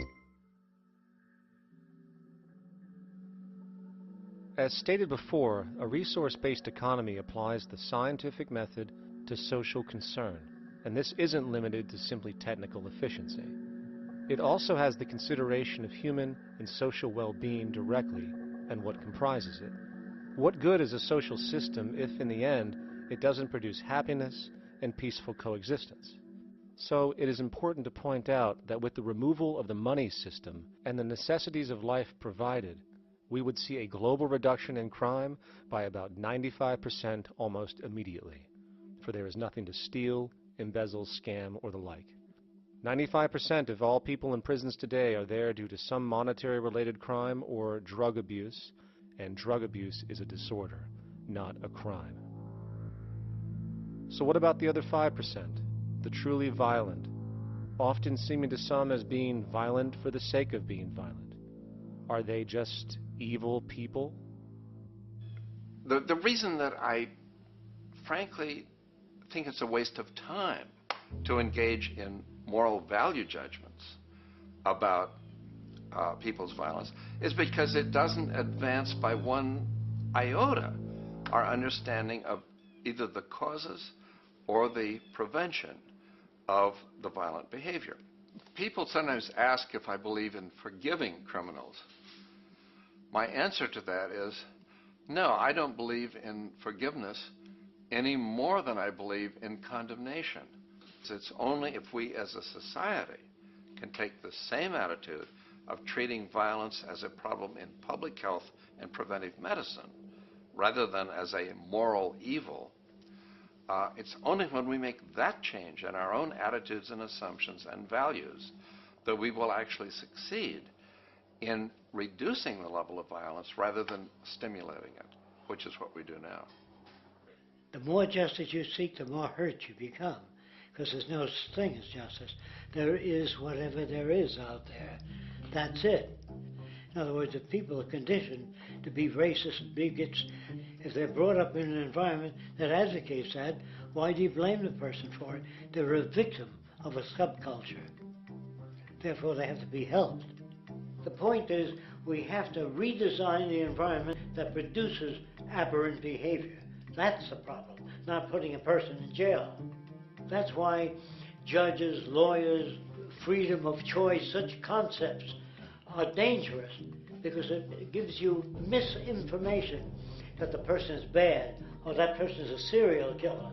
As stated before, a resource-based economy applies the scientific method to social concern, and this isn't limited to simply technical efficiency. It also has the consideration of human and social well-being directly and what comprises it. What good is a social system if, in the end, it doesn't produce happiness and peaceful coexistence? So it is important to point out that with the removal of the money system and the necessities of life provided, we would see a global reduction in crime by about 95% almost immediately, for there is nothing to steal, embezzle, scam, or the like. 95% of all people in prisons today are there due to some monetary-related crime or drug abuse, and drug abuse is a disorder, not a crime. So what about the other 5%, the truly violent, often seeming to some as being violent for the sake of being violent? Are they just evil people? The reason that I frankly think it's a waste of time to engage in moral value judgments about people's violence is because it doesn't advance by one iota our understanding of either the causes or the prevention of the violent behavior. People sometimes ask if I believe in forgiving criminals. My answer to that is no, I don't believe in forgiveness any more than I believe in condemnation. It's only if we as a society can take the same attitude of treating violence as a problem in public health and preventive medicine rather than as a moral evil, it's only when we make that change in our own attitudes and assumptions and values that we will actually succeed in reducing the level of violence rather than stimulating it, which is what we do now. The more justice you seek, the more hurt you become, because there's no such thing as justice. There is whatever there is out there. That's it. In other words, if people are conditioned to be racist and bigots, if they're brought up in an environment that advocates that, why do you blame the person for it? They're a victim of a subculture. Therefore, they have to be helped. The point is, we have to redesign the environment that produces aberrant behavior. That's the problem, not putting a person in jail. That's why judges, lawyers, freedom of choice, such concepts are dangerous, because it gives you misinformation that the person is bad or that person is a serial killer.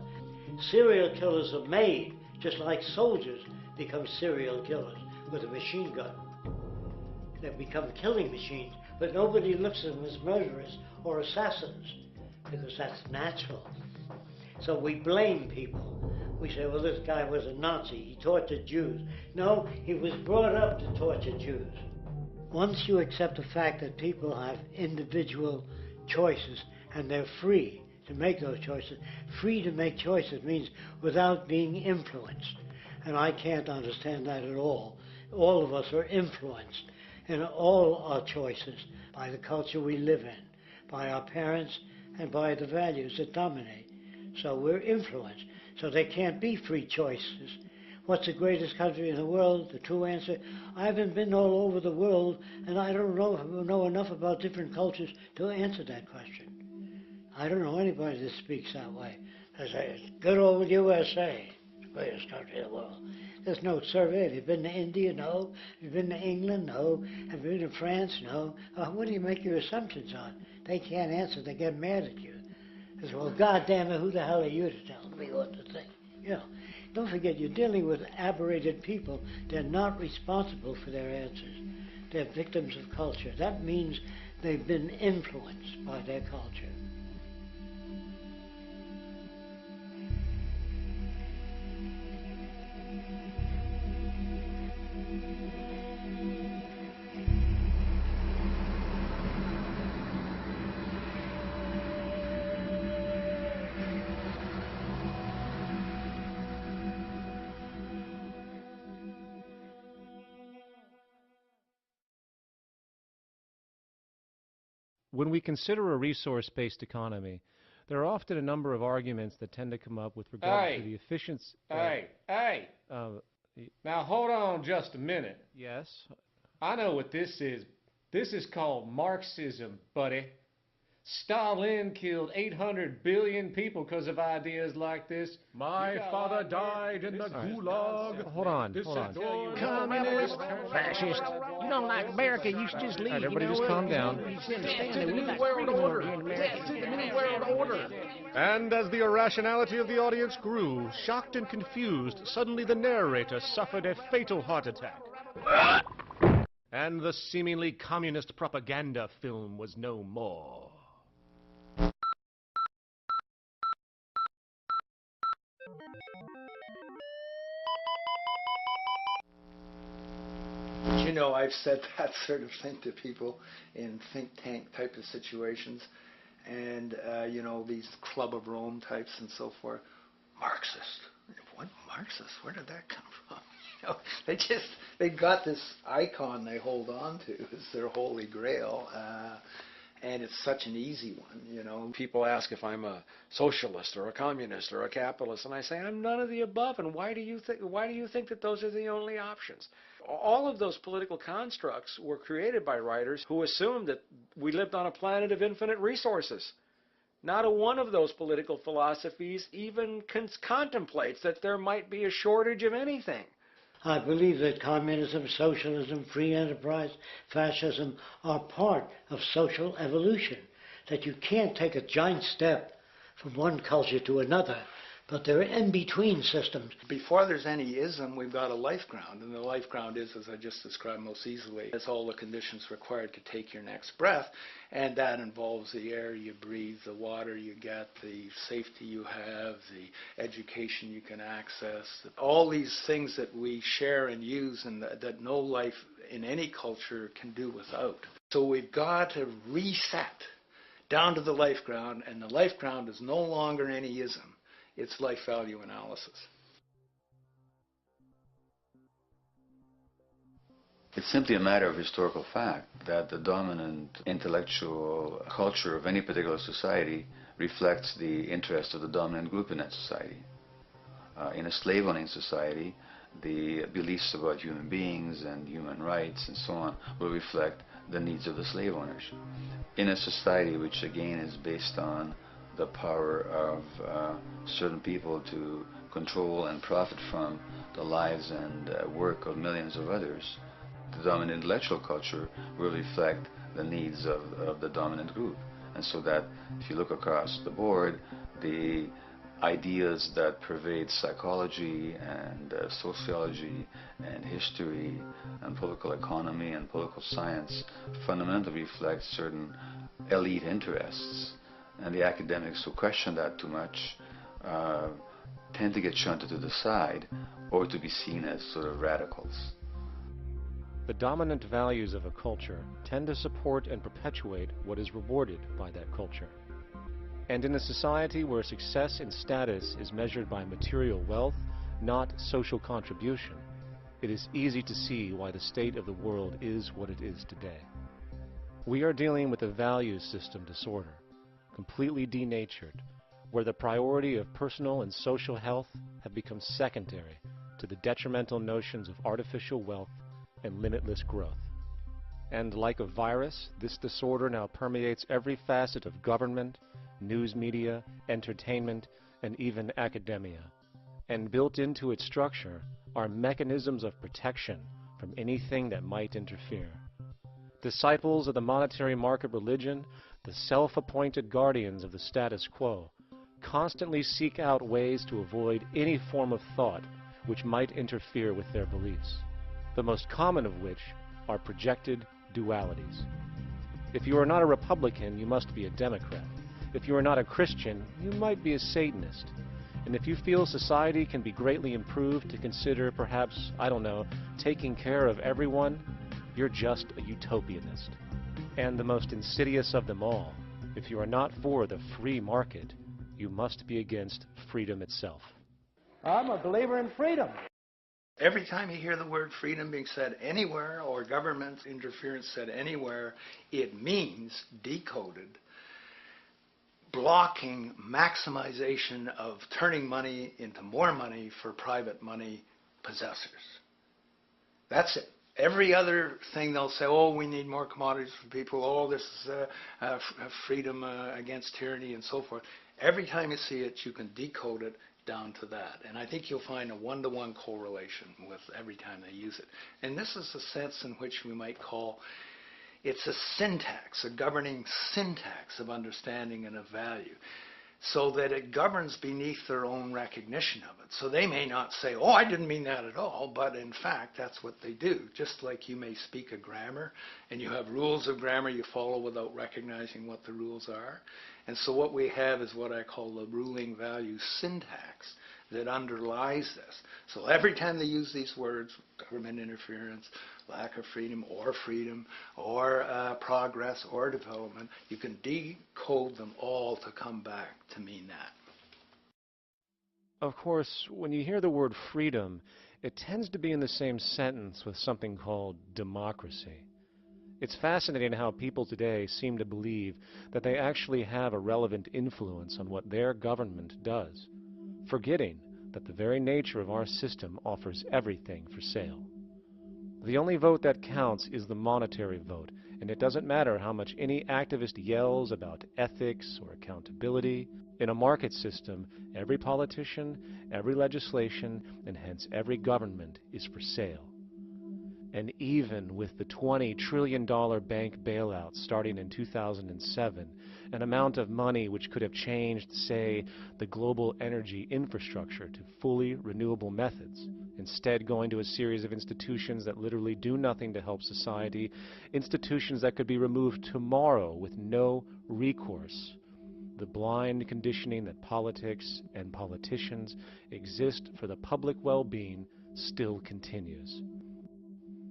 Serial killers are made just like soldiers become serial killers with a machine gun. They become killing machines, but nobody looks at them as murderers or assassins because that's natural. So we blame people. We say, well, this guy was a Nazi, he tortured Jews. No, he was brought up to torture Jews. Once you accept the fact that people have individual choices and they're free to make those choices, free to make choices means without being influenced. And I can't understand that at all. All of us are influenced in all our choices by the culture we live in, by our parents, and by the values that dominate. So we're influenced. So there can't be free choices. What's the greatest country in the world? The true answer, I haven't been all over the world, and I don't know enough about different cultures to answer that question. I don't know anybody that speaks that way. They say, it's good old USA, the greatest country in the world. There's no survey. Have you been to India? No. Have you been to England? No. Have you been to France? No. What do you make your assumptions on? They can't answer. They get mad at you. They say, well, goddamn it, who the hell are you to tell me what to think? You know, don't forget, you're dealing with aberrated people. They're not responsible for their answers. They're victims of culture. That means they've been influenced by their culture. When we consider a resource-based economy, there are often a number of arguments that tend to come up with regard to the efficiency. Now hold on just a minute. Yes? I know what this is. This is called Marxism, buddy. Stalin killed 800 billion people because of ideas like this. My father died in the gulag. Hold on. Communist, fascist. You don't like America, you should just leave. All right, everybody just calm down. And as the irrationality of the audience grew, shocked and confused, suddenly the narrator suffered a fatal heart attack. And the seemingly communist propaganda film was no more. You know, I've said that sort of thing to people in think tank type of situations, and you know, these Club of Rome types and so forth. Marxist. What Marxist? Where did that come from? You know, they got this icon they hold on to as their holy grail, and it's such an easy one, you know. People ask if I'm a socialist or a communist or a capitalist, and I say I'm none of the above. And why do you think that those are the only options? All of those political constructs were created by writers who assumed that we lived on a planet of infinite resources. Not a one of those political philosophies even contemplates that there might be a shortage of anything. I believe that communism, socialism, free enterprise, fascism are part of social evolution, that you can't take a giant step from one culture to another, but they're in-between systems. Before there's any ism, we've got a life ground, and the life ground is, as I just described most easily, it's all the conditions required to take your next breath, and that involves the air you breathe, the water you get, the safety you have, the education you can access, all these things that we share and use and that no life in any culture can do without. So we've got to reset down to the life ground, and the life ground is no longer any ism. It's life value analysis. It's simply a matter of historical fact that the dominant intellectual culture of any particular society reflects the interest of the dominant group in that society. In a slave-owning society, the beliefs about human beings and human rights and so on will reflect the needs of the slave owners. In a society which again is based on the power of certain people to control and profit from the lives and work of millions of others. The dominant intellectual culture will reflect the needs of the dominant group. And so that if you look across the board, the ideas that pervade psychology and sociology and history and political economy and political science fundamentally reflect certain elite interests. And the academics who question that too much tend to get shunted to the side or to be seen as sort of radicals. The dominant values of a culture tend to support and perpetuate what is rewarded by that culture. And in a society where success and status is measured by material wealth, not social contribution, it is easy to see why the state of the world is what it is today. We are dealing with a value system disorder, completely denatured, where the priority of personal and social health have become secondary to the detrimental notions of artificial wealth and limitless growth. And like a virus, this disorder now permeates every facet of government, news media, entertainment, and even academia. And built into its structure are mechanisms of protection from anything that might interfere. Disciples of the monetary market religion, the self-appointed guardians of the status quo, constantly seek out ways to avoid any form of thought which might interfere with their beliefs, the most common of which are projected dualities. If you are not a Republican, you must be a Democrat. If you are not a Christian, you might be a Satanist. And if you feel society can be greatly improved to consider perhaps, I don't know, taking care of everyone, you're just a utopianist. And the most insidious of them all, if you are not for the free market, you must be against freedom itself. I'm a believer in freedom. Every time you hear the word freedom being said anywhere or government interference said anywhere, it means, decoded, blocking maximization of turning money into more money for private money possessors. That's it. Every other thing they'll say, oh, we need more commodities for people, oh, this is freedom against tyranny and so forth. Every time you see it, you can decode it down to that. And I think you'll find a one-to-one correlation with every time they use it. And this is a sense in which we might call it's a syntax, a governing syntax of understanding and of value, so that it governs beneath their own recognition of it. So they may not say, oh, I didn't mean that at all, but in fact, that's what they do. Just like you may speak a grammar, and you have rules of grammar you follow without recognizing what the rules are. And so what we have is what I call the ruling value syntax that underlies this. So every time they use these words, government interference, lack of freedom, or progress, or development, you can decode them all to come back to mean that. Of course, when you hear the word freedom, it tends to be in the same sentence with something called democracy. It's fascinating how people today seem to believe that they actually have a relevant influence on what their government does, forgetting that the very nature of our system offers everything for sale. The only vote that counts is the monetary vote, and it doesn't matter how much any activist yells about ethics or accountability. In a market system, every politician, every legislation, and hence every government is for sale. And even with the $20 trillion bank bailout starting in 2007, an amount of money which could have changed, say, the global energy infrastructure to fully renewable methods, instead going to a series of institutions that literally do nothing to help society, institutions that could be removed tomorrow with no recourse. The blind conditioning that politics and politicians exist for the public well-being still continues.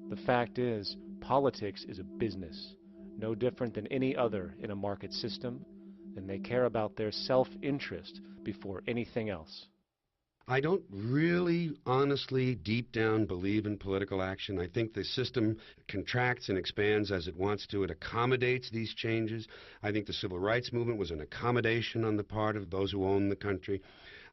The fact is, politics is a business, no different than any other in a market system, and they care about their self-interest before anything else. I don't really, honestly, deep down believe in political action. I think the system contracts and expands as it wants to. It accommodates these changes. I think the civil rights movement was an accommodation on the part of those who own the country.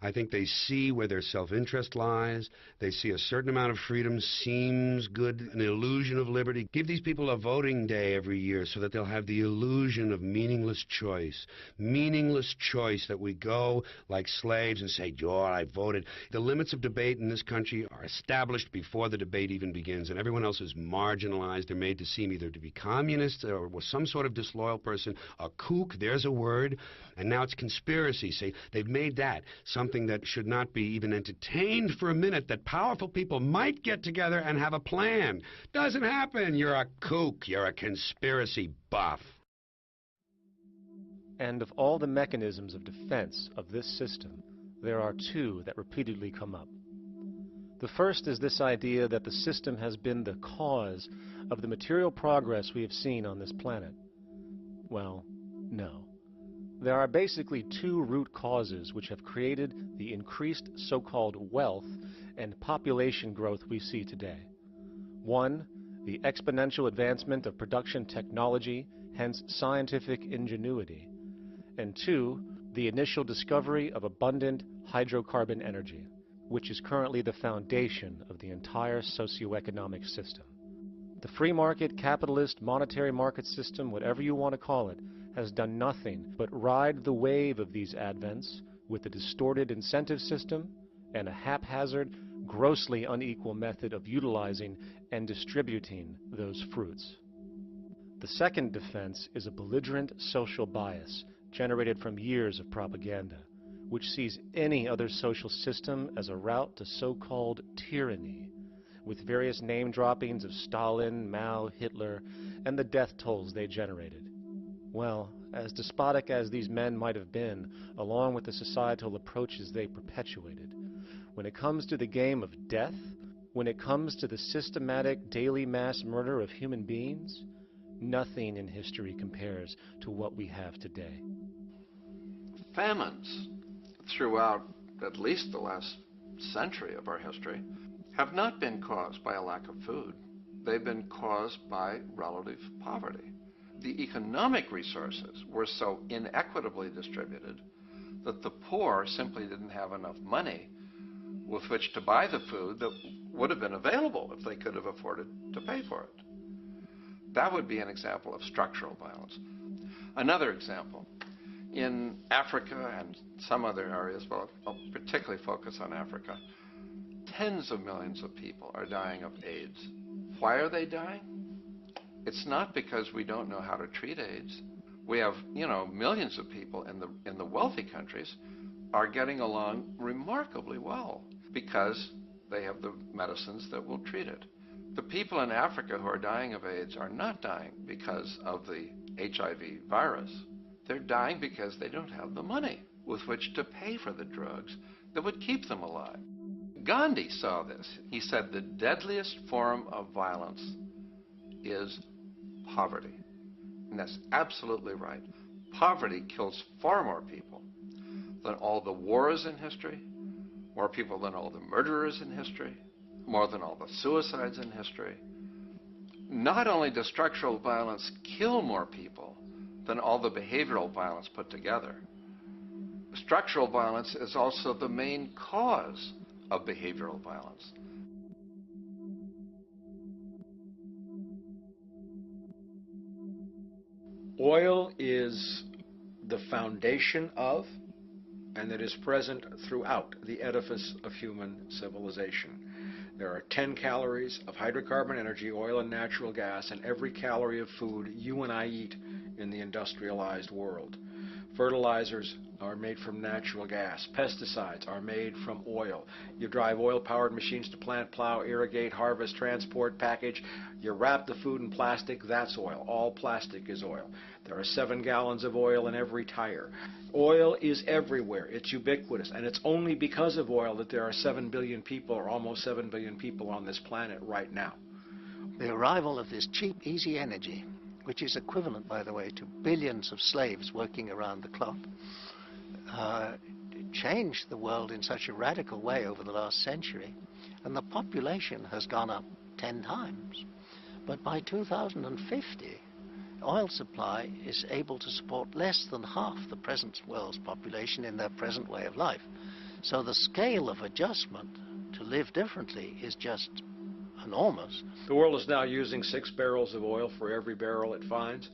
I think they see where their self-interest lies. They see a certain amount of freedom seems good, an illusion of liberty. Give these people a voting day every year so that they'll have the illusion of meaningless choice. Meaningless choice, that we go like slaves and say, "Joe, I voted." The limits of debate in this country are established before the debate even begins, and everyone else is marginalized. They're made to seem either to be communists or some sort of disloyal person. A kook, there's a word. And now it's conspiracy. See, they've made that something that should not be even entertained for a minute, that powerful people might get together and have a plan. Doesn't happen. You're a kook. You're a conspiracy buff. And of all the mechanisms of defense of this system, there are two that repeatedly come up. The first is this idea that the system has been the cause of the material progress we have seen on this planet. Well, no. There are basically two root causes which have created the increased so-called wealth and population growth we see today. One, the exponential advancement of production technology, hence scientific ingenuity. And two, the initial discovery of abundant hydrocarbon energy, which is currently the foundation of the entire socioeconomic system. The free market, capitalist, monetary market system, whatever you want to call it, has done nothing but ride the wave of these advents with a distorted incentive system and a haphazard, grossly unequal method of utilizing and distributing those fruits. The second defense is a belligerent social bias generated from years of propaganda, which sees any other social system as a route to so-called tyranny, with various name droppings of Stalin, Mao, Hitler, and the death tolls they generated. Well, as despotic as these men might have been, along with the societal approaches they perpetuated, when it comes to the game of death, when it comes to the systematic daily mass murder of human beings, nothing in history compares to what we have today. Famines throughout at least the last century of our history have not been caused by a lack of food. They've been caused by relative poverty. The economic resources were so inequitably distributed that the poor simply didn't have enough money with which to buy the food that would have been available if they could have afforded to pay for it. That would be an example of structural violence. Another example, in Africa and some other areas, but I'll particularly focus on Africa, tens of millions of people are dying of AIDS. Why are they dying? It's not because we don't know how to treat AIDS. We have, millions of people in the wealthy countries are getting along remarkably well because they have the medicines that will treat it. The people in Africa who are dying of AIDS are not dying because of the HIV virus. They're dying because they don't have the money with which to pay for the drugs that would keep them alive. Gandhi saw this. He said the deadliest form of violence is poverty. And that's absolutely right. Poverty kills far more people than all the wars in history, more people than all the murderers in history, more than all the suicides in history. Not only does structural violence kill more people than all the behavioral violence put together, structural violence is also the main cause of behavioral violence. Oil is the foundation of, and it is present throughout the edifice of human civilization. There are 10 calories of hydrocarbon energy, oil and natural gas, in every calorie of food you and I eat in the industrialized world. Fertilizers are made from natural gas. Pesticides are made from oil. You drive oil-powered machines to plant, plow, irrigate, harvest, transport, package. You wrap the food in plastic, that's oil. All plastic is oil. There are 7 gallons of oil in every tire. Oil is everywhere. It's ubiquitous. And it's only because of oil that there are 7 billion people, or almost 7 billion people on this planet right now. The arrival of this cheap, easy energy, which is equivalent, by the way, to billions of slaves working around the clock, changed the world in such a radical way over the last century, and the population has gone up 10 times. But by 2050, oil supply is able to support less than half the present world's population in their present way of life. So the scale of adjustment to live differently is just enormous. The world is now using 6 barrels of oil for every barrel it finds.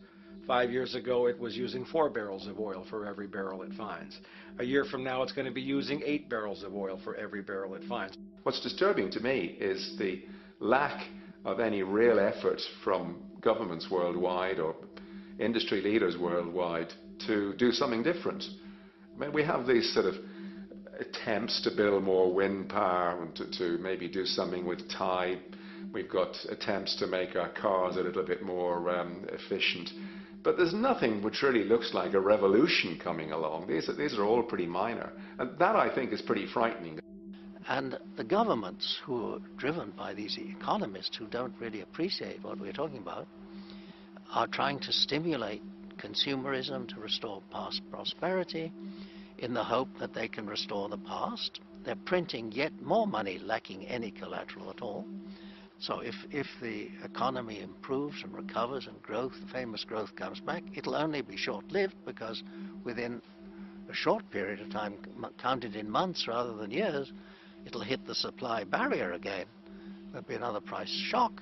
5 years ago, it was using 4 barrels of oil for every barrel it finds. A year from now, it's going to be using 8 barrels of oil for every barrel it finds. What's disturbing to me is the lack of any real effort from governments worldwide or industry leaders worldwide to do something different. I mean, we have these sort of attempts to build more wind power and to maybe do something with tide. We've got attempts to make our cars a little bit more efficient. But there's nothing which really looks like a revolution coming along. These are all pretty minor. And that, I think, is pretty frightening. And the governments who are driven by these economists who don't really appreciate what we're talking about are trying to stimulate consumerism to restore past prosperity in the hope that they can restore the past. They're printing yet more money lacking any collateral at all. So if the economy improves and recovers and growth, famous growth comes back, it'll only be short-lived because within a short period of time, counted in months rather than years, it'll hit the supply barrier again. There'll be another price shock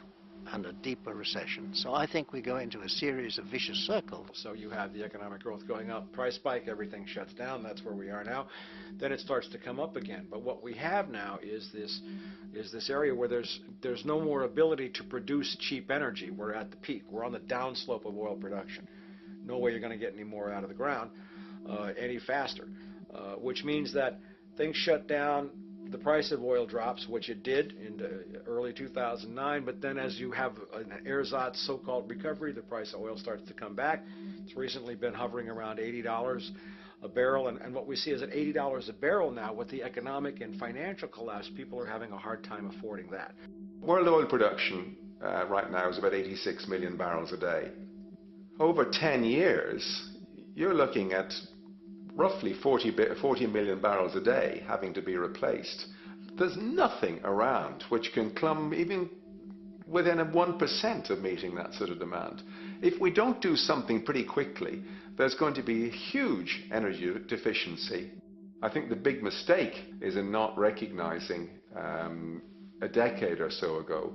and a deeper recession. So I think we go into a series of vicious circles. So you have the economic growth going up, price spike, everything shuts down, that's where we are now. Then it starts to come up again. But what we have now is this area where there's no more ability to produce cheap energy. We're at the peak. We're on the downslope of oil production. No way you're going to get any more out of the ground any faster, which means that things shut down. The price of oil drops, which it did in early 2009, but then as you have an ersatz so-called recovery, the price of oil starts to come back. It's recently been hovering around $80 a barrel, and what we see is at $80 a barrel now, with the economic and financial collapse, people are having a hard time affording that. World oil production right now is about 86 million barrels a day. Over 10 years, you're looking at roughly 40 million barrels a day having to be replaced. There's nothing around which can come even within 1% of meeting that sort of demand. If we don't do something pretty quickly, there's going to be a huge energy deficiency. I think the big mistake is in not recognizing a decade or so ago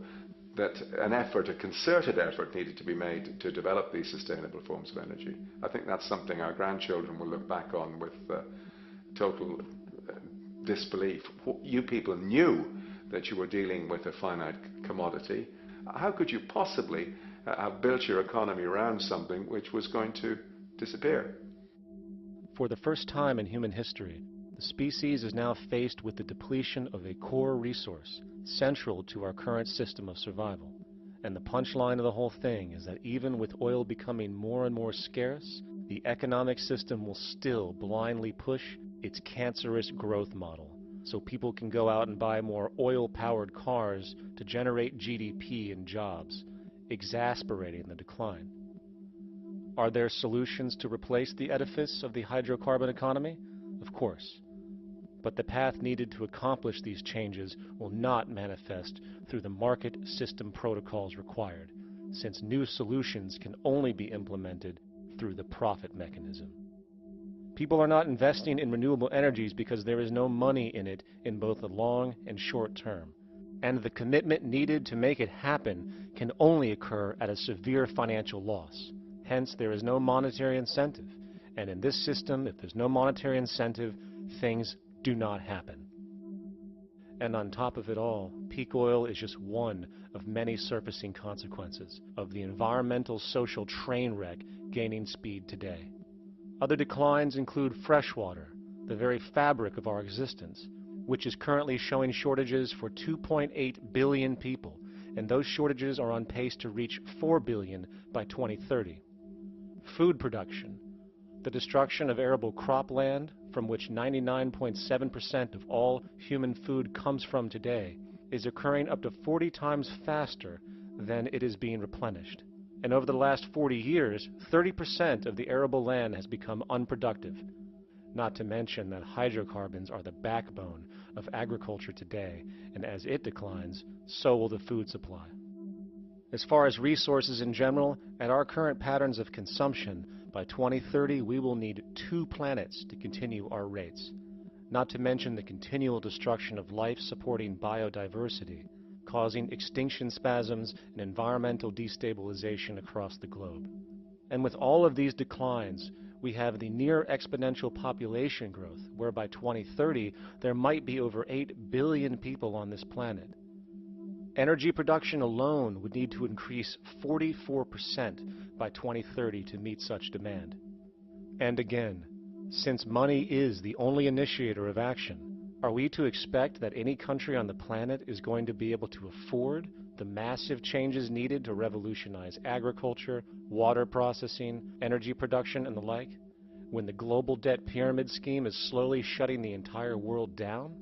that a concerted effort needed to be made to develop these sustainable forms of energy. I think that's something our grandchildren will look back on with total disbelief. You people knew that you were dealing with a finite commodity. How could you possibly have built your economy around something which was going to disappear? For the first time in human history, the species is now faced with the depletion of a core resource central to our current system of survival. And the punchline of the whole thing is that even with oil becoming more and more scarce, the economic system will still blindly push its cancerous growth model, so people can go out and buy more oil-powered cars to generate GDP and jobs, exasperating the decline. Are there solutions to replace the edifice of the hydrocarbon economy? Of course. But the path needed to accomplish these changes will not manifest through the market system protocols required, since new solutions can only be implemented through the profit mechanism. People are not investing in renewable energies because there is no money in it in both the long and short term, and the commitment needed to make it happen can only occur at a severe financial loss. Hence, there is no monetary incentive, and in this system, if there's no monetary incentive, things do not happen. And on top of it all, peak oil is just one of many surfacing consequences of the environmental social train wreck gaining speed today. Other declines include freshwater, the very fabric of our existence, which is currently showing shortages for 2.8 billion people, and those shortages are on pace to reach 4 billion by 2030. Food production, the destruction of arable cropland, from which 99.7% of all human food comes from today, is occurring up to 40 times faster than it is being replenished. And over the last 40 years, 30% of the arable land has become unproductive. Not to mention that hydrocarbons are the backbone of agriculture today, and as it declines, so will the food supply. As far as resources in general, at our current patterns of consumption, by 2030 we will need 2 planets to continue our rates. not to mention the continual destruction of life-supporting biodiversity, causing extinction spasms and environmental destabilization across the globe. And with all of these declines, we have the near exponential population growth, where by 2030 there might be over 8 billion people on this planet. Energy production alone would need to increase 44% by 2030 to meet such demand. And again, since money is the only initiator of action, are we to expect that any country on the planet is going to be able to afford the massive changes needed to revolutionize agriculture, water processing, energy production, and the like, when the global debt pyramid scheme is slowly shutting the entire world down?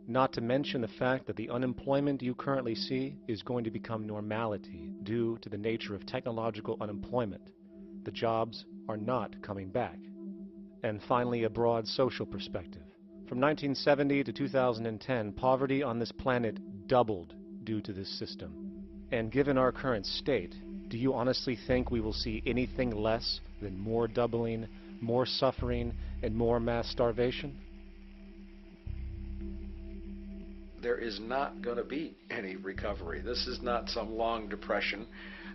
Not to mention the fact that the unemployment you currently see is going to become normality due to the nature of technological unemployment. The jobs are not coming back. And finally, a broad social perspective. From 1970 to 2010, poverty on this planet doubled due to this system. And given our current state, do you honestly think we will see anything less than more doubling, more suffering, and more mass starvation? There is not going to be any recovery. This is not some long depression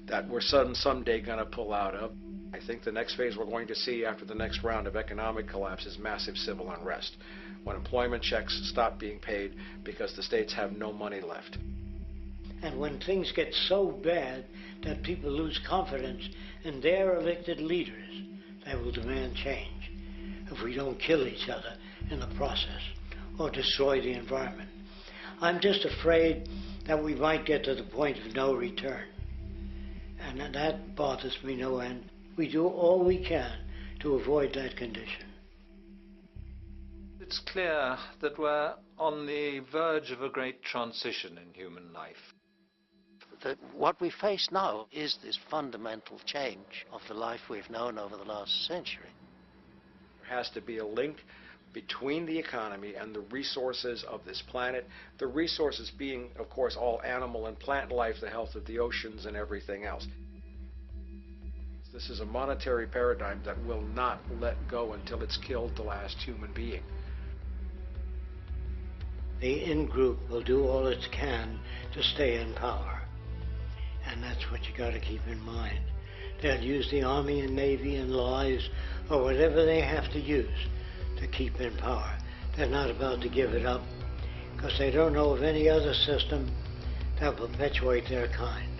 that we're someday going to pull out of. I think the next phase we're going to see after the next round of economic collapse is massive civil unrest, when employment checks stop being paid because the states have no money left. And when things get so bad that people lose confidence in their elected leaders, they will demand change if we don't kill each other in the process or destroy the environment. I'm just afraid that we might get to the point of no return. And that bothers me no end. We do all we can to avoid that condition. It's clear that we're on the verge of a great transition in human life. What we face now is this fundamental change of the life we've known over the last century. There has to be a link between the economy and the resources of this planet, the resources being, of course, all animal and plant life, the health of the oceans and everything else. This is a monetary paradigm that will not let go until it's killed the last human being. The in-group will do all it can to stay in power. And that's what you got to keep in mind. They'll use the Army and Navy and lies or whatever they have to use to keep in power. They're not about to give it up because they don't know of any other system that will perpetuate their kind.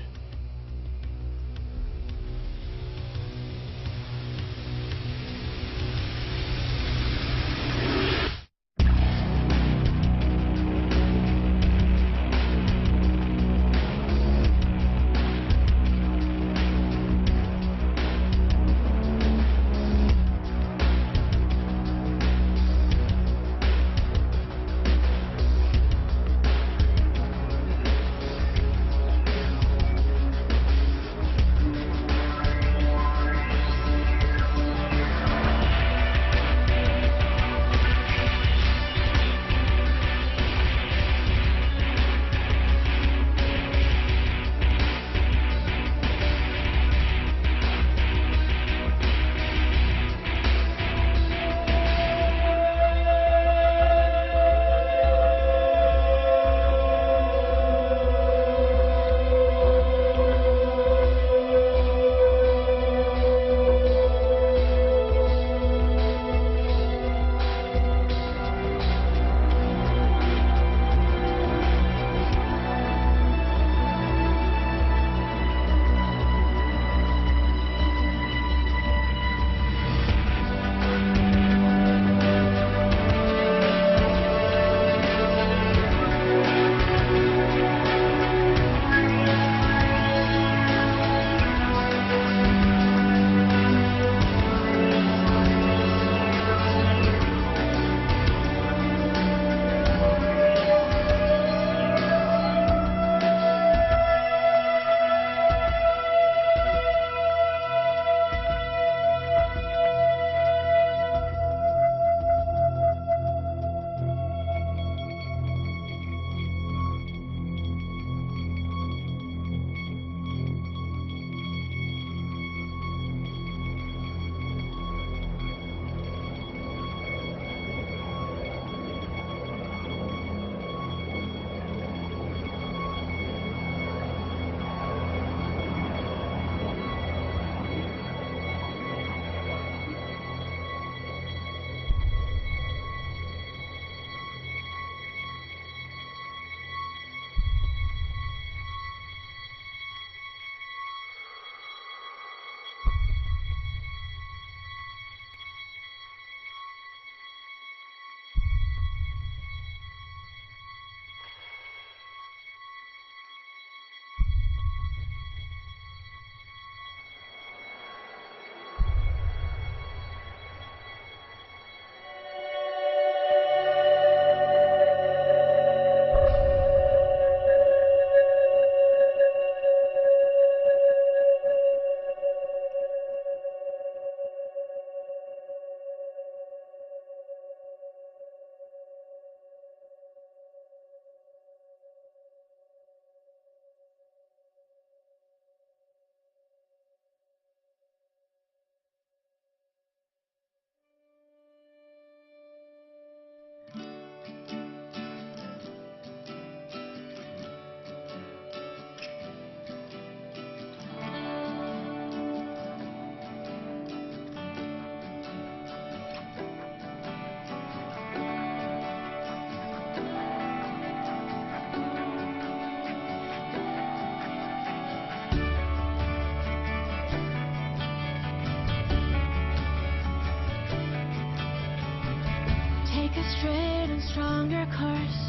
a straight and stronger course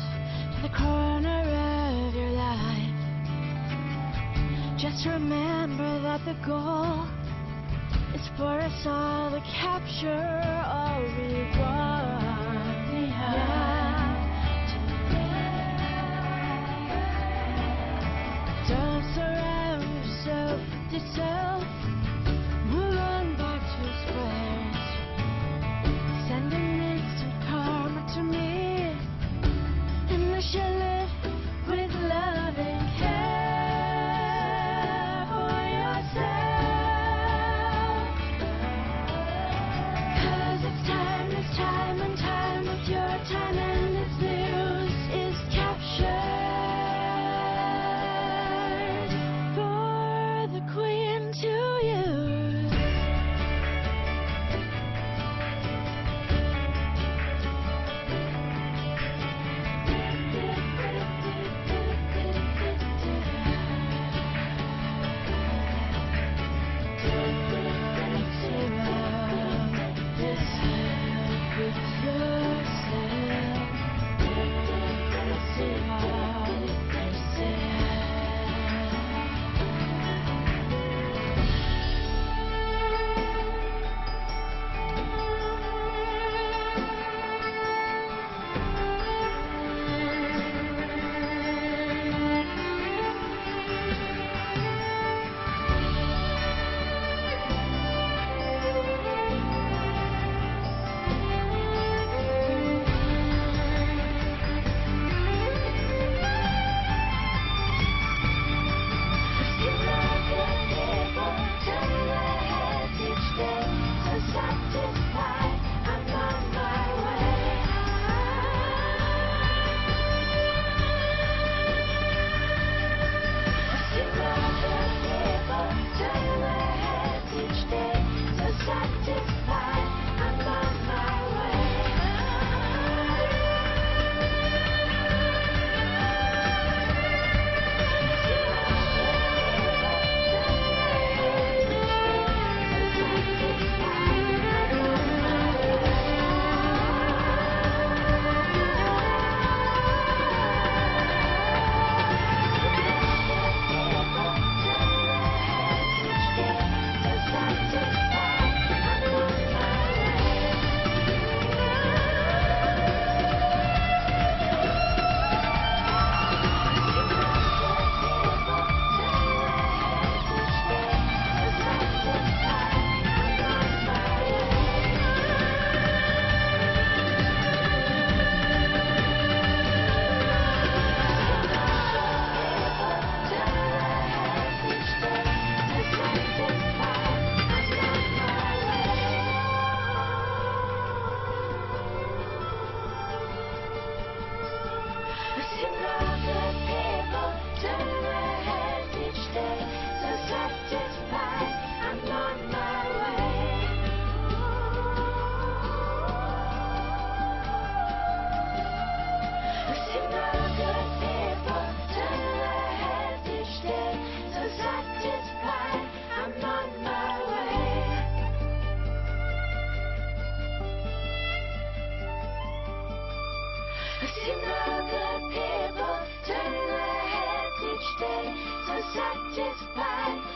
to the corner of your life. Just remember that the goal is for us all to capture all we want. Yeah. Don't surround yourself with yourself. Move on back to squares. Send an instant karma to me, and I shall live with love and care for yourself. 'Cause it's time and time with your time, and its news is captured for the Queen to use. Satisfied.